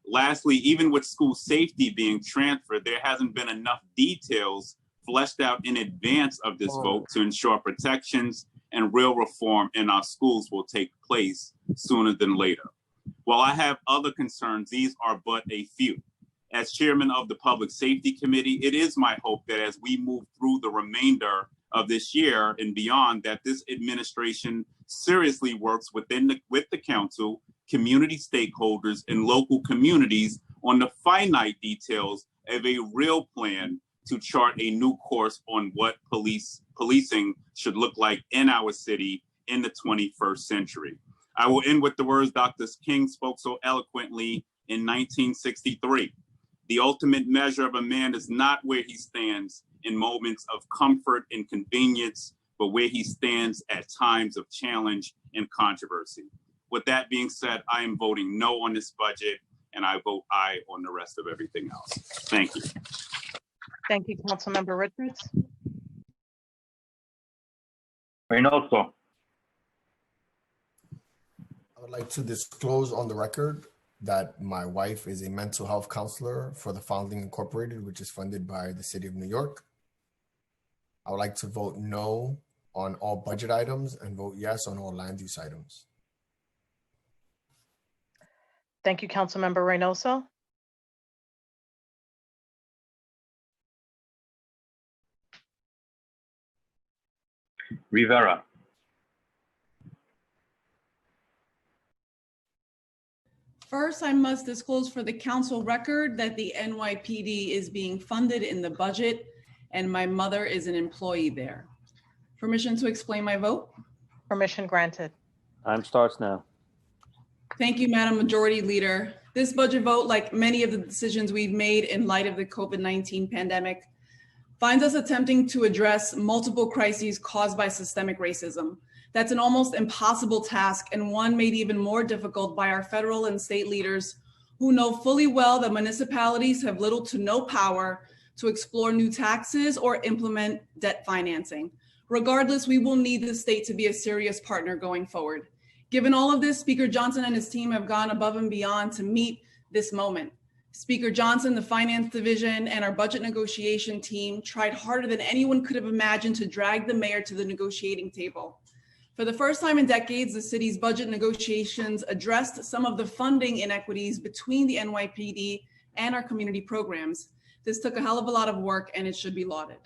Lastly, even with school safety being transferred, there hasn't been enough details fleshed out in advance of this vote to ensure protections and real reform in our schools will take place sooner than later. While I have other concerns, these are but a few. As chairman of the Public Safety Committee, it is my hope that as we move through the remainder of this year and beyond, that this administration seriously works with the council, community stakeholders, and local communities on the finite details of a real plan to chart a new course on what policing should look like in our city in the 21st century. I will end with the words Dr. King spoke so eloquently in 1963. The ultimate measure of a man is not where he stands in moments of comfort and convenience, but where he stands at times of challenge and controversy. With that being said, I am voting no on this budget, and I vote aye on the rest of everything else. Thank you. Thank you, Councilmember Richards. Reynoso. I would like to disclose on the record that my wife is a mental health counselor for the Foundling Incorporated, which is funded by the City of New York. I would like to vote no on all budget items and vote yes on all land use items. Thank you, Councilmember Reynoso. Rivera. First, I must disclose for the council record that the NYPD is being funded in the budget and my mother is an employee there. Permission to explain my vote? Permission granted. Time starts now. Thank you, Madam Majority Leader. This budget vote, like many of the decisions we've made in light of the COVID-19 pandemic, finds us attempting to address multiple crises caused by systemic racism. That's an almost impossible task, and one made even more difficult by our federal and state leaders who know fully well that municipalities have little to no power to explore new taxes or implement debt financing. Regardless, we will need the state to be a serious partner going forward. Given all of this, Speaker Johnson and his team have gone above and beyond to meet this moment. Speaker Johnson, the Finance Division, and our budget negotiation team tried harder than anyone could have imagined to drag the mayor to the negotiating table. For the first time in decades, the city's budget negotiations addressed some of the funding inequities between the NYPD and our community programs. This took a hell of a lot of work, and it should be lauded.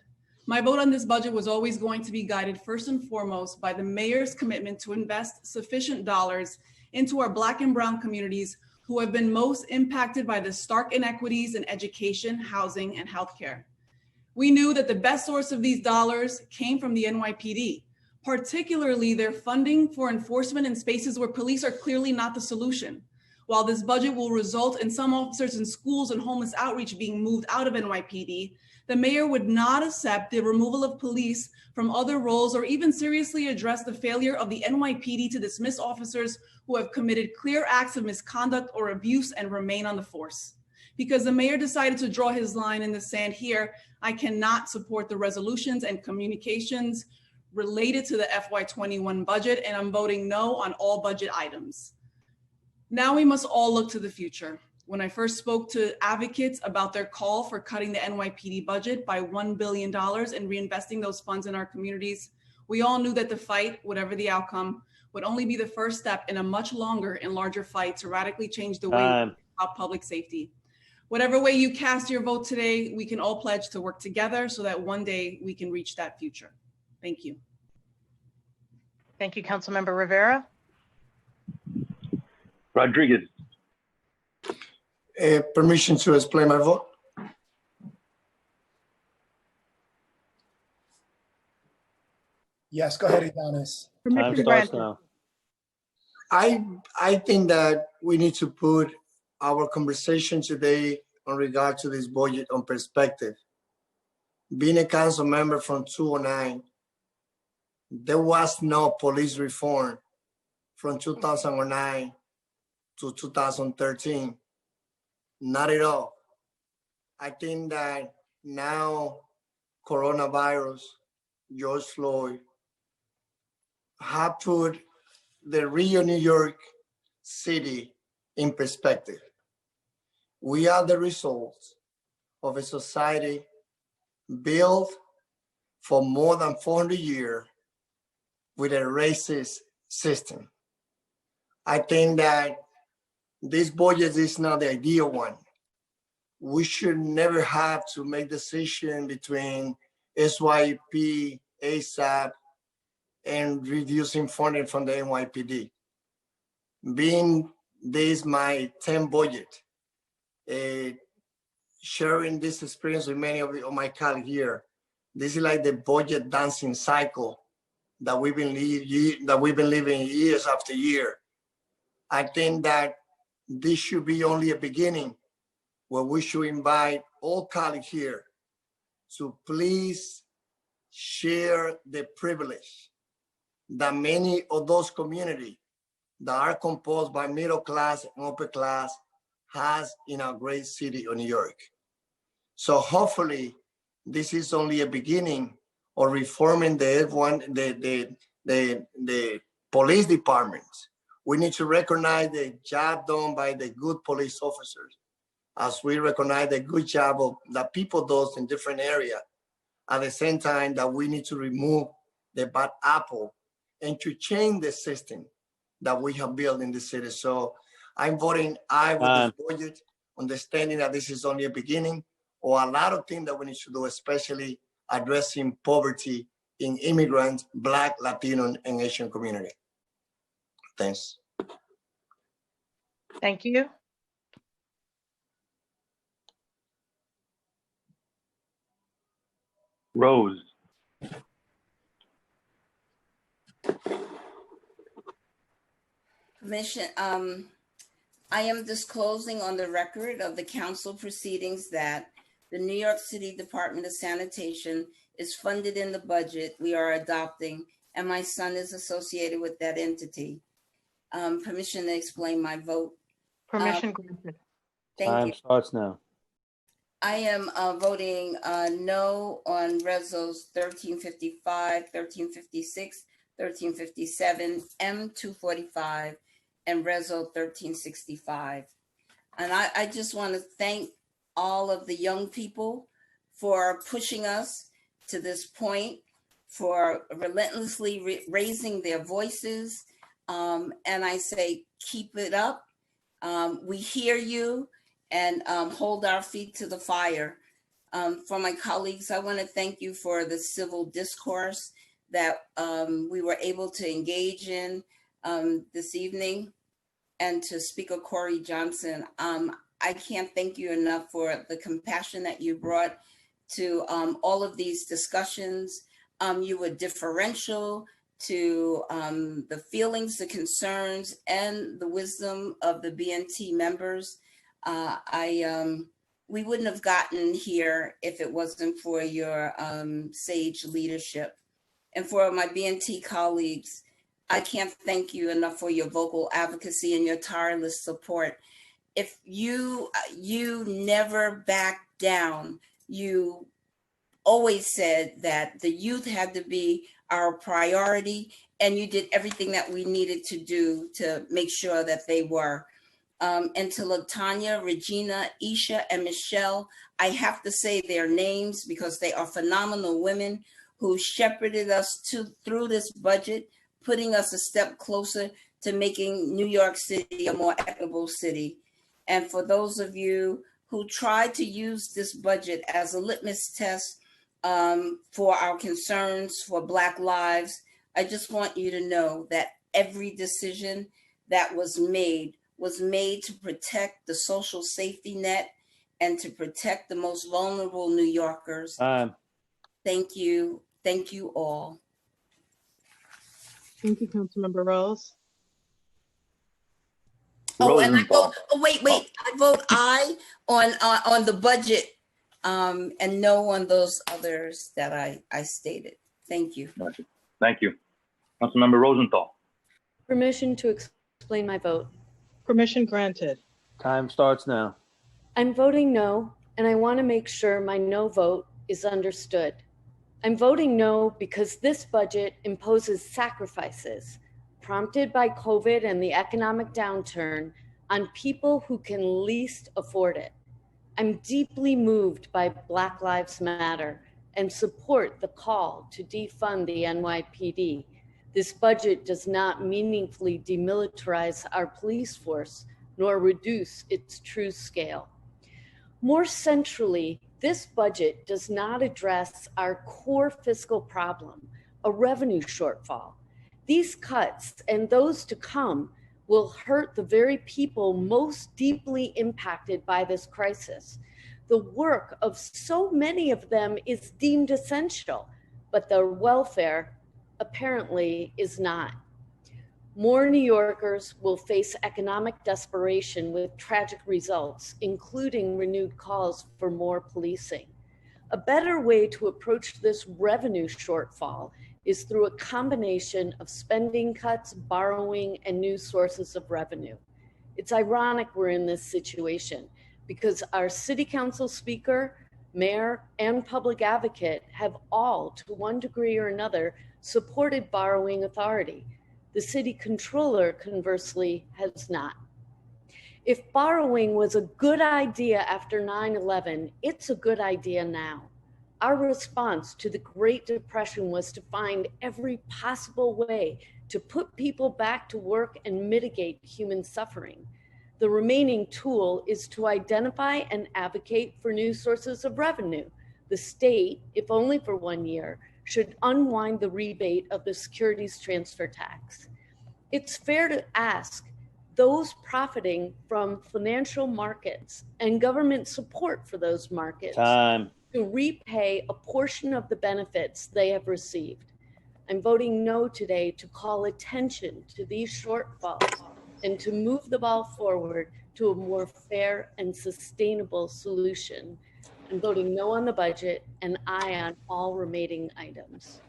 My vote on this budget was always going to be guided first and foremost by the mayor's commitment to invest sufficient dollars into our Black and Brown communities who have been most impacted by the stark inequities in education, housing, and healthcare. We knew that the best source of these dollars came from the NYPD, particularly their funding for enforcement in spaces where police are clearly not the solution. While this budget will result in some officers in schools and homeless outreach being moved out of NYPD, the mayor would not accept the removal of police from other roles or even seriously address the failure of the NYPD to dismiss officers who have committed clear acts of misconduct or abuse and remain on the force. Because the mayor decided to draw his line in the sand here, I cannot support the resolutions and communications related to the FY21 budget, and I'm voting no on all budget items. Now we must all look to the future. When I first spoke to advocates about their call for cutting the NYPD budget by $1 billion and reinvesting those funds in our communities, we all knew that the fight, whatever the outcome, would only be the first step in a much longer and larger fight to radically change the way we think about public safety. Whatever way you cast your vote today, we can all pledge to work together so that one day we can reach that future. Thank you. Thank you, Councilmember Rivera. Rodriguez. Permission to explain my vote? Yes, go ahead, Adonis. Permission granted. I think that we need to put our conversation today on regard to this budget on perspective. Being a council member from 2009, there was no police reform from 2009 to 2013. Not at all. I think that now coronavirus, George Floyd, have put the real New York City in perspective. We are the results of a society built for more than 400 years with a racist system. I think that this budget is not the ideal one. We should never have to make decision between SYP, ASAP, and reducing funding from the NYPD. Being this my 10th budget, sharing this experience with many of my colleagues here, this is like the budget dancing cycle that we've been living years after year. I think that this should be only a beginning where we should invite all colleagues here to please share the privilege that many of those communities that are composed by middle class and upper class has in our great city of New York. So hopefully this is only a beginning of reforming the police departments. We need to recognize the job done by the good police officers, as we recognize the good job of that people do in different areas. At the same time that we need to remove the bad apple and to change the system that we have built in the city. So I'm voting aye with this budget, understanding that this is only a beginning, or a lot of things that we need to do, especially addressing poverty in immigrant, Black, Latino, and Asian community. Thanks. Thank you. Rose. Permission, I am disclosing on the record of the council proceedings that the New York City Department of Sanitation is funded in the budget we are adopting, and my son is associated with that entity. Permission to explain my vote. Permission granted. Thank Time you. starts now. I am voting no on Resos 1355, 1356, 1357, M245, and Reso 1365. And I just want to thank all of the young people for pushing us to this point, for relentlessly raising their voices. And I say, keep it up. We hear you, and hold our feet to the fire. For my colleagues, I want to thank you for the civil discourse that we were able to engage in this evening. And to Speaker Cory Johnson, I can't thank you enough for the compassion that you brought to all of these discussions. You were differential to the feelings, the concerns, and the wisdom of the BNT members. We wouldn't have gotten here if it wasn't for your sage leadership. And for my BNT colleagues, I can't thank you enough for your vocal advocacy and your tireless support. If you never backed down, you always said that the youth had to be our priority, and you did everything that we needed to do to make sure that they were. And to Latanya, Regina, Isha, and Michelle, I have to say their names because they are phenomenal women who shepherded us through this budget, putting us a step closer to making New York City a more equitable city. And for those of you who tried to use this budget as a litmus test for our concerns for Black lives, I just want you to know that every decision that was made to protect the social safety net and to protect the most vulnerable New Yorkers. Thank you. Thank you all. Thank you, Councilmember Rose. Oh, and I vote, I vote aye on the budget and no on those others that I stated. Thank you. Thank you. Councilmember Rosenthal. Permission to explain my vote. Permission granted. Time starts now. I'm voting no, and I want to make sure my no vote is understood. I'm voting no because this budget imposes sacrifices prompted by COVID and the economic downturn on people who can least afford it. I'm deeply moved by Black Lives Matter and support the call to defund the NYPD. This budget does not meaningfully demilitarize our police force nor reduce its true scale. More centrally, this budget does not address our core fiscal problem, a revenue shortfall. These cuts and those to come will hurt the very people most deeply impacted by this crisis. The work of so many of them is deemed essential, but their welfare apparently is not. More New Yorkers will face economic desperation with tragic results, including renewed calls for more policing. A better way to approach this revenue shortfall is through a combination of spending cuts, borrowing, and new sources of revenue. It's ironic we're in this situation because our city council speaker, mayor, and public advocate have all, to one degree or another, supported borrowing authority. The city controller, conversely, has not. If borrowing was a good idea after 9/11, it's a good idea now. Our response to the Great Depression was to find every possible way to put people back to work and mitigate human suffering. The remaining tool is to identify and advocate for new sources of revenue. The state, if only for 1 year, should unwind the rebate of the securities transfer tax. It's fair to ask those profiting from financial markets and government support for those markets to repay a portion of the benefits they have received. I'm voting no today to call attention to these shortfalls and to move the ball forward to a more fair and sustainable solution. I'm voting no on the budget and aye on all remaining items.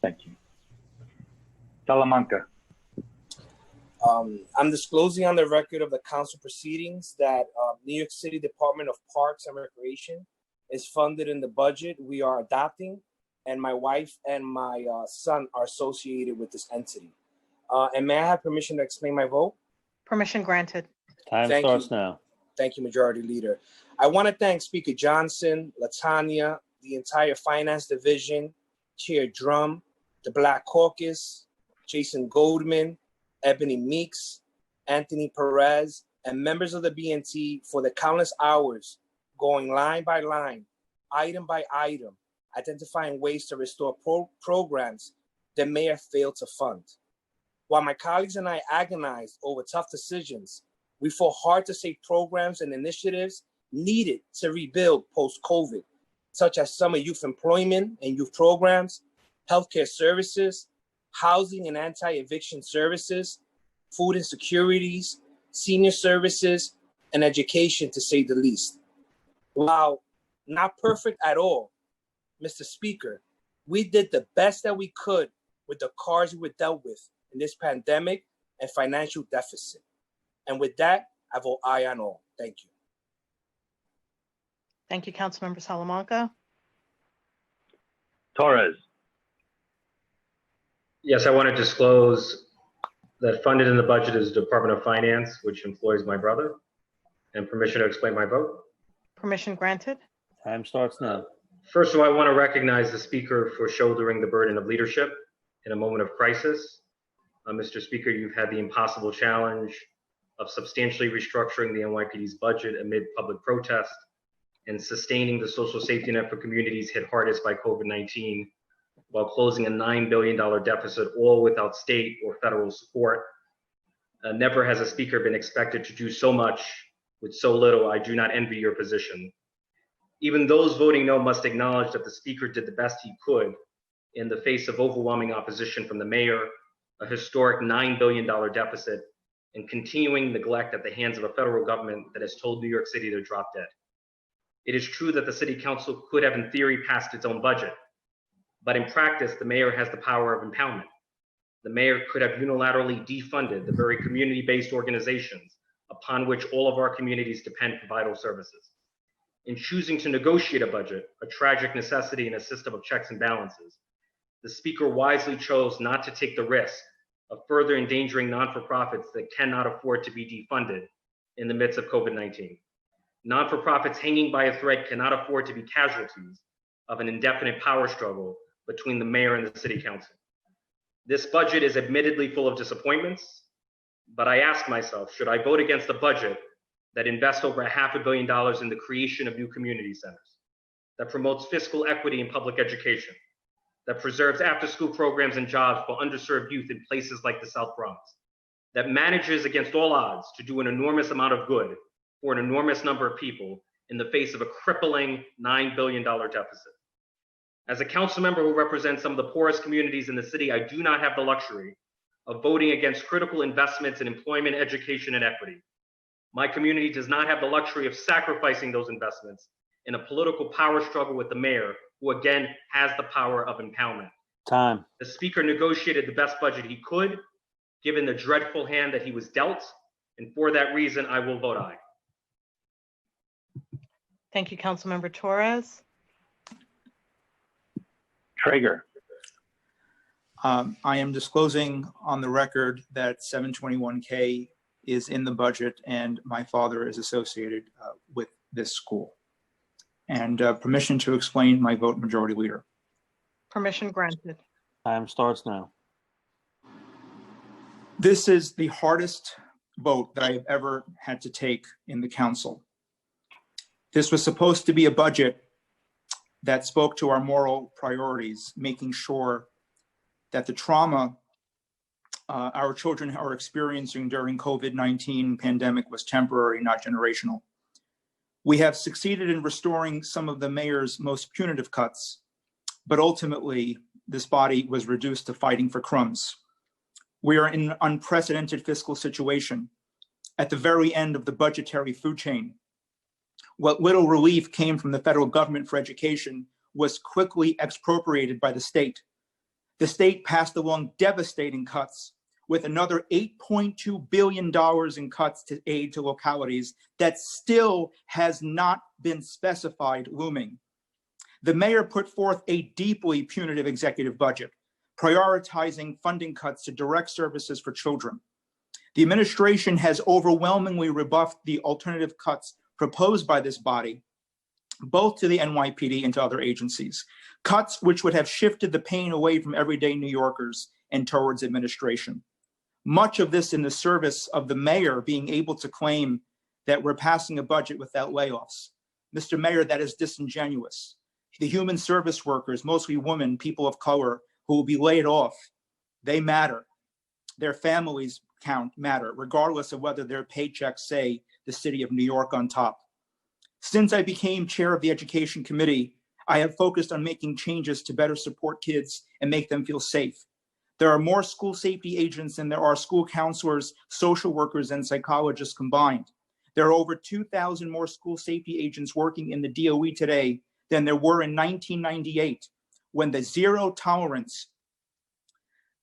Thank you. Salamanca. I'm disclosing on the record of the council proceedings that New York City Department of Parks and Recreation is funded in the budget we are adopting, and my wife and my son are associated with this entity. And may I have permission to explain my vote? Permission granted. Time Thank starts you. now. Thank you, Majority Leader. I want to thank Speaker Johnson, Latanya, the entire Finance Division, Chair Drum, the Black Caucus, Jason Goldman, Ebony Meeks, Anthony Perez, and members of the BNT for the countless hours going line by line, item by item, identifying ways to restore programs the mayor failed to fund. While my colleagues and I agonized over tough decisions, we fought hard to save programs and initiatives needed to rebuild post-COVID, such as summer youth employment and youth programs, healthcare services, housing and anti-eviction services, food insecurities, senior services, and education, to say the least. While not perfect at all, Mr. Speaker, we did the best that we could with the cards we were dealt with in this pandemic and financial deficit. And with that, I vote aye on all. Thank you. Thank you, Councilmember Salamanca. Torres. Yes, I want to disclose that funded in the budget is the Department of Finance, which employs my brother, and permission to explain my vote. Permission granted. Time starts now. First of all, I want to recognize the Speaker for shouldering the burden of leadership in a moment of crisis. Mr. Speaker, you've had the impossible challenge of substantially restructuring the NYPD's budget amid public protest and sustaining the social safety net for communities hit hardest by COVID-19 while closing a $9 billion deficit, all without state or federal support. Never has a speaker been expected to do so much with so little. I do not envy your position. Even those voting no must acknowledge that the speaker did the best he could in the face of overwhelming opposition from the mayor, a historic $9 billion deficit, and continuing neglect at the hands of a federal government that has told New York City to drop dead. It is true that the city council could have in theory passed its own budget, but in practice, the mayor has the power of impoundment. The mayor could have unilaterally defunded the very community-based organizations upon which all of our communities depend for vital services. In choosing to negotiate a budget, a tragic necessity in a system of checks and balances, the speaker wisely chose not to take the risk of further endangering non-for-profits that cannot afford to be defunded in the midst of COVID-19. Non-for-profits hanging by a thread cannot afford to be casualties of an indefinite power struggle between the mayor and the city council. This budget is admittedly full of disappointments, but I ask myself, should I vote against a budget that invests over $500 million in the creation of new community centers, that promotes fiscal equity in public education, that preserves after-school programs and jobs for underserved youth in places like the South Bronx, that manages against all odds to do an enormous amount of good for an enormous number of people in the face of a crippling $9 billion deficit. As a council member who represents some of the poorest communities in the city, I do not have the luxury of voting against critical investments in employment, education, and equity. My community does not have the luxury of sacrificing those investments in a political power struggle with the mayor, who again has the power of impoundment. Time. The speaker negotiated the best budget he could, given the dreadful hand that he was dealt, and for that reason, I will vote aye. Thank you, Councilmember Torres. Traeger. I am disclosing on the record that 721K is in the budget and my father is associated with this school. And permission to explain my vote, Majority Leader. Permission granted. Time starts now. This is the hardest vote that I've ever had to take in the council. This was supposed to be a budget that spoke to our moral priorities, making sure that the trauma our children are experiencing during COVID-19 pandemic was temporary, not generational. We have succeeded in restoring some of the mayor's most punitive cuts, but ultimately this body was reduced to fighting for crumbs. We are in an unprecedented fiscal situation at the very end of the budgetary food chain. What little relief came from the federal government for education was quickly expropriated by the state. The state passed along devastating cuts with another $8.2 billion in cuts to aid to localities that still has not been specified looming. The mayor put forth a deeply punitive executive budget, prioritizing funding cuts to direct services for children. The administration has overwhelmingly rebuffed the alternative cuts proposed by this body, both to the NYPD and to other agencies, cuts which would have shifted the pain away from everyday New Yorkers and towards administration. Much of this in the service of the mayor being able to claim that we're passing a budget without layoffs. Mr. Mayor, that is disingenuous. The human service workers, mostly women, people of color, who will be laid off, they matter. Their families matter, regardless of whether their paychecks say the city of New York on top. Since I became chair of the Education Committee, I have focused on making changes to better support kids and make them feel safe. There are more school safety agents than there are school counselors, social workers, and psychologists combined. There are over 2,000 more school safety agents working in the DOE today than there were in 1998, when the zero tolerance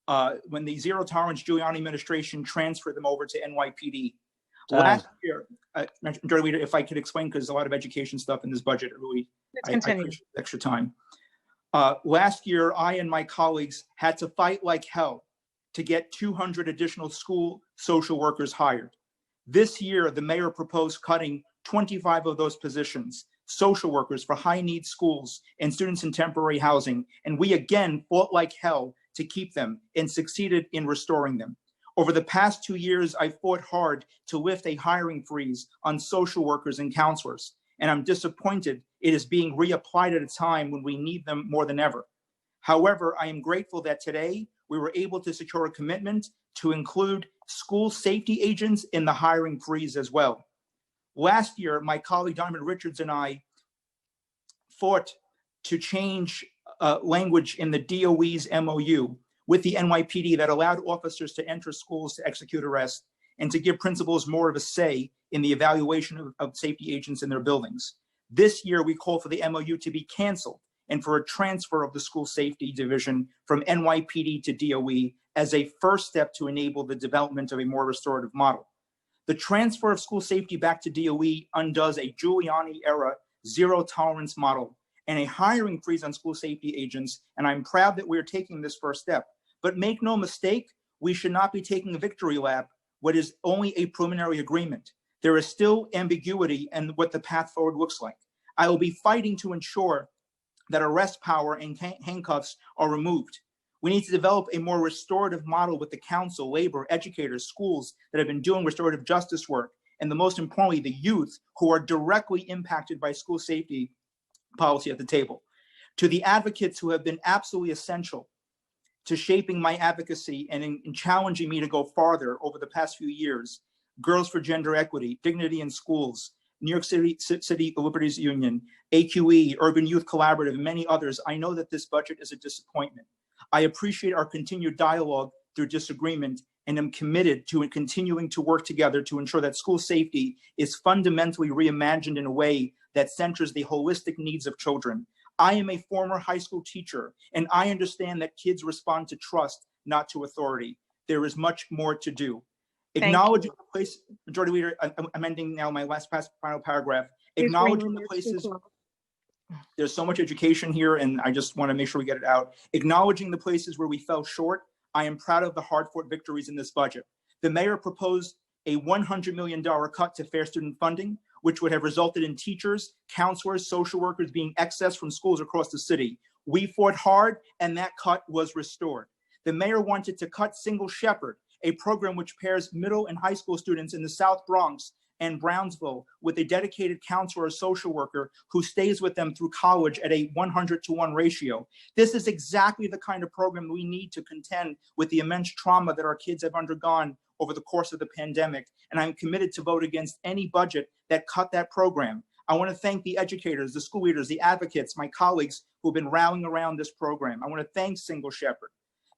Giuliani administration transferred them over to NYPD. Last year, Majority Leader, if I could explain, because there's a lot of education stuff in this budget, I appreciate the extra time. Last year, I and my colleagues had to fight like hell to get 200 additional school social workers hired. This year, the mayor proposed cutting 25 of those positions, social workers for high-need schools and students in temporary housing, and we again fought like hell to keep them and succeeded in restoring them. Over the past 2 years, I fought hard to lift a hiring freeze on social workers and counselors, and I'm disappointed it is being reapplied at a time when we need them more than ever. However, I am grateful that today we were able to secure a commitment to include school safety agents in the hiring freeze as well. Last year, my colleague Donovan Richards and I fought to change language in the DOE's MOU with the NYPD that allowed officers to enter schools to execute arrests and to give principals more of a say in the evaluation of safety agents in their buildings. This year, we call for the MOU to be canceled and for a transfer of the school safety division from NYPD to DOE as a first step to enable the development of a more restorative model. The transfer of school safety back to DOE undoes a Giuliani-era zero tolerance model and a hiring freeze on school safety agents, and I'm proud that we're taking this first step. But make no mistake, we should not be taking a victory lap, what is only a preliminary agreement. There is still ambiguity in what the path forward looks like. I will be fighting to ensure that arrest power and handcuffs are removed. We need to develop a more restorative model with the council, labor, educators, schools that have been doing restorative justice work, and the most importantly, the youth who are directly impacted by school safety policy at the table. To the advocates who have been absolutely essential to shaping my advocacy and in challenging me to go farther over the past few years, Girls for Gender Equity, Dignity in Schools, New York City Liberties Union, AQE, Urban Youth Collaborative, and many others, I know that this budget is a disappointment. I appreciate our continued dialogue through disagreement and am committed to continuing to work together to ensure that school safety is fundamentally reimagined in a way that centers the holistic needs of children. I am a former high school teacher, and I understand that kids respond to trust, not to authority. There is much more to do. Acknowledging the place, Majority Leader, I'm ending now my final paragraph. Acknowledging the places, there's so much education here, and I just want to make sure we get it out. Acknowledging the places where we fell short, I am proud of the hard-fought victories in this budget. The mayor proposed a $100 million cut to fair student funding, which would have resulted in teachers, counselors, social workers being excessed from schools across the city. We fought hard, and that cut was restored. The mayor wanted to cut Single Shepherd, a program which pairs middle and high school students in the South Bronx and Brownsville with a dedicated counselor or social worker who stays with them through college at a 100-to-1 ratio. This is exactly the kind of program we need to contend with the immense trauma that our kids have undergone over the course of the pandemic, and I'm committed to vote against any budget that cut that program. I want to thank the educators, the school leaders, the advocates, my colleagues who've been rallying around this program. I want to thank Single Shepherd.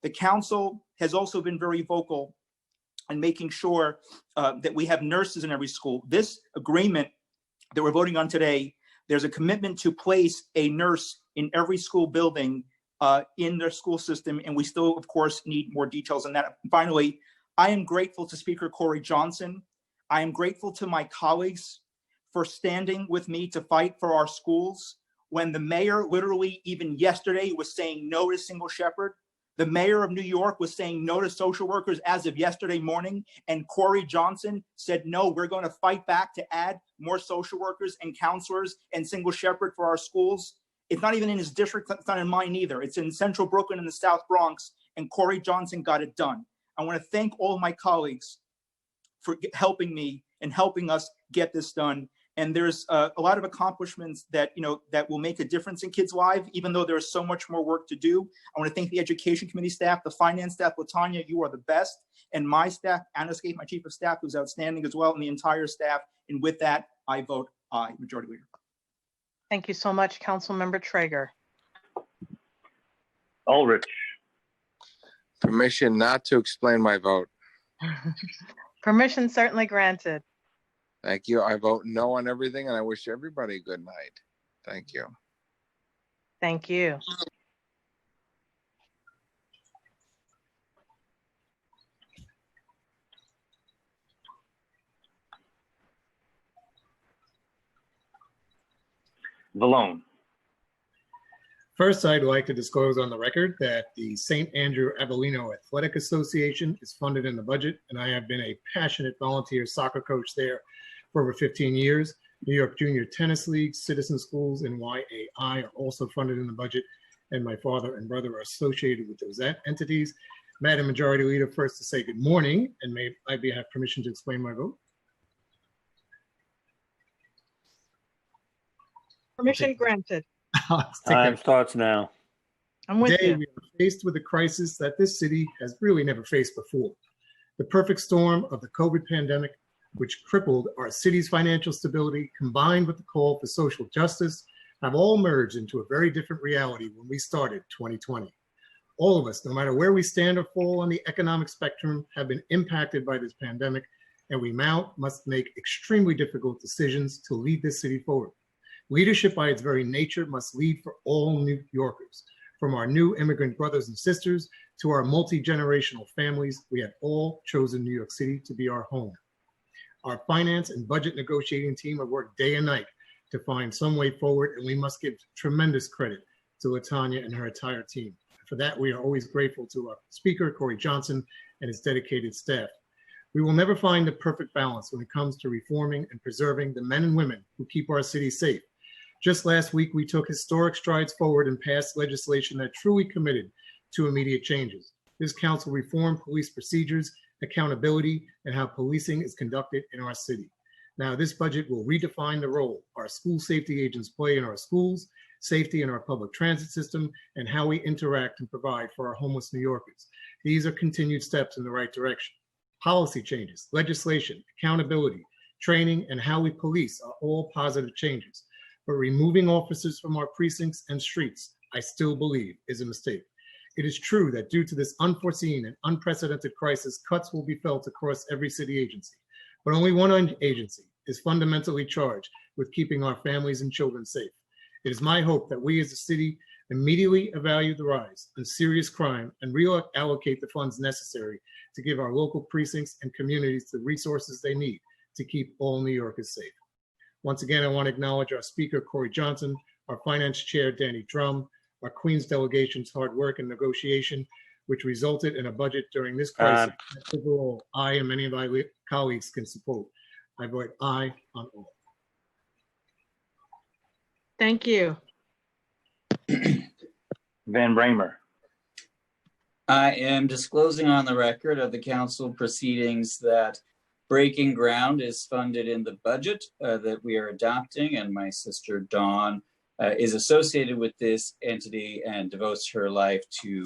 The council has also been very vocal in making sure that we have nurses in every school. This agreement that we're voting on today, there's a commitment to place a nurse in every school building in their school system, and we still, of course, need more details on that. Finally, I am grateful to Speaker Cory Johnson. I am grateful to my colleagues for standing with me to fight for our schools when the mayor literally even yesterday was saying no to Single Shepherd. The mayor of New York was saying no to social workers as of yesterday morning, and Cory Johnson said, no, we're going to fight back to add more social workers and counselors and single shepherd for our schools. It's not even in his district, it's not in mine either. It's in Central Brooklyn in the South Bronx, and Cory Johnson got it done. I want to thank all of my colleagues for helping me and helping us get this done. And there's a lot of accomplishments that, that will make a difference in kids' lives, even though there's so much more work to do. I want to thank the Education Committee staff, the finance staff. Latanya, you are the best. And my staff, Anna Scaife, my chief of staff, who's outstanding as well, and the entire staff. And with that, I vote aye, Majority Leader. Thank you so much, Councilmember Traeger. Ulrich. Permission not to explain my vote. Permission certainly granted. Thank you. I vote no on everything, and I wish everybody a good night. Thank you. Thank you. Vallone. First, I'd like to disclose on the record that the St. Andrew Avellino Athletic Association is funded in the budget, and I have been a passionate volunteer soccer coach there for over 15 years. New York Junior Tennis League, Citizen Schools, and YAI are also funded in the budget, and my father and brother are associated with those entities. Madam Majority Leader, first to say good morning, and may I have permission to explain my vote? Permission granted. Time starts now. I'm with Today, you. we are faced with a crisis that this city has really never faced before. The perfect storm of the COVID pandemic, which crippled our city's financial stability, combined with the call for social justice, have all merged into a very different reality when we started 2020. All of us, no matter where we stand or fall on the economic spectrum, have been impacted by this pandemic, and we now must make extremely difficult decisions to lead this city forward. Leadership by its very nature must lead for all New Yorkers. From our new immigrant brothers and sisters to our multi-generational families, we have all chosen New York City to be our home. Our finance and budget negotiating team have worked day and night to find some way forward, and we must give tremendous credit to Latanya and her entire team. For that, we are always grateful to our speaker, Cory Johnson, and his dedicated staff. We will never find the perfect balance when it comes to reforming and preserving the men and women who keep our city safe. Just last week, we took historic strides forward and passed legislation that truly committed to immediate changes. This council reformed police procedures, accountability, and how policing is conducted in our city. Now, this budget will redefine the role our school safety agents play in our schools, safety in our public transit system, and how we interact and provide for our homeless New Yorkers. These are continued steps in the right direction. Policy changes, legislation, accountability, training, and how we police are all positive changes. But removing officers from our precincts and streets, I still believe, is a mistake. It is true that due to this unforeseen and unprecedented crisis, cuts will be felt across every city agency. But only one agency is fundamentally charged with keeping our families and children safe. It is my hope that we as a city immediately evaluate the rise in serious crime and reallocate the funds necessary to give our local precincts and communities the resources they need to keep all New Yorkers safe. Once again, I want to acknowledge our speaker, Cory Johnson, our finance chair, Danny Drum, our Queens delegation's hard work and negotiation, which resulted in a budget during this crisis that overall I and many of my colleagues can support. I vote aye on all. Thank you. Van Bramer. I am disclosing on the record of the council proceedings that Breaking Ground is funded in the budget that we are adopting, and my sister Dawn is associated with this entity and devotes her life to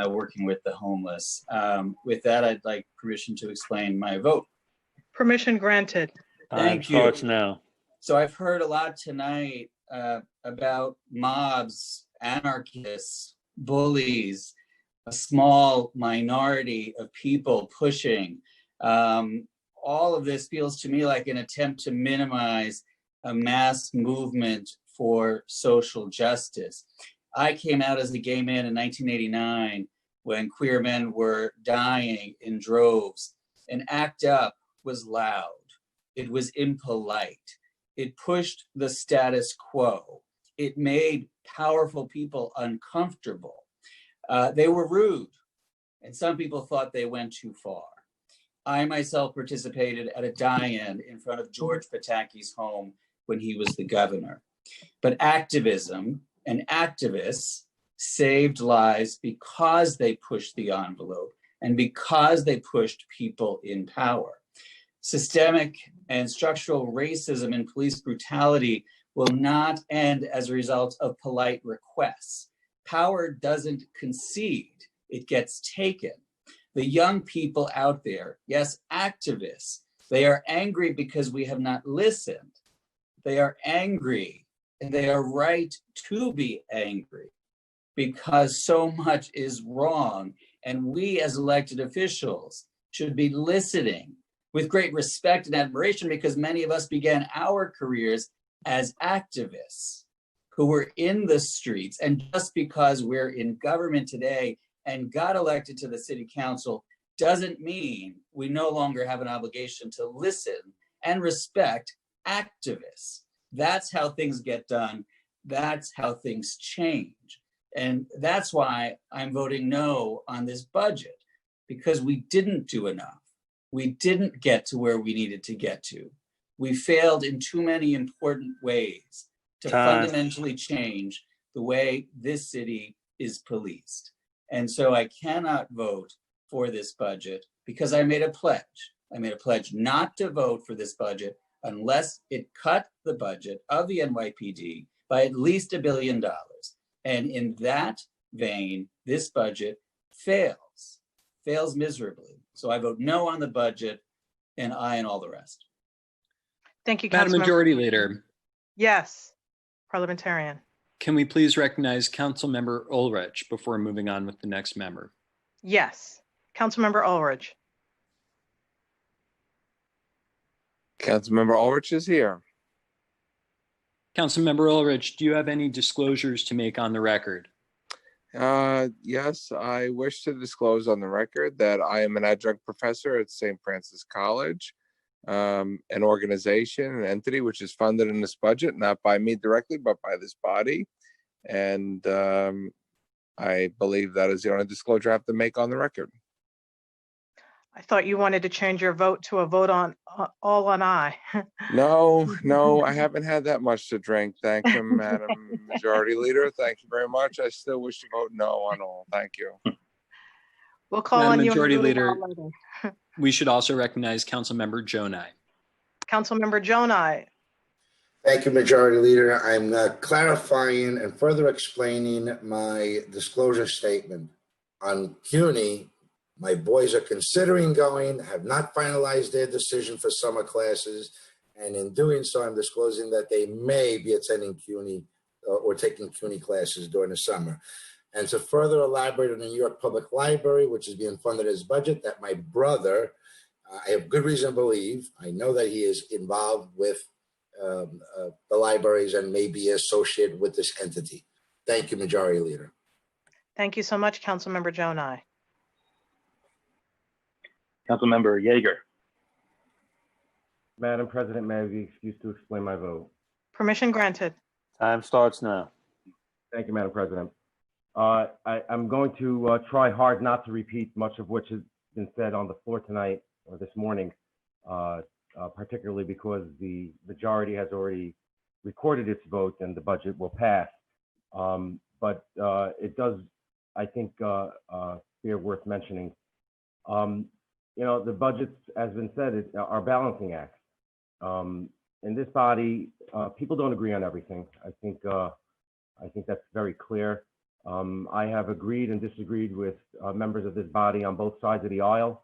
working with the homeless. With that, I'd like permission to explain my vote. Permission granted. Thank you. Starts now. So I've heard a lot tonight about mobs, anarchists, bullies, a small minority of people pushing. All of this feels to me like an attempt to minimize a mass movement for social justice. I came out as a gay man in 1989 when queer men were dying in droves, and ACT UP was loud. It was impolite. It pushed the status quo. It made powerful people uncomfortable. They were rude, and some people thought they went too far. I myself participated at a die-in in front of George Pataki's home when he was the governor. But activism and activists saved lives because they pushed the envelope and because they pushed people in power. Systemic and structural racism and police brutality will not end as a result of polite requests. Power doesn't concede, it gets taken. The young people out there, yes, activists, they are angry because we have not listened. They are angry, and they are right to be angry because so much is wrong. And we as elected officials should be listening with great respect and admiration, because many of us began our careers as activists who were in the streets. And just because we're in government today and got elected to the city council doesn't mean we no longer have an obligation to listen and respect activists. That's how things get done. That's how things change. And that's why I'm voting no on this budget, because we didn't do enough. We didn't get to where we needed to get to. We failed in too many important ways to fundamentally change the way this city is policed. And so I cannot vote for this budget because I made a pledge. I made a pledge not to vote for this budget unless it cut the budget of the NYPD by at least $1 billion. And in that vein, this budget fails miserably. So I vote no on the budget and aye on all the rest. Thank you, Madam Councilmember. Majority Leader, Yes, parliamentarian. can we please recognize Councilmember Ulrich before moving on with the next member? Yes, Councilmember Ulrich. Councilmember Ulrich is here. Councilmember Ulrich, do you have any disclosures to make on the record? Yes, I wish to disclose on the record that I am an adjunct professor at St. Francis College, an organization, an entity which is funded in this budget, not by me directly, but by this body. And I believe that is the only disclosure I have to make on the record. I thought you wanted to change your vote to a vote on all on aye. No, I haven't had that much to drink. Thank you, Madam Majority Leader. Thank you very much. I still wish to vote no on all. Thank you. We'll call Madam on you. Majority in a little Leader, while later. we should also recognize Councilmember Jonai. Councilmember Jonai. Thank you, Majority Leader. I'm clarifying and further explaining my disclosure statement. On CUNY, my boys are considering going, have not finalized their decision for summer classes, and in doing so, I'm disclosing that they may be attending CUNY or taking CUNY classes during the summer. And to further elaborate on the New York Public Library, which is being funded as budget, that my brother, I have good reason to believe, I know that he is involved with the libraries and may be associated with this entity. Thank you, Majority Leader. Thank you so much, Councilmember Jonai. Councilmember Yeager. Madam President, may I be excused to explain my vote? Permission granted. Time starts now. Thank you, Madam President. I'm going to try hard not to repeat much of what has been said on the floor tonight or this morning, particularly because the majority has already recorded its vote and the budget will pass. But it does, I think, be worth mentioning. The budgets, as been said, are balancing acts. In this body, people don't agree on everything. I think that's very clear. I have agreed and disagreed with members of this body on both sides of the aisle.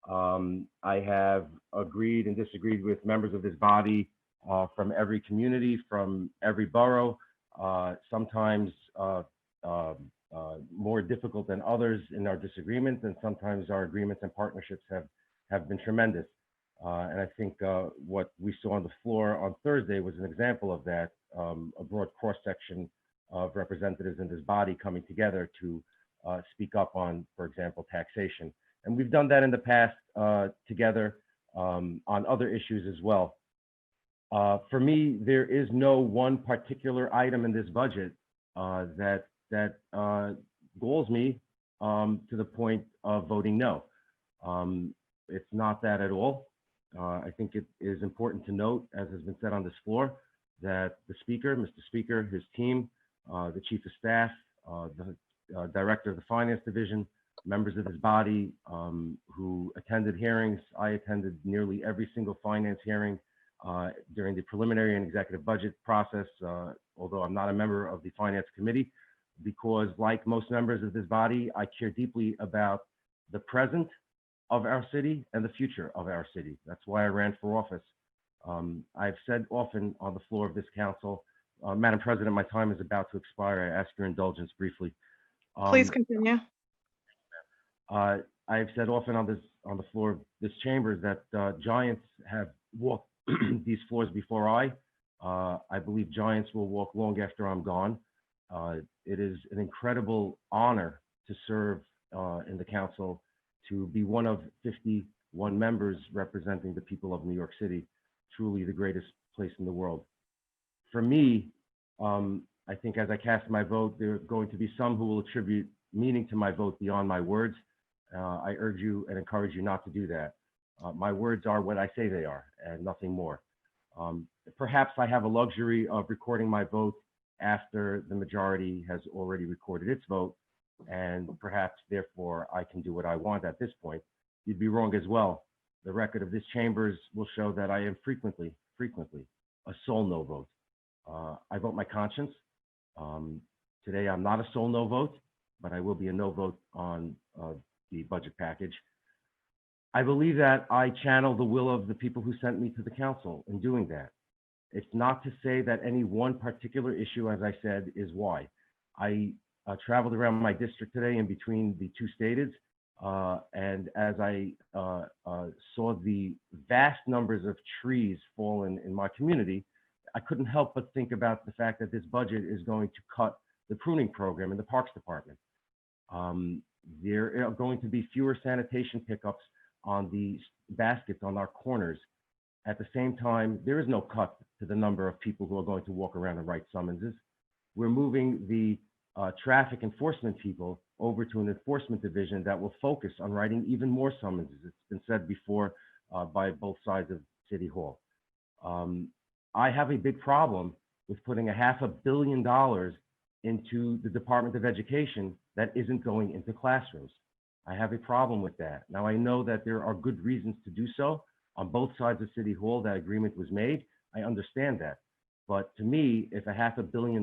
I have agreed and disagreed with members of this body from every community, from every borough, sometimes more difficult than others in our disagreements, and sometimes our agreements and partnerships have been tremendous. And I think what we saw on the floor on Thursday was an example of that, a broad cross-section of representatives in this body coming together to speak up on, for example, taxation. And we've done that in the past together on other issues as well. For me, there is no one particular item in this budget that galls me to the point of voting no. It's not that at all. I think it is important to note, as has been said on this floor, that the Speaker, Mr. Speaker, his team, the Chief of Staff, the Director of the Finance Division, members of his body who attended hearings. I attended nearly every single finance hearing during the preliminary and executive budget process, although I'm not a member of the Finance Committee, because like most members of this body, I care deeply about the present of our city and the future of our city. That's why I ran for office. I've said often on the floor of this council, Madam President, my time is about to expire. I ask your indulgence briefly. Please continue. I've said often on the floor of this chamber that giants have walked these floors before I. I believe giants will walk long after I'm gone. It is an incredible honor to serve in the council, to be one of 51 members representing the people of New York City, truly the greatest place in the world. For me, I think as I cast my vote, there are going to be some who will attribute meaning to my vote beyond my words. I urge you and encourage you not to do that. My words are what I say they are and nothing more. Perhaps I have a luxury of recording my vote after the majority has already recorded its vote, and perhaps therefore I can do what I want at this point. You'd be wrong as well. The record of this chambers will show that I am frequently a sole no vote. I vote my conscience. Today I'm not a sole no vote, but I will be a no vote on the budget package. I believe that I channel the will of the people who sent me to the council in doing that. It's not to say that any one particular issue, as I said, is why. I traveled around my district today in between the two stadiums, and as I saw the vast numbers of trees fallen in my community, I couldn't help but think about the fact that this budget is going to cut the pruning program in the Parks Department. There are going to be fewer sanitation pickups on the baskets on our corners. At the same time, there is no cut to the number of people who are going to walk around and write summonses. We're moving the traffic enforcement people over to an enforcement division that will focus on writing even more summonses. It's been said before by both sides of City Hall. I have a big problem with putting $500 million into the Department of Education that isn't going into classrooms. I have a problem with that. Now, I know that there are good reasons to do so. On both sides of City Hall, that agreement was made. I understand that. But to me, if $500 million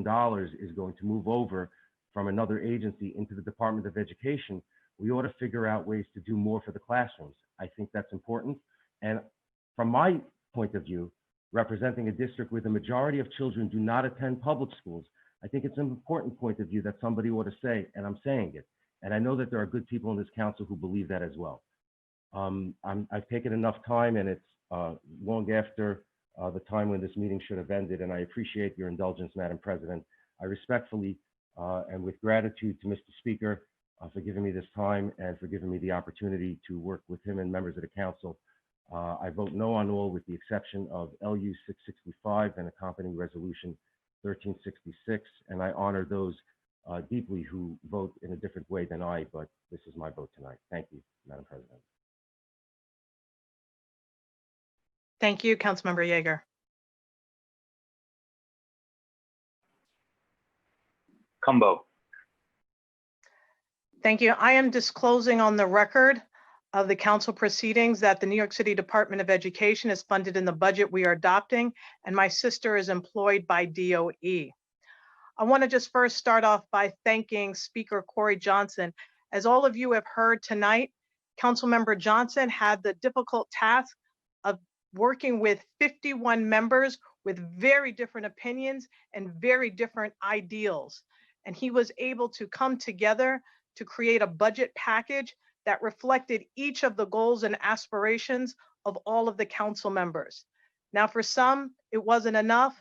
is going to move over from another agency into the Department of Education, we ought to figure out ways to do more for the classrooms. I think that's important. And from my point of view, representing a district where the majority of children do not attend public schools, I think it's an important point of view that somebody ought to say, and I'm saying it. And I know that there are good people in this council who believe that as well. I've taken enough time, and it's long after the time when this meeting should have ended, and I appreciate your indulgence, Madam President. I respectfully and with gratitude to Mr. Speaker for giving me this time and for giving me the opportunity to work with him and members of the council. I vote no on all with the exception of LU 665 and accompanying resolution 1366, and I honor those deeply who vote in a different way than I, but this is my vote tonight. Thank you, Madam President. Thank you, Councilmember Yeager. Combo. Thank you. I am disclosing on the record of the council proceedings that the New York City Department of Education is funded in the budget we are adopting, and my sister is employed by DOE. I want to just first start off by thanking Speaker Cory Johnson. As all of you have heard tonight, Councilmember Johnson had the difficult task of working with 51 members with very different opinions and very different ideals. And he was able to come together to create a budget package that reflected each of the goals and aspirations of all of the council members. Now, for some, it wasn't enough.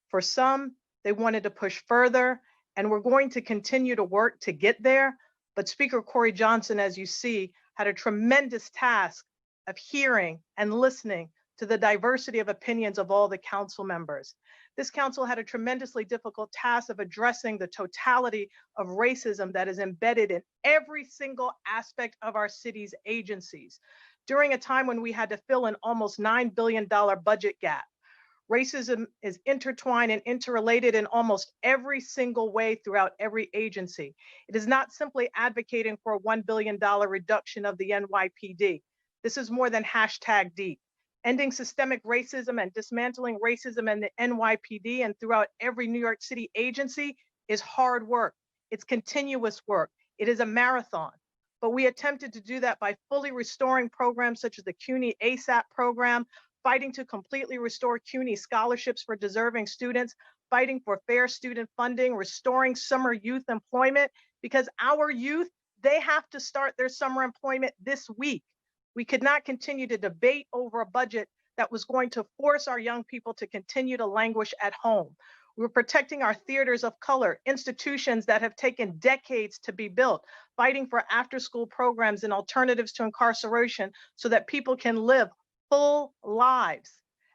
For some, they wanted to push further, and we're going to continue to work to get there. But Speaker Cory Johnson, as you see, had a tremendous task of hearing and listening to the diversity of opinions of all the council members. This council had a tremendously difficult task of addressing the totality of racism that is embedded in every single aspect of our city's agencies during a time when we had to fill an almost $9 billion budget gap. Racism is intertwined and interrelated in almost every single way throughout every agency. It is not simply advocating for a $1 billion reduction of the NYPD. This is more than #deep. Ending systemic racism and dismantling racism in the NYPD and throughout every New York City agency is hard work. It's continuous work. It is a marathon. But we attempted to do that by fully restoring programs such as the CUNY ASAP program, fighting to completely restore CUNY scholarships for deserving students, fighting for fair student funding, restoring summer youth employment, because our youth, they have to start their summer employment this week. We could not continue to debate over a budget that was going to force our young people to continue to languish at home. We're protecting our theaters of color, institutions that have taken decades to be built, fighting for after-school programs and alternatives to incarceration so that people can live full lives.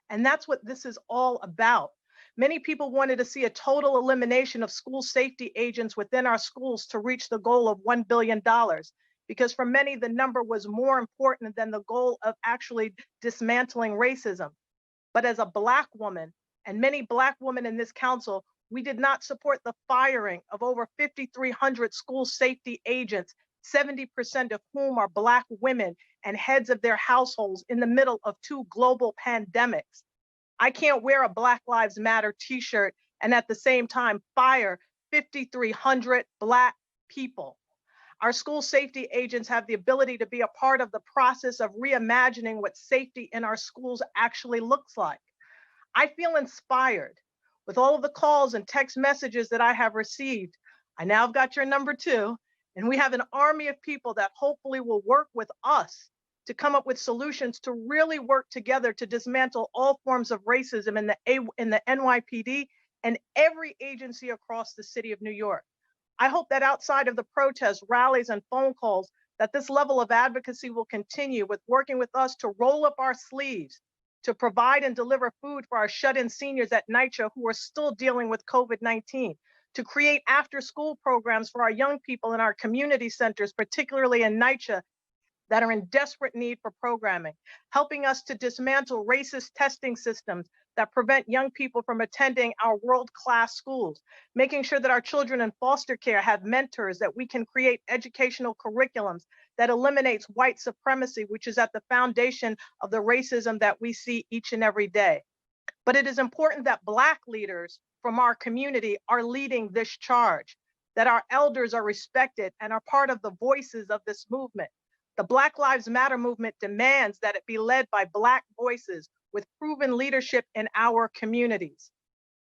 And that's what this is all about. Many people wanted to see a total elimination of school safety agents within our schools to reach the goal of $1 billion. Because for many, the number was more important than the goal of actually dismantling racism. But as a Black woman, and many Black women in this council, we did not support the firing of over 5,300 school safety agents, 70% of whom are Black women and heads of their households in the middle of 2 global pandemics. I can't wear a Black Lives Matter t-shirt and at the same time fire 5,300 Black people. Our school safety agents have the ability to be a part of the process of reimagining what safety in our schools actually looks like. I feel inspired with all of the calls and text messages that I have received. I now have got your number too, and we have an army of people that hopefully will work with us to come up with solutions to really work together to dismantle all forms of racism in the NYPD and every agency across the city of New York. I hope that outside of the protests, rallies, and phone calls, that this level of advocacy will continue with working with us to roll up our sleeves, to provide and deliver food for our shut-in seniors at NYCHA who are still dealing with COVID-19, to create after-school programs for our young people in our community centers, particularly in NYCHA, that are in desperate need for programming, helping us to dismantle racist testing systems that prevent young people from attending our world-class schools, making sure that our children in foster care have mentors, that we can create educational curriculums that eliminates white supremacy, which is at the foundation of the racism that we see each and every day. But it is important that Black leaders from our community are leading this charge, that our elders are respected and are part of the voices of this movement. The Black Lives Matter movement demands that it be led by Black voices with proven leadership in our communities.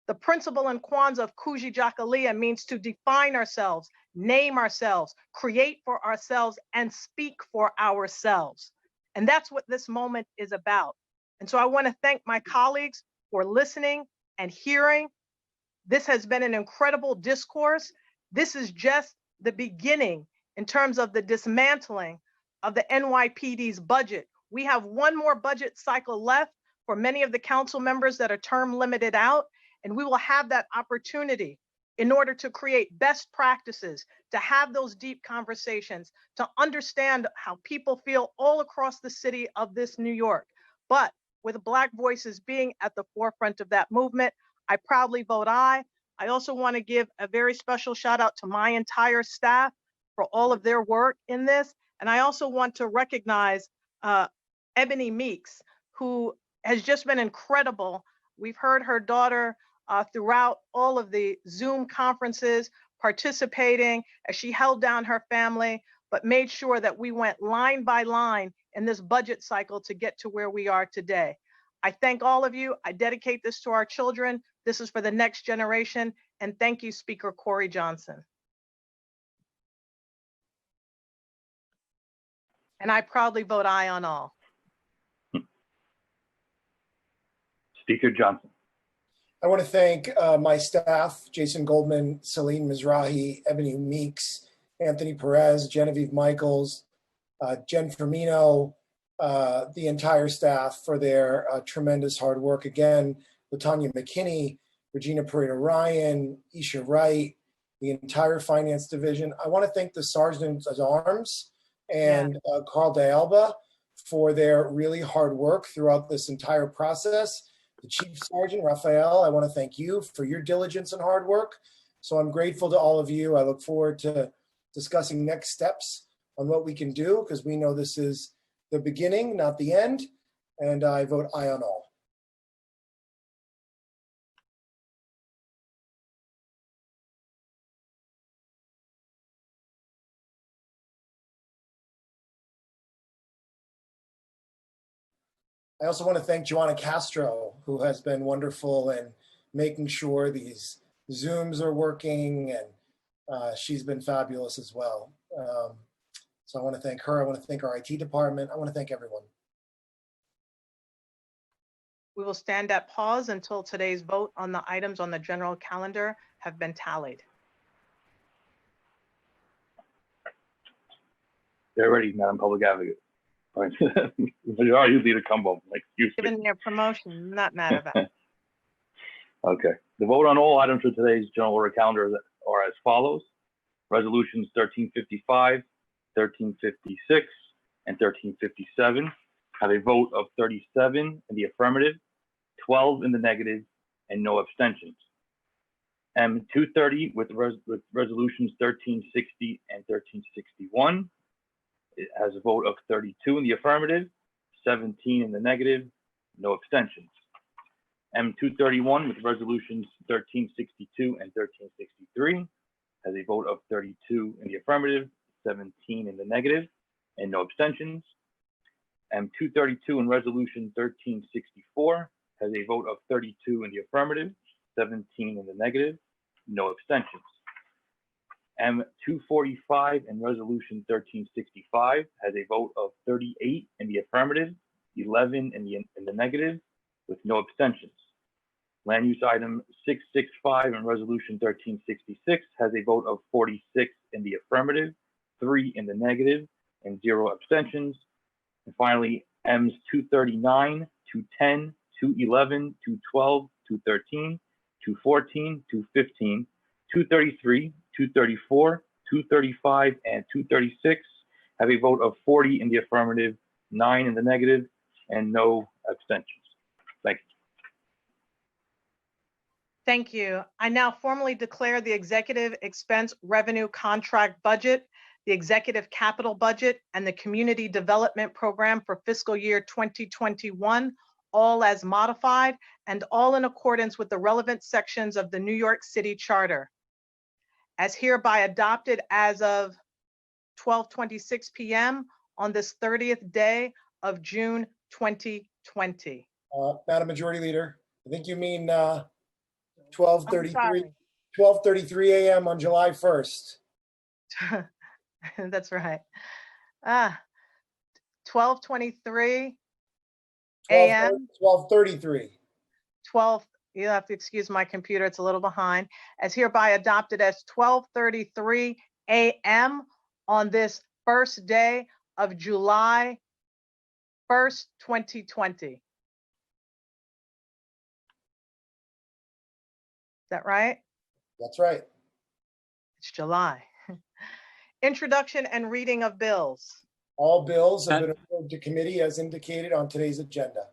The principle in Kwanzaa of Kujichagulia means to define ourselves, name ourselves, create for ourselves, and speak for ourselves. And that's what this moment is about. And so I want to thank my colleagues for listening and hearing. This has been an incredible discourse. This is just the beginning in terms of the dismantling of the NYPD's budget. We have one more budget cycle left for many of the council members that are term limited out, and we will have that opportunity in order to create best practices, to have those deep conversations, to understand how people feel all across the city of this New York. But with Black voices being at the forefront of that movement, I proudly vote aye. I also want to give a very special shout out to my entire staff for all of their work in this. And I also want to recognize Ebony Meeks, who has just been incredible. We've heard her daughter throughout all of the Zoom conferences, participating as she held down her family, but made sure that we went line by line in this budget cycle to get to where we are today. I thank all of you. I dedicate this to our children. This is for the next generation. And thank you, Speaker Cory Johnson. And I proudly vote aye on all. Speaker Johnson. I want to thank my staff, Jason Goldman, Celine Mizrahi, Ebony Meeks, Anthony Perez, Genevieve Michaels, Jen Firmino, the entire staff for their tremendous hard work. Again, LaTanya McKinney, Regina Pareto-Ryan, Isha Wright, the entire finance division. I want to thank the sergeants at arms and Carl D'Alba for their really hard work throughout this entire process. The Chief Sergeant, Raphael, I want to thank you for your diligence and hard work. So I'm grateful to all of you. I look forward to discussing next steps on what we can do, because we know this is the beginning, not the end. And I vote aye on all. I also want to thank Joanna Castro, who has been wonderful in making sure these Zooms are working, and she's been fabulous as well. So I want to thank her. I want to thank our IT department. I want to thank everyone. We will stand at pause until today's vote on the items on the general calendar have been tallied. Get ready, Madam Public Advocate. Majority Leader Cumbo, excuse me. Given their promotion, not mad about it. Okay. The vote on all items for today's general order calendar are as follows. Resolutions 1355, 1356, and 1357 have a vote of 37 in the affirmative, 12 in the negative, and no abstentions. M230 with resolutions 1360 and 1361. It has a vote of 32 in the affirmative, 17 in the negative, no abstentions. M231 with resolutions 1362 and 1363 has a vote of 32 in the affirmative, 17 in the negative, and no abstentions. M232 and resolution 1364 has a vote of 32 in the affirmative, 17 in the negative, no abstentions. M245 and resolution 1365 has a vote of 38 in the affirmative, 11 in the negative, with no abstentions. Land use item 665 and resolution 1366 has a vote of 46 in the affirmative, 3 in the negative, and 0 abstentions. And finally, M's 239, 210, 211, 212, 213, 214, 215, 233, 234, 235, and 236 have a vote of 40 in the affirmative, 9 in the negative, and no abstentions. Thank you. Thank you. I now formally declare the executive expense revenue contract budget, the executive capital budget, and the community development program for fiscal year 2021, all as modified and all in accordance with the relevant sections of the New York City Charter, as hereby adopted as of 12:26 p.m. on this 30th day of June 2020. Madam Majority Leader, I think you mean 12:33 a.m. on July 1st. That's right. 12:23 a.m. 12:33. 12. You have to excuse my computer, it's a little behind. As hereby adopted as 12:33 a.m. on this first day of July 1st, 2020. Is that right? That's right. It's July. Introduction and reading of bills. All bills have been referred to committee as indicated on today's agenda.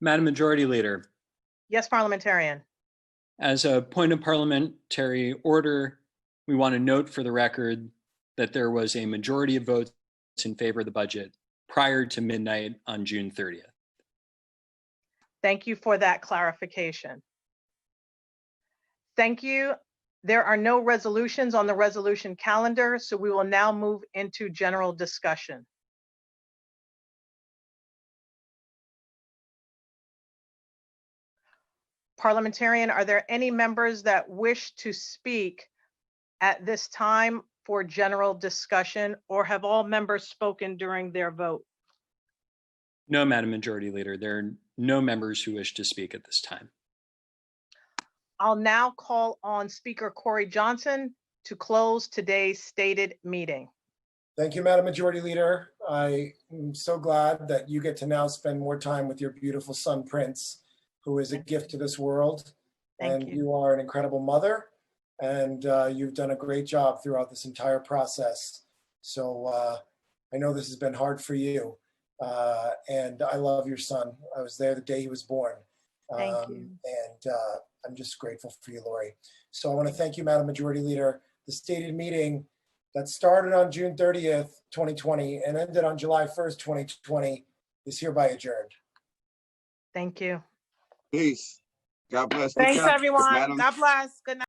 Madam Majority Leader. Yes, parliamentarian. As a point of parliamentary order, we want to note for the record that there was a majority of votes in favor of the budget prior to midnight on June 30th. Thank you for that clarification. Thank you. There are no resolutions on the resolution calendar, so we will now move into general discussion. Parliamentarian, are there any members that wish to speak at this time for general discussion, or have all members spoken during their vote? No, Madam Majority Leader, there are no members who wish to speak at this time. I'll now call on Speaker Cory Johnson to close today's stated meeting. Thank you, Madam Majority Leader. I am so glad that you get to now spend more time with your beautiful son, Prince, who is a gift to this world. Thank And you. you are an incredible mother, and you've done a great job throughout this entire process. So I know this has been hard for you, and I love your son. I was there the day he was born. Thank you. And I'm just grateful for you, Lori. So I want to thank you, Madam Majority Leader. The stated meeting that started on June 30th, 2020 and ended on July 1st, 2020 is hereby adjourned. Thank you. Peace. God bless. Thanks, Good job, everyone. madam. God bless. Good night.